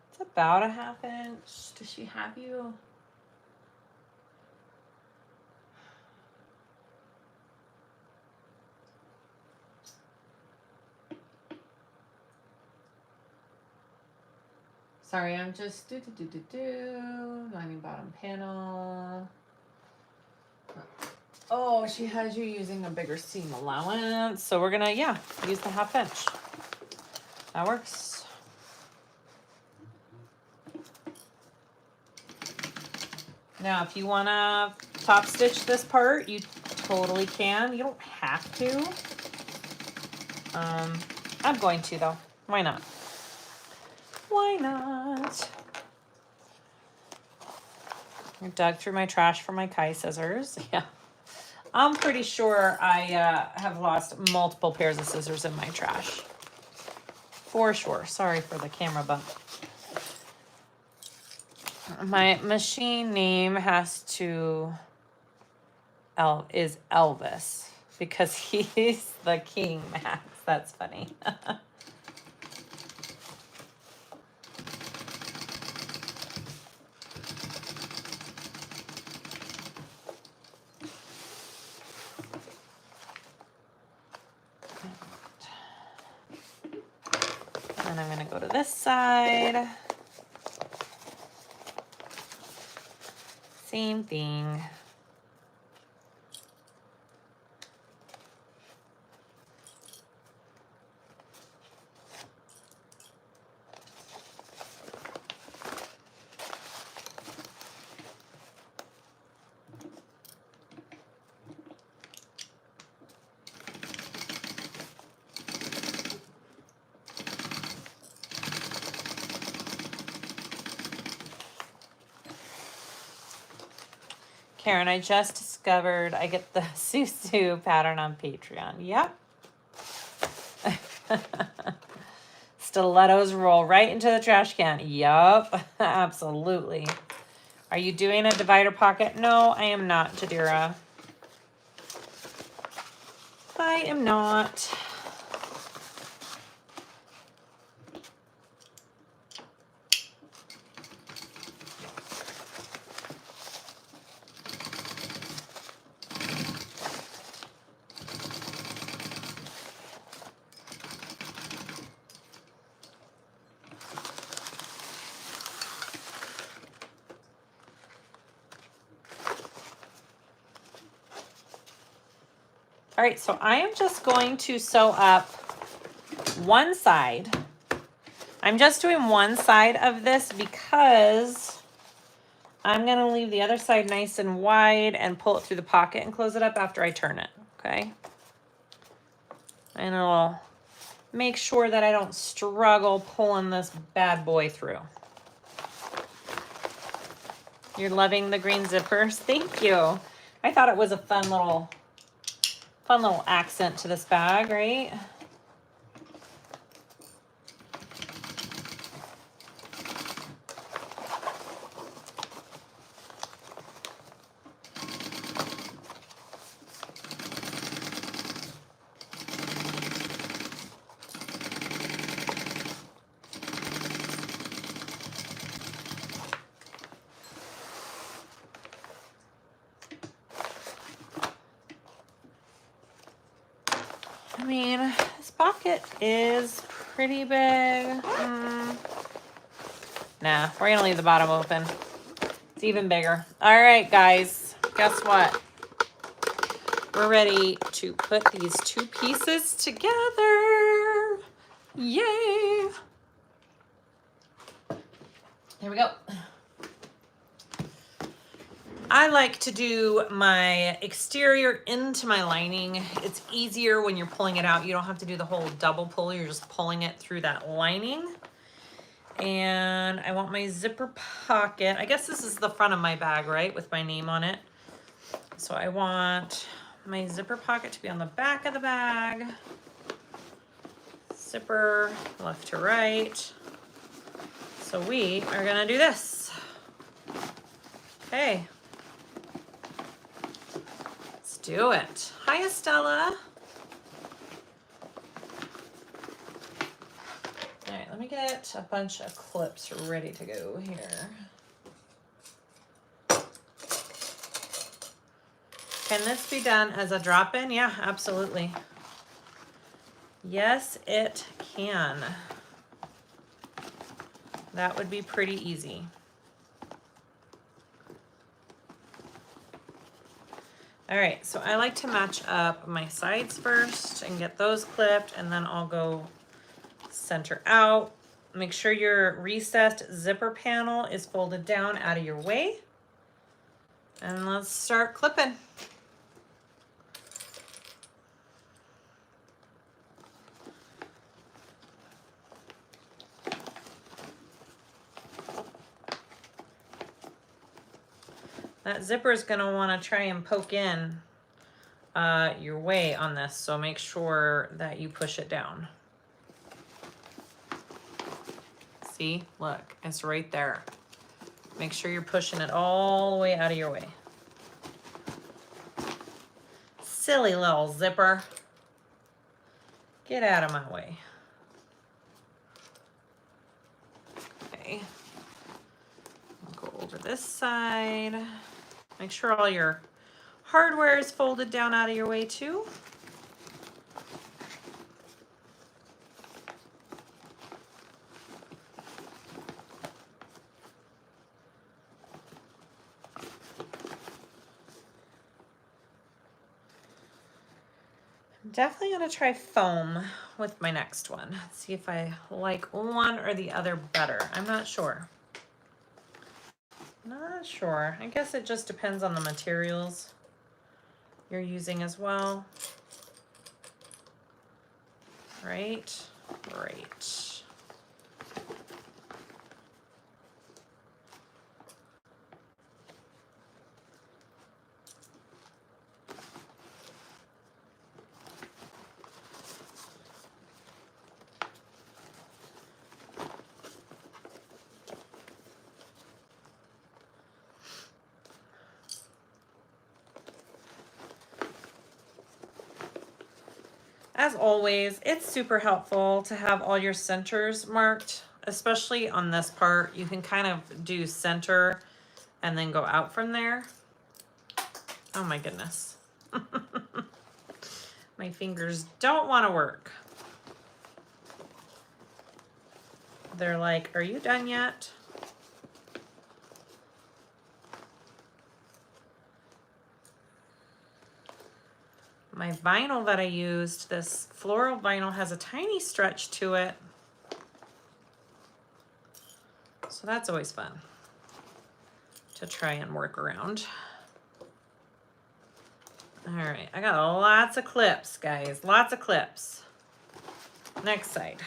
It's about a 1/2 inch. Does she have you? Sorry, I'm just lining bottom panel. Oh, she has you using a bigger seam allowance. So we're gonna, yeah, use the 1/2 inch. That works. Now, if you wanna top stitch this part, you totally can. You don't have to. I'm going to though. Why not? Why not? I dug through my trash for my Kai scissors. Yeah. I'm pretty sure I have lost multiple pairs of scissors in my trash. For sure. Sorry for the camera bump. My machine name has to is Elvis because he's the king, Max. That's funny. And I'm going to go to this side. Same thing. Karen, I just discovered I get the Susu pattern on Patreon. Yep. Stilettos roll right into the trash can. Yup. Absolutely. Are you doing a divider pocket? No, I am not, Jadira. I am not. All right, so I am just going to sew up one side. I'm just doing one side of this because I'm gonna leave the other side nice and wide and pull it through the pocket and close it up after I turn it, okay? And it'll make sure that I don't struggle pulling this bad boy through. You're loving the green zippers? Thank you. I thought it was a fun little accent to this bag, right? I mean, this pocket is pretty big. Nah, we're gonna leave the bottom open. It's even bigger. All right, guys, guess what? We're ready to put these two pieces together. Yay! Here we go. I like to do my exterior into my lining. It's easier when you're pulling it out. You don't have to do the whole double pull. You're just pulling it through that lining. And I want my zipper pocket. I guess this is the front of my bag, right? With my name on it. So I want my zipper pocket to be on the back of the bag. Zipper left to right. So we are gonna do this. Okay. Let's do it. Hi, Estella. All right, let me get a bunch of clips ready to go here. Can this be done as a drop-in? Yeah, absolutely. Yes, it can. That would be pretty easy. All right, so I like to match up my sides first and get those clipped, and then I'll go center out. Make sure your recessed zipper panel is folded down out of your way. And let's start clipping. That zipper is going to want to try and poke in your way on this, so make sure that you push it down. See, look, it's right there. Make sure you're pushing it all the way out of your way. Silly little zipper. Get out of my way. Okay. I'll go over this side. Make sure all your hardware is folded down out of your way too. I'm definitely gonna try foam with my next one. See if I like one or the other better. I'm not sure. Not sure. I guess it just depends on the materials you're using as well. Right? Right. As always, it's super helpful to have all your centers marked, especially on this part. You can kind of do center and then go out from there. Oh my goodness. My fingers don't want to work. They're like, are you done yet? My vinyl that I used, this floral vinyl, has a tiny stretch to it. So that's always fun to try and work around. All right, I got lots of clips, guys, lots of clips. Next side.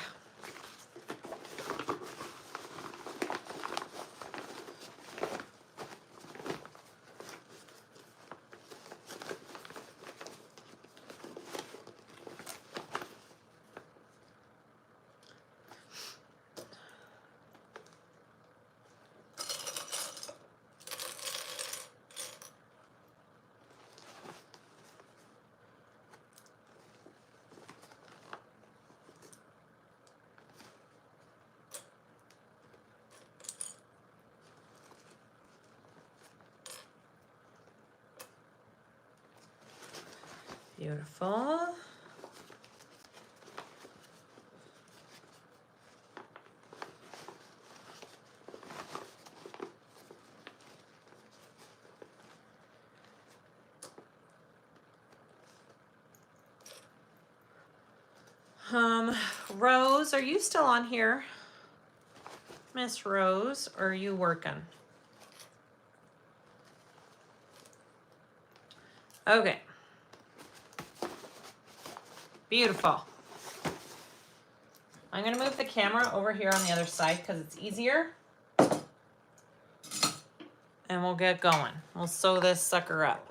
Beautiful. Rose, are you still on here? Miss Rose, or are you working? Okay. Beautiful. I'm going to move the camera over here on the other side because it's easier. And we'll get going. We'll sew this sucker up.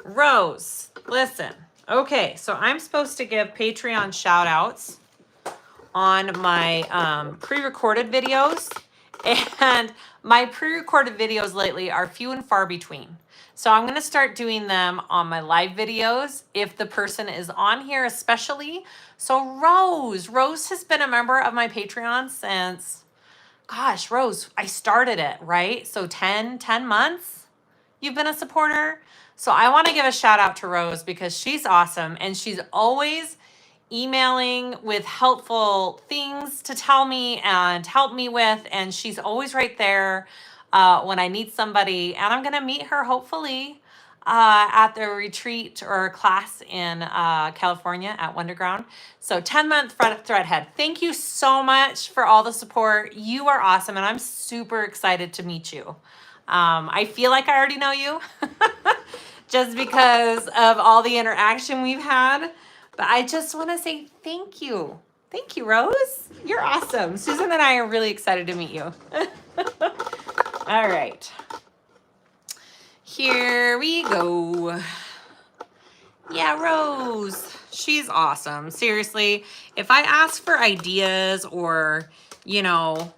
Rose, listen. Okay, so I'm supposed to give Patreon shout outs on my pre-recorded videos. And my pre-recorded videos lately are few and far between. So I'm going to start doing them on my live videos if the person is on here especially. So Rose has been a member of my Patreon since, gosh, Rose, I started it, right? So 10 months you've been a supporter. So I want to give a shout out to Rose because she's awesome and she's always emailing with helpful things to tell me and help me with, and she's always right there when I need somebody. And I'm gonna meet her hopefully at the retreat or class in California at Wonderground. So 10-month Threadhead, thank you so much for all the support. You are awesome and I'm super excited to meet you. I feel like I already know you just because of all the interaction we've had. But I just want to say thank you. Thank you, Rose. You're awesome. Susan and I are really excited to meet you. All right. Here we go. Yeah, Rose. She's awesome. Seriously, if I ask for ideas or, you know,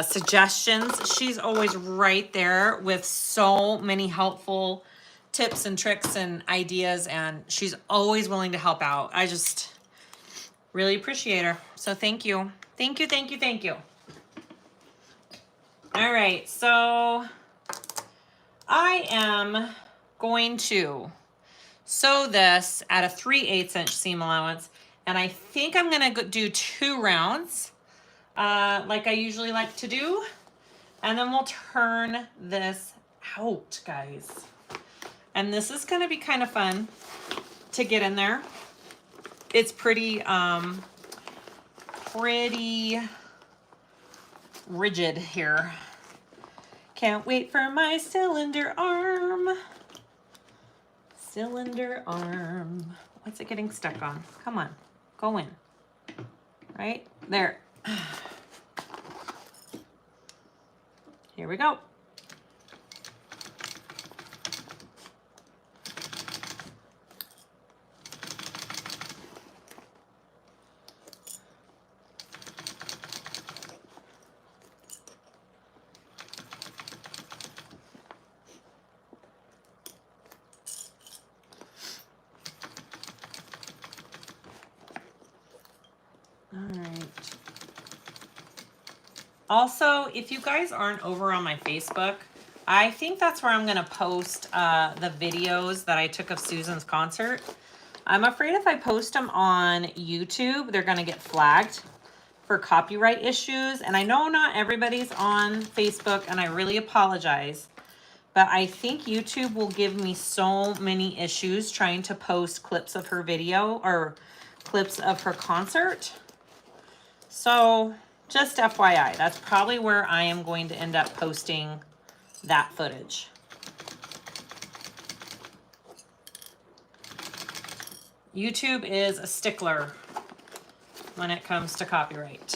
suggestions, she's always right there with so many helpful tips and tricks and ideas, and she's always willing to help out. I just really appreciate her. So thank you. Thank you, thank you, thank you. All right, so I am going to sew this at a 3/8 inch seam allowance, and I think I'm gonna do 2 rounds like I usually like to do, and then we'll turn this out, guys. And this is going to be kind of fun to get in there. It's pretty rigid here. Can't wait for my cylinder arm. Cylinder arm. What's it getting stuck on? Come on, go in. Right there. Here we go. Also, if you guys aren't over on my Facebook, I think that's where I'm going to post the videos that I took of Susan's concert. I'm afraid if I post them on YouTube, they're going to get flagged for copyright issues. And I know not everybody's on Facebook, and I really apologize. But I think YouTube will give me so many issues trying to post clips of her video or clips of her concert. So just FYI, that's probably where I am going to end up posting that footage. YouTube is a stickler when it comes to copyright.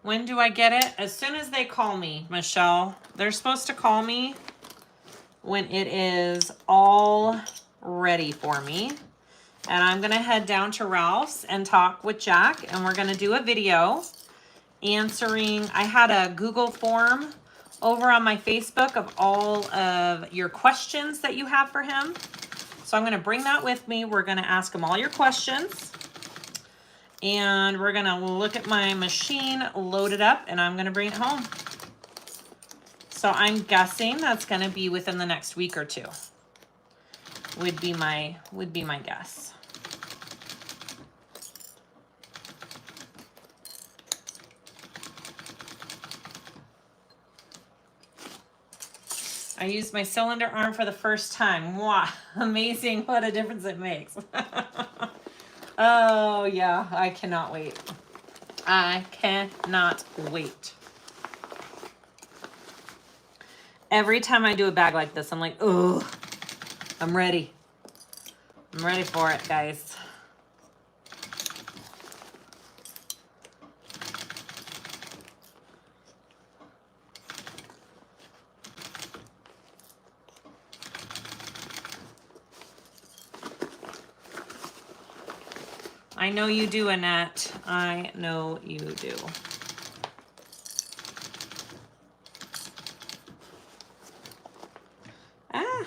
When do I get it? As soon as they call me, Michelle. They're supposed to call me when it is all ready for me. And I'm going to head down to Ralph's and talk with Jack. And we're going to do a video answering. I had a Google form over on my Facebook of all of your questions that you have for him. So I'm going to bring that with me. We're going to ask him all your questions. And we're going to look at my machine, load it up, and I'm going to bring it home. So I'm guessing that's going to be within the next week or two. Would be my guess. I used my cylinder arm for the first time. Wow, amazing what a difference it makes. Oh yeah, I cannot wait. I cannot wait. Every time I do a bag like this, I'm like, oh, I'm ready. I'm ready for it, guys. I know you do, Annette. I know you do. Ah.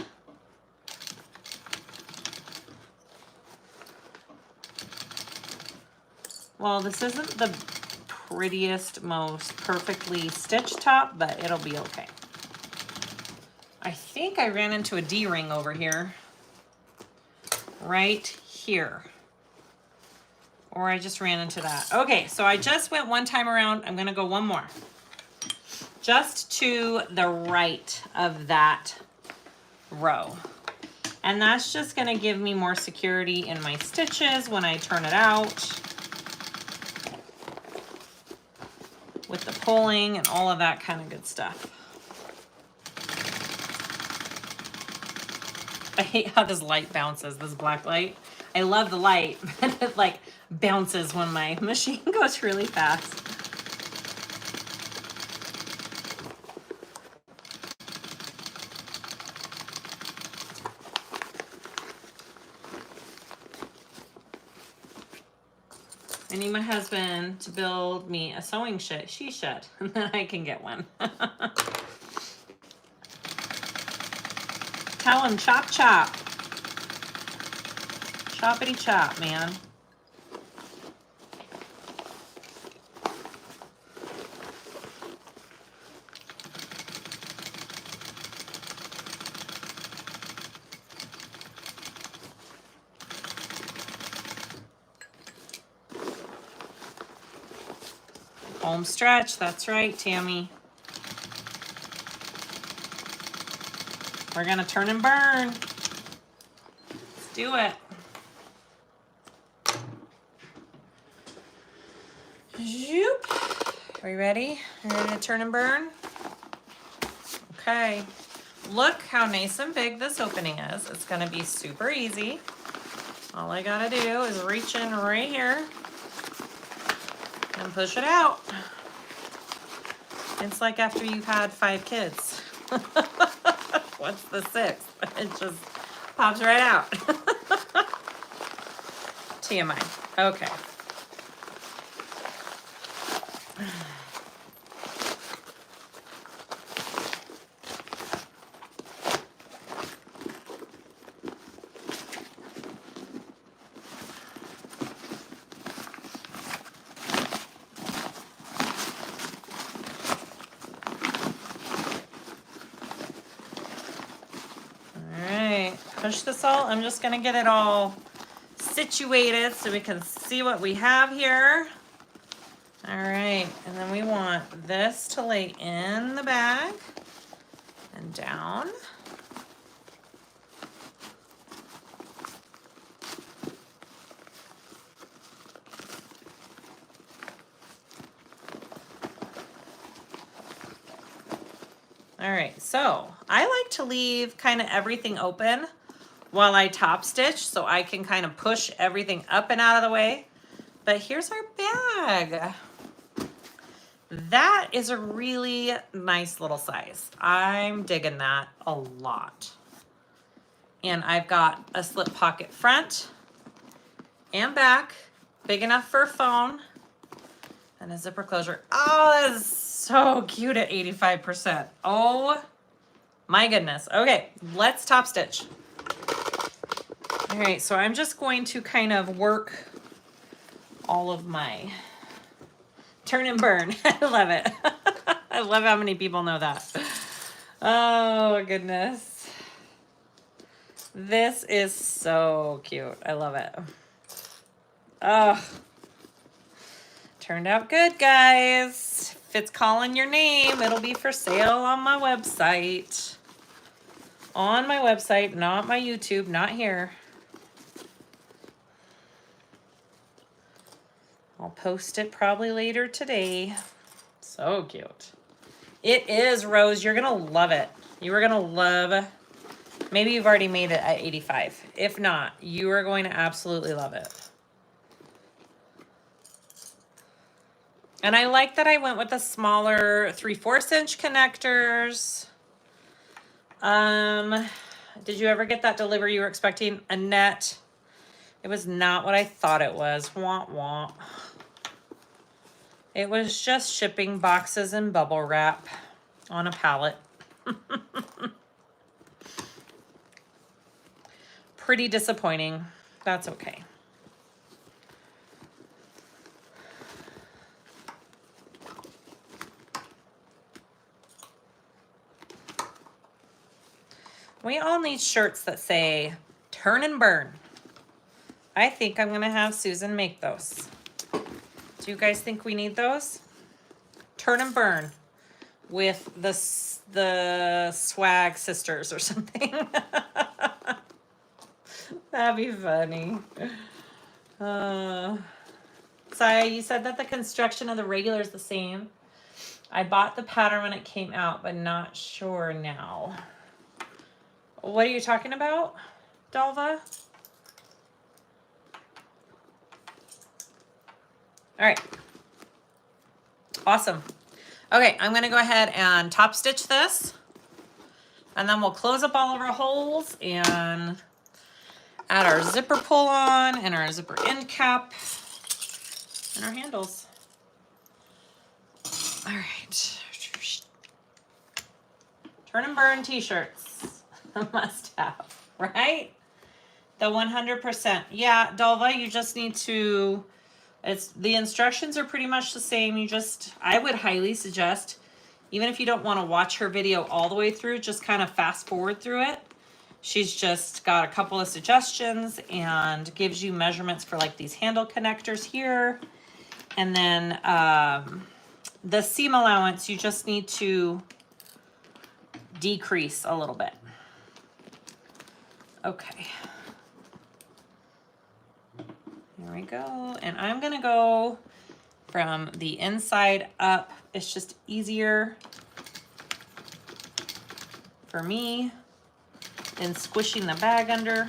Well, this isn't the prettiest, most perfectly stitched top, but it'll be okay. I think I ran into a D-ring over here. Right here. Or I just ran into that. Okay, so I just went one time around. I'm gonna go one more. Just to the right of that row. And that's just gonna give me more security in my stitches when I turn it out. With the pulling and all of that kind of good stuff. I hate how this light bounces, this black light. I love the light, but it like bounces when my machine goes really fast. I need my husband to build me a sewing she shed, and then I can get one. Tell him, chop, chop. Choppity chop, man. Home stretch, that's right, Tammy. We're gonna turn and burn. Let's do it. Zoop. Are we ready? Are we ready to turn and burn? Okay. Look how nice and big this opening is. It's gonna be super easy. All I gotta do is reach in right here and push it out. It's like after you've had 5 kids. What's the 6th? It just pops right out. TMI. Okay. Push this all. I'm just gonna get it all situated so we can see what we have here. All right, and then we want this to lay in the bag and down. All right, so I like to leave kind of everything open while I top stitch so I can kind of push everything up and out of the way. But here's our bag. That is a really nice little size. I'm digging that a lot. And I've got a slip pocket front and back, big enough for a phone, and a zipper closure. Oh, that is so cute at 85%. Oh my goodness. Okay, let's top stitch. All right, so I'm just going to kind of work all of my turn and burn. I love it. I love how many people know that. Oh goodness. This is so cute. I love it. Oh, turned out good, guys. If it's calling your name, it'll be for sale on my website. On my website, not my YouTube, not here. I'll post it probably later today. So cute. It is, Rose. You're going to love it. You are going to love, maybe you've already made it at 85. If not, you are going to absolutely love it. And I like that I went with the smaller 3/4 inch connectors. Did you ever get that delivery you were expecting? Annette, it was not what I thought it was. Wah, wah. It was just shipping boxes and bubble wrap on a pallet. Pretty disappointing. That's okay. We all need shirts that say, turn and burn. I think I'm gonna have Susan make those. Do you guys think we need those? Turn and burn with the swag sisters or something. That'd be funny. Siah, you said that the construction of the regular is the same. I bought the pattern when it came out, but not sure now. What are you talking about, Dalva? All right. Awesome. Okay, I'm going to go ahead and top stitch this. And then we'll close up all of our holes and add our zipper pull on and our zipper end cap and our handles. All right. Turn and burn t-shirts. A must have, right? The 100%. Yeah, Dalva, you just need to, the instructions are pretty much the same. I would highly suggest, even if you don't want to watch her video all the way through, just kind of fast forward through it. She's just got a couple of suggestions and gives you measurements for like these handle connectors here. And then the seam allowance, you just need to decrease a little bit. Okay. Here we go. And I'm going to go from the inside up. It's just easier for me than squishing the bag under.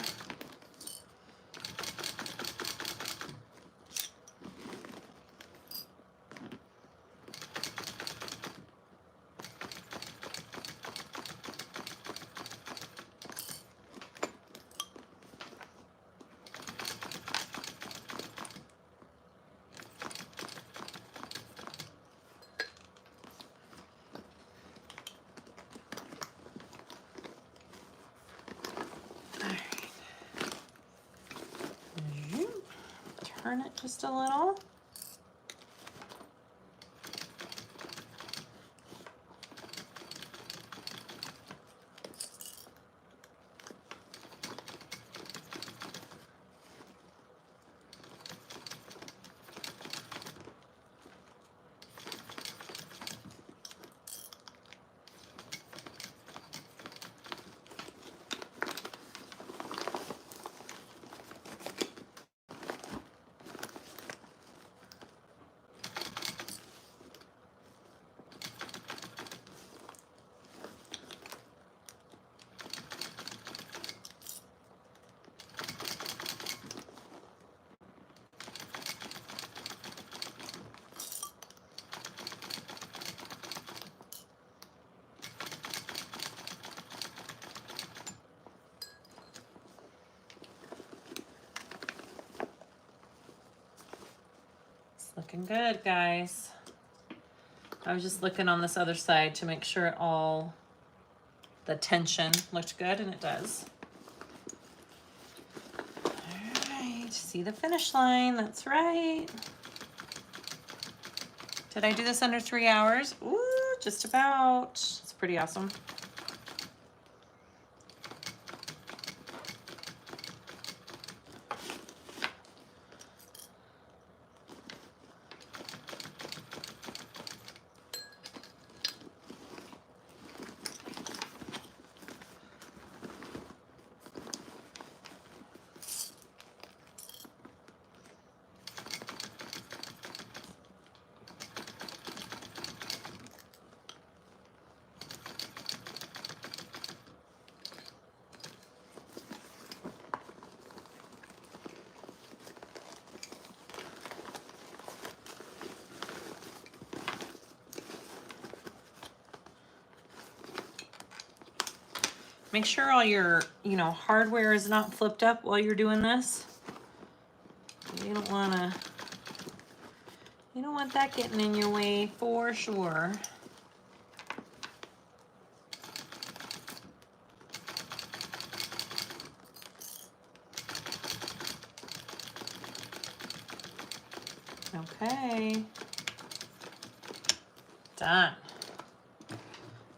Turn it just a little. Looking good, guys. I was just looking on this other side to make sure it all, the tension looked good, and it does. All right, see the finish line, that's right. Did I do this under 3 hours? Ooh, just about. It's pretty awesome. Make sure all your, hardware is not flipped up while you're doing this. You don't want that getting in your way for sure. Okay. Done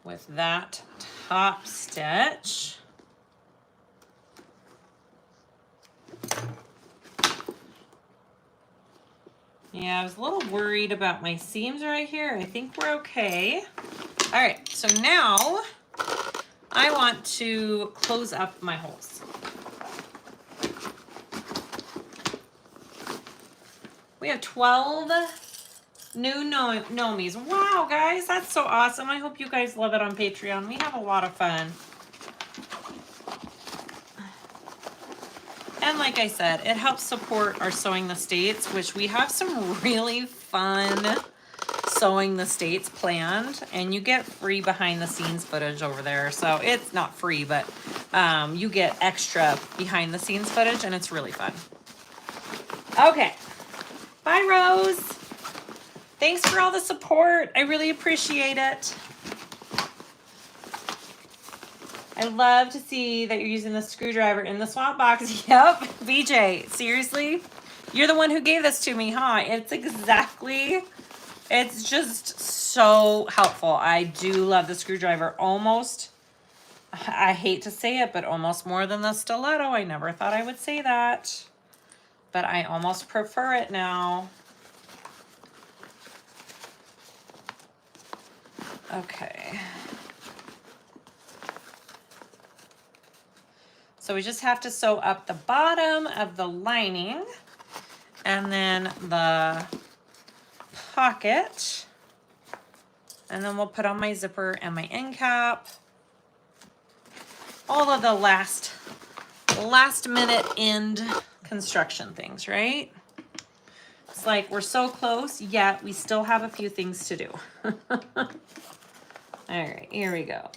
with that top stitch. Yeah, I was a little worried about my seams right here. I think we're okay. All right, so now I want to close up my holes. We have 12 new nomies. Wow, guys, that's so awesome. I hope you guys love it on Patreon. We have a lot of fun. And like I said, it helps support our Sewing the States, which we have some really fun Sewing the States planned, and you get free behind the scenes footage over there. So it's not free, but you get extra behind the scenes footage, and it's really fun. Okay. Bye, Rose. Thanks for all the support. I really appreciate it. I love to see that you're using the screwdriver in the swap box. Yep, BJ, seriously? You're the one who gave this to me, huh? It's just so helpful. I do love the screwdriver almost, I hate to say it, but almost more than the stiletto. I never thought I would say that, but I almost prefer it now. Okay. So we just have to sew up the bottom of the lining and then the pocket. And then we'll put on my zipper and my end cap. All of the last minute end construction things, right? It's like we're so close, yet we still have a few things to do. All right, here we go.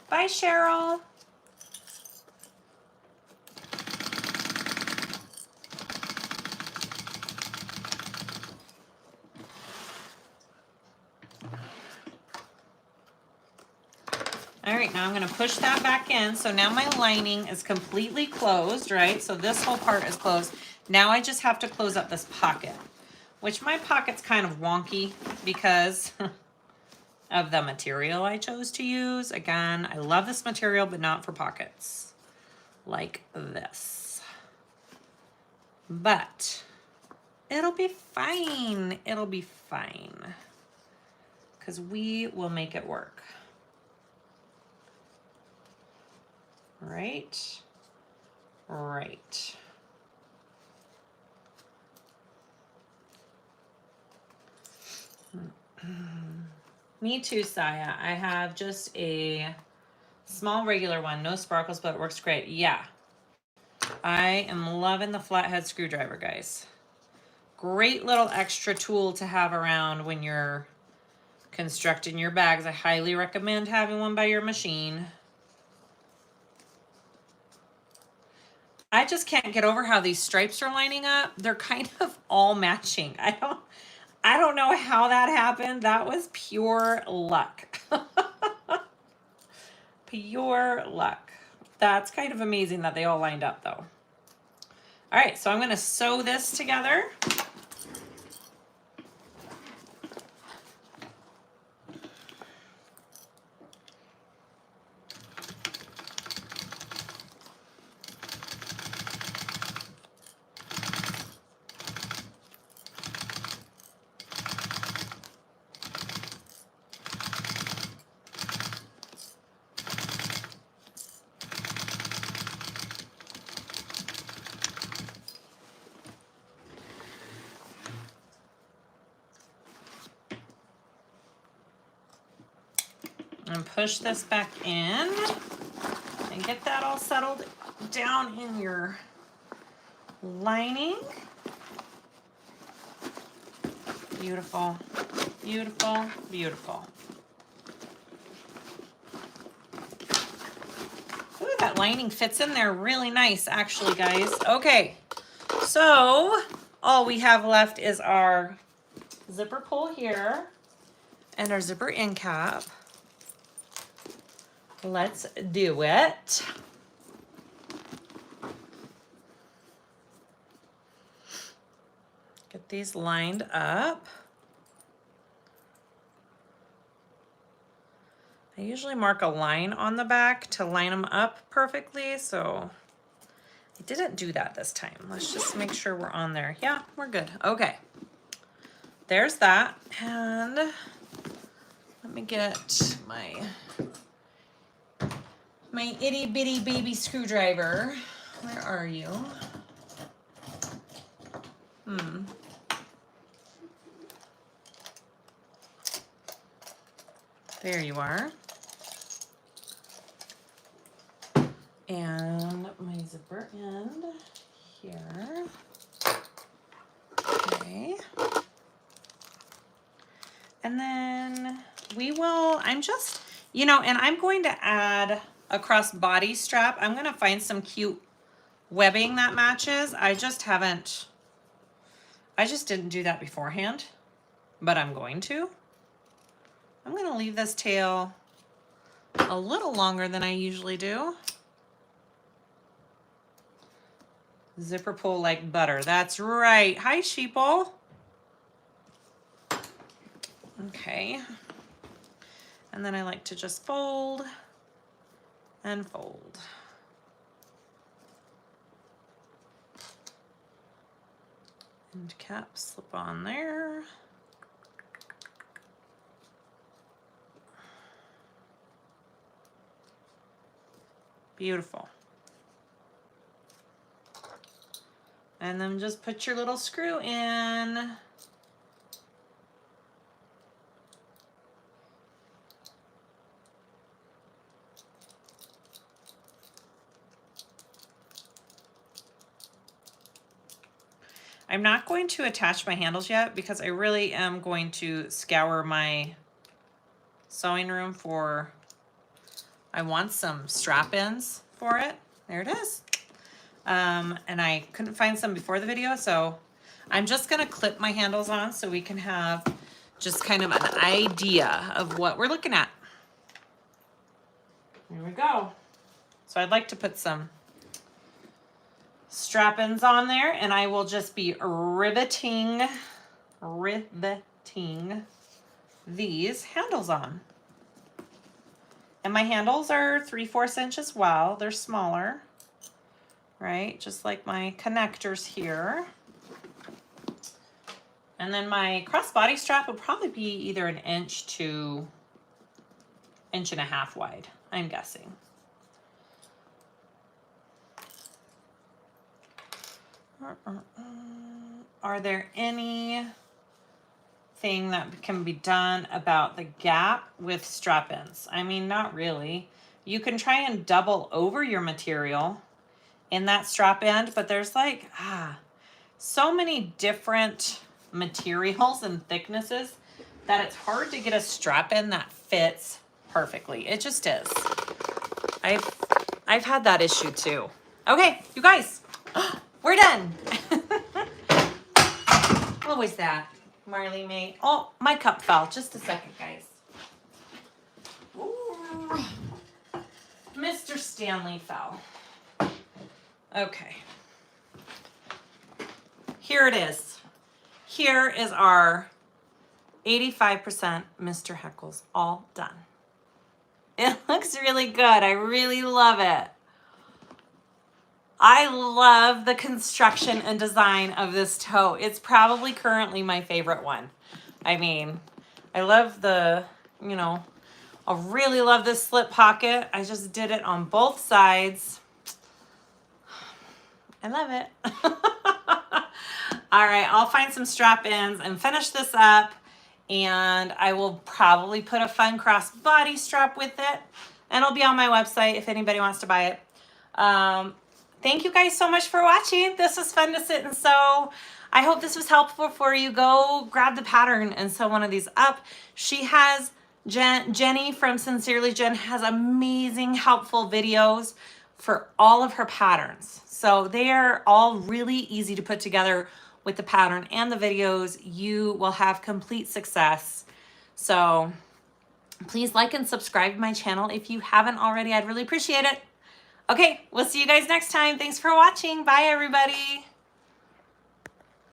Bye, Cheryl. All right, now I'm going to push that back in. So now my lining is completely closed, right? So this whole part is closed. Now I just have to close up this pocket, which my pocket's kind of wonky because of the material I chose to use. Again, I love this material, but not for pockets like this. But it'll be fine. It'll be fine because we will make it work. Right. Me too, Siah. I have just a small regular one, no sparkles, but it works great. Yeah. I am loving the flathead screwdriver, guys. Great little extra tool to have around when you're constructing your bags. I highly recommend having one by your machine. I just can't get over how these stripes are lining up. They're kind of all matching. I don't know how that happened. That was pure luck. Pure luck. That's kind of amazing that they all lined up though. All right, so I'm gonna sew this together. And push this back in and get that all settled down in your lining. Beautiful, beautiful, beautiful. Ooh, that lining fits in there really nice, actually, guys. Okay, so all we have left is our zipper pull here and our zipper end cap. Let's do it. Get these lined up. I usually mark a line on the back to line them up perfectly, so I didn't do that this time. Let's just make sure we're on there. Yeah, we're good. Okay. There's that. And let me get my itty bitty baby screwdriver. Where are you? There you are. And my zipper end here. Okay. And then we will, I'm just, you know, and I'm going to add a crossbody strap. I'm going to find some cute webbing that matches. I just didn't do that beforehand, but I'm going to. I'm going to leave this tail a little longer than I usually do. Zipper pull like butter. That's right. Hi, sheeple. Okay. And then I like to just fold and fold. And cap slip on there. Beautiful. And then just put your little screw in. I'm not going to attach my handles yet because I really am going to scour my sewing room for, I want some strap-ins for it. There it is. And I couldn't find some before the video, so I'm just gonna clip my handles on so we can have just kind of an idea of what we're looking at. Here we go. So I'd like to put some strap-ins on there, and I will just be riveting these handles on. And my handles are 3/4 inch as well. They're smaller, right? Just like my connectors here. And then my crossbody strap will probably be either 1 inch to 1.5 inches wide, I'm guessing. Are there anything that can be done about the gap with strap-ins? I mean, not really. You can try and double over your material in that strap end, but there's like, so many different materials and thicknesses that it's hard to get a strap in that fits perfectly. It just is. I've had that issue too. Okay, you guys, we're done. What was that, Marley May? Oh, my cup fell. Just a second, guys. Ooh. Mr. Stanley fell. Okay. Here it is. Here is our 85% Mr. Heckles all done. It looks really good. I really love it. I love the construction and design of this tote. It's probably currently my favorite one. I mean, I love the, you know, I really love this slip pocket. I just did it on both sides. I love it. All right, I'll find some strap-ins and finish this up. And I will probably put a fun crossbody strap with it. And it'll be on my website if anybody wants to buy it. Thank you guys so much for watching. This was fun to sit and sew. I hope this was helpful for you. Go grab the pattern and sew one of these up. She has, Jenny from Sincerely Jen has amazing helpful videos for all of her patterns. So they are all really easy to put together with the pattern and the videos. You will have complete success. So please like and subscribe to my channel if you haven't already. I'd really appreciate it. Okay, we'll see you guys next time. Thanks for watching. Bye, everybody.